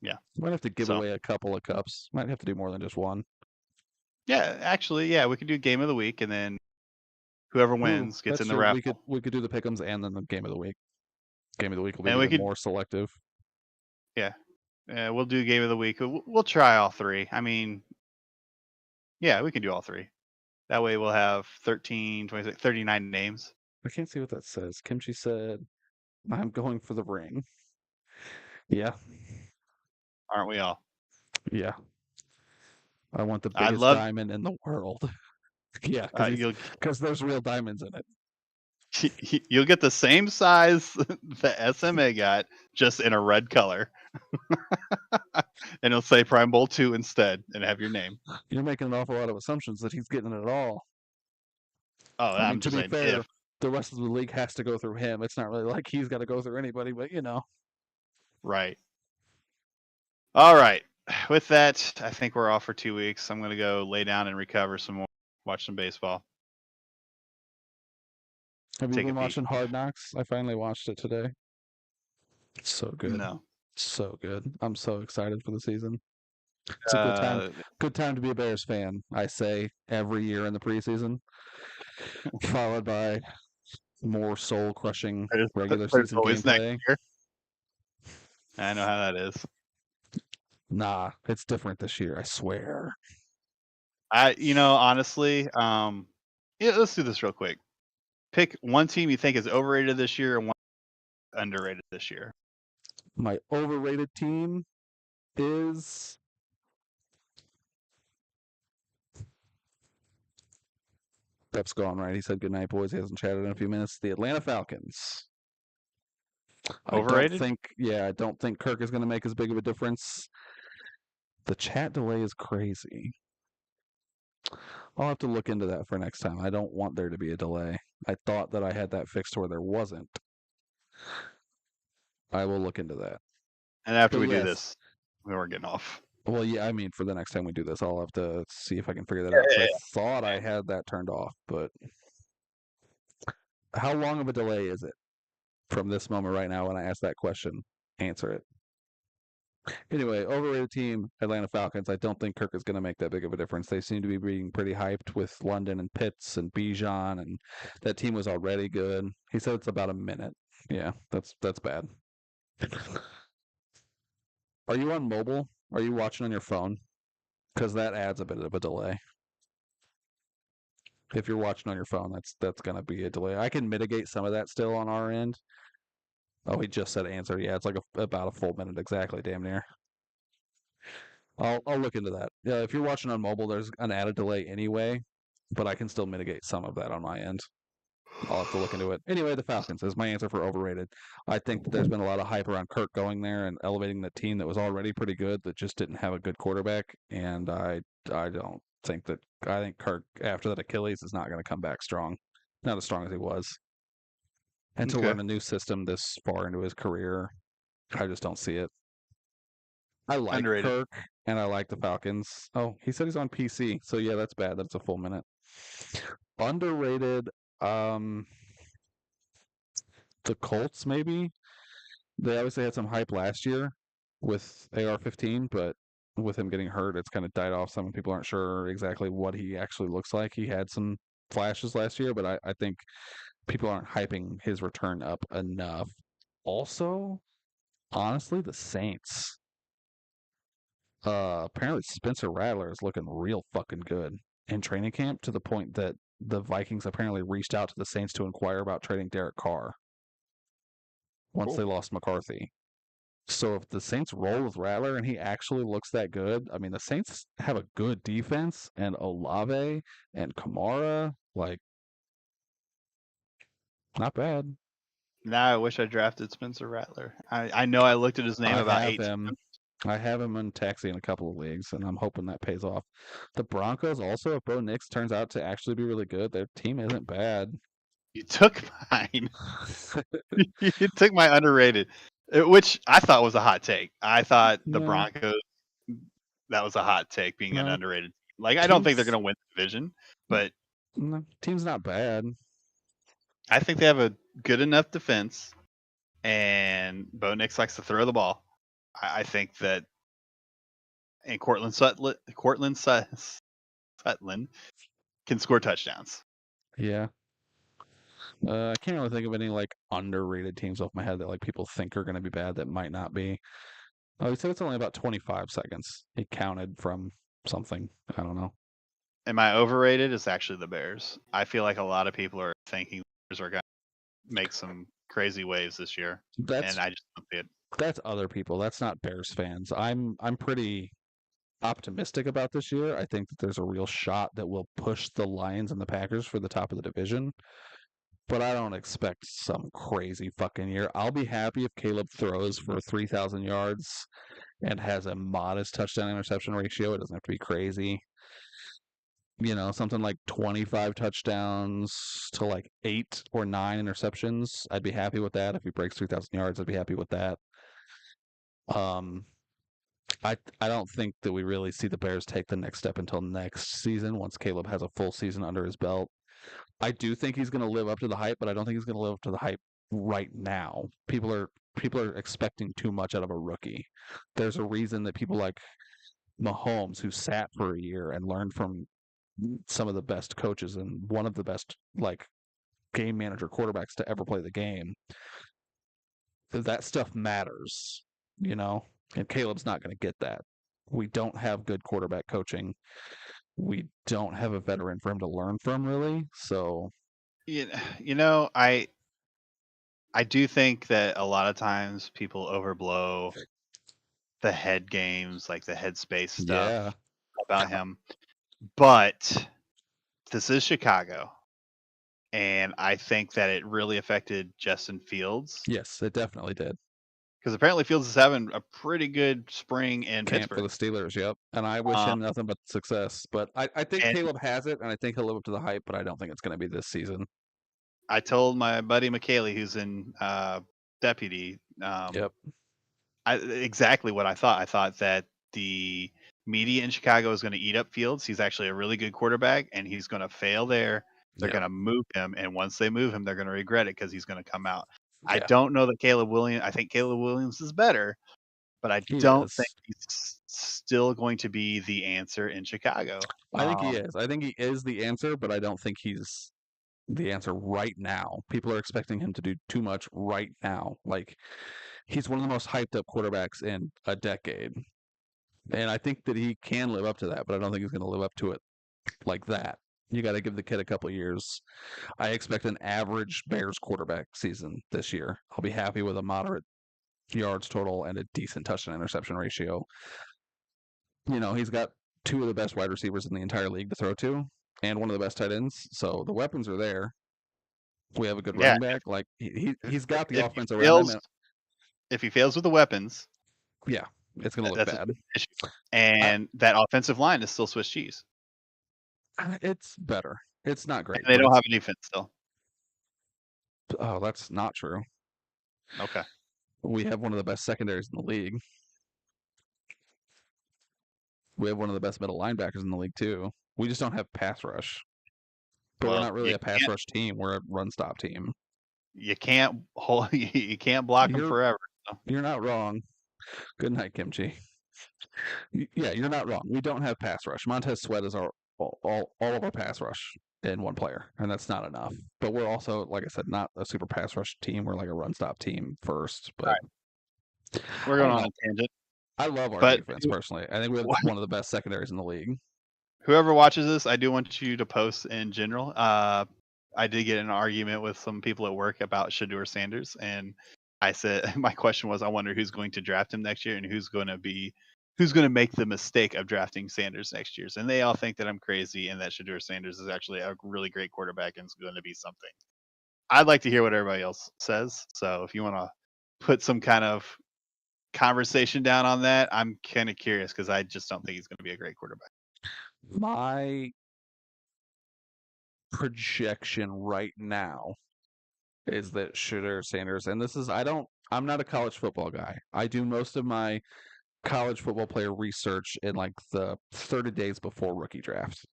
Yeah. Might have to give So away a couple of cups. Might have to do more than just one. yeah, actually, yeah, we could do game of the week, and then whoever Ooh, wins gets that's in the true. raffle, We could do the pick'ems and then the game of the week. Game of the week will be and we even could more selective. yeah, we'll do game of the week. We'll try all three. I mean, yeah, we can do all three. That way we'll have 13, 26, 39 names. I can't see what that says. Kimchi said, "I'm going for the ring." Yeah, Aren't we all? yeah. I want the I'd biggest love diamond in the world. Yeah, you'll because there's real diamonds in it. you'll get the same size that SMA got, just in a red color, and it'll say Prime Bowl 2 instead, and have your name. You're making an awful lot of assumptions that he's getting it all. Oh, I mean, I'm to just be saying fair, if. the rest of the league has to go through him. It's not really like he's got to go through anybody, but you know. Right. All right. With that, I think we're off for 2 weeks. I'm gonna go lay down and recover some more, watch some baseball. Have you Take a been pee. watching Hard Knocks? I finally watched it today. It's so good. No. So good. I'm so excited for the season. It's a Uh, good time to be a Bears fan, I say every year in the preseason, followed by more soul crushing there's, regular there's season always next gameplay. year. I know how that is. Nah, it's different this year, I swear. Honestly, yeah, let's do this real quick. Pick one team you think is overrated this year and one underrated this year. My overrated team is Pep's gone, right? He said good night, boys. He hasn't chatted in a few minutes. The Atlanta Falcons. Overrated? I don't think Kirk is going to make as big of a difference. The chat delay is crazy. I'll have to look into that for next time. I don't want there to be a delay. I thought that I had that fixed where there wasn't. I will look into that. And after But we do yes. this, we weren't getting off. Well, yeah, I mean, for the next time we do this, I'll have to see if I can figure that out. 'Cause I thought I had that turned off, but how long of a delay is it from this moment right now when I ask that question? Answer it. Anyway, overrated team, Atlanta Falcons. I don't think Kirk is going to make that big of a difference. They seem to be being pretty hyped with London and Pitts and Bijan, and that team was already good. He said it's about a minute. Yeah, that's bad. Are you on mobile? Are you watching on your phone? Because that adds a bit of a delay. If you're watching on your phone, that's going to be a delay. I can mitigate some of that still on our end. Oh, he just said answer. Yeah, it's like about a full minute exactly, damn near. I'll look into that. Yeah, if you're watching on mobile, there's an added delay anyway, but I can still mitigate some of that on my end. I'll have to look into it. Anyway, the Falcons is my answer for overrated. I think that there's been a lot of hype around Kirk going there and elevating the team that was already pretty good that just didn't have a good quarterback, and I don't think that I think Kirk after that Achilles is not going to come back strong, not as strong as he was. And to Okay. learn a new system this far into his career, I just don't see it. I like Underrated. Kirk and I like the Falcons. Oh, he said he's on PC. So yeah, that's bad. That's a full minute. Underrated, um the Colts maybe. They obviously had some hype last year with AR-15, but with him getting hurt, it's kind of died off. Some people aren't sure exactly what he actually looks like. He had some flashes last year, but I think people aren't hyping his return up enough. Also, Honestly, the Saints. Apparently Spencer Rattler is looking real fucking good in training camp to the point that the Vikings apparently reached out to the Saints to inquire about trading Derek Carr once Cool. they lost McCarthy. So if the Saints roll with Rattler and he actually looks that good, I mean the Saints have a good defense and Olave and Kamara, like not bad. Now I wish I drafted Spencer Rattler. I know I looked at his name I about have 8 him. times. I have him in taxi in a couple of leagues, and I'm hoping that pays off. The Broncos also, if Bo Nix turns out to actually be really good, their team isn't bad. You took mine. You took my underrated, which I thought was a hot take. I thought the No, Broncos, that was a hot take, being an no, underrated. Like, I don't think they're team's going to win the division, but no, team's not bad. I think they have a good enough defense, and Bo Nix likes to throw the ball. I think that, and Sutton can score touchdowns. Yeah. I can't really think of any like underrated teams off my head that like people think are going to be bad that might not be. Oh, he said it's only about 25 seconds. He counted from something. I don't know. Am I overrated? Is actually the Bears. I feel like a lot of people are thinking the Bears are going to make some crazy waves this year, and That's I just don't see it. that's other people. That's not Bears fans. I'm pretty optimistic about this year. I think that there's a real shot that we'll push the Lions and the Packers for the top of the division, but I don't expect some crazy fucking year. I'll be happy if Caleb throws for 3,000 yards and has a modest touchdown interception ratio. It doesn't have to be crazy. Something like 25 touchdowns to like 8 or 9 interceptions. I'd be happy with that. If he breaks 3,000 yards, I'd be happy with that. Um, I don't think that we really see the Bears take the next step until next season once Caleb has a full season under his belt. I do think he's going to live up to the hype, but I don't think he's going to live up to the hype right now. People are expecting too much out of a rookie. There's a reason that people like Mahomes, who sat for a year and learned from some of the best coaches and one of the best like game manager quarterbacks to ever play the game, that stuff matters, you know? And Caleb's not going to get that. We don't have good quarterback coaching. We don't have a veteran for him to learn from, really. So, You know, I do think that a lot of times people overblow the head games, like the headspace yeah. stuff about him. But this is Chicago, and I think that it really affected Justin Fields Yes, it definitely did. because apparently Fields is having a pretty good spring in Camp for Pittsburgh. the Steelers, yep. And I wish Um, him nothing but success. But I think and Caleb has it, and I think he'll live up to the hype, but I don't think it's going to be this season. I told my buddy McKaylee, who's in deputy, Yep. exactly what I thought. I thought that the media in Chicago is going to eat up Fields. He's actually a really good quarterback, and he's going to fail there. They're Yep. going to move him, and once they move him, they're going to regret it because he's going to come out. I Yeah. don't know that Caleb Williams. I think Caleb Williams is better, but I He don't think is. he's still going to be the answer in Chicago. I think he is. I think he is the answer, but I don't think he's the answer right now. People are expecting him to do too much right now. Like he's one of the most hyped up quarterbacks in a decade. And I think that he can live up to that, but I don't think he's going to live up to it like that. You got to give the kid a couple of years. I expect an average Bears quarterback season this year. I'll be happy with a moderate yards total and a decent touchdown interception ratio. He's got two of the best wide receivers in the entire league to throw to and one of the best tight ends. So the weapons are there. We have a good Yeah, running back. Like he's got the if he offense around him. fails, And if he fails with the weapons, yeah, it's going to look that's a bad. different issue. I, And that offensive line is still Swiss cheese, it's better. It's not and great, they but don't it's have a defense still. oh, that's not true. Okay. We have one of the best secondaries in the league. We have one of the best middle linebackers in the league too. We just don't have pass rush. But we're Well, not really a pass rush team. We're a run stop team. you can't hold, you can't block them You're forever. So. you're not wrong. Good night, Kimchi. Yeah, you're not wrong. We don't have pass rush. Montez Sweat is our all of our pass rush in one player, and that's not enough. But we're also, like I said, not a super pass rush team. We're like a run stop team first. But Right. We're I going don't on know. a tangent. I love our But defense personally. I think we have one of the best secondaries in the league. whoever watches this, I do want you to post in general. I did get in an argument with some people at work about Shedeur Sanders, and I said my question was, I wonder who's going to draft him next year and who's going to make the mistake of drafting Sanders next year. And they all think that I'm crazy and that Shedeur Sanders is actually a really great quarterback and is going to be something. I'd like to hear what everybody else says. So if you want to put some kind of conversation down on that, I'm kind of curious because I just don't think he's going to be a great quarterback. My projection right now is that Shedeur Sanders, and this is I'm not a college football guy. I do most of my college football player research in like the 30 days before rookie draft.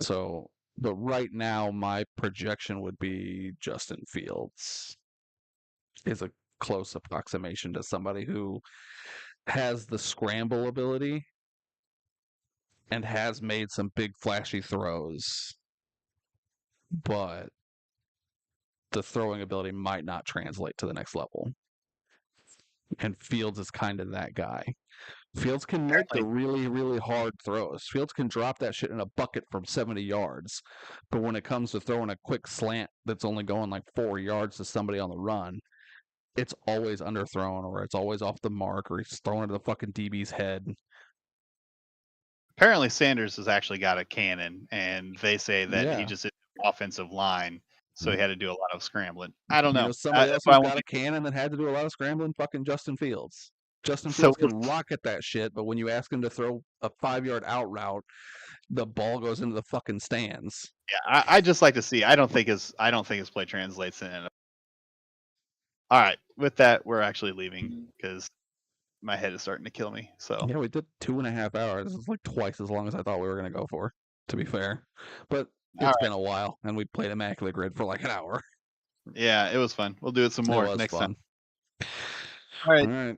So, but right now my projection would be Justin Fields is a close approximation to somebody who has the scramble ability and has made some big flashy throws, but the throwing ability might not translate to the next level. And Fields is kind of that guy. Fields can make the really, really hard throws. Fields can drop that shit in a bucket from 70 yards. But when it comes to throwing a quick slant that's only going like 4 yards to somebody on the run, it's always underthrown or it's always off the mark or he's throwing it to the fucking DB's head. Apparently Sanders has actually got a cannon, and they say that he just hit the offensive line, so he had to do a lot of scrambling. I don't know. You know somebody else who's got a cannon that had to do a lot of scrambling? Fucking Justin Fields. Justin Fields can rocket that shit, but when you ask him to throw a 5-yard out route, the ball goes into the fucking stands. Yeah, I just like to see. I don't think his play translates in. All right, with that, we're actually leaving because my head is starting to kill me. So yeah, we did 2.5 hours. It's like twice as long as I thought we were going to go for, to be fair. But it's been a while, and we played Immaculate Grid for like an hour. Yeah, it was fun. We'll do it some more next time. All right.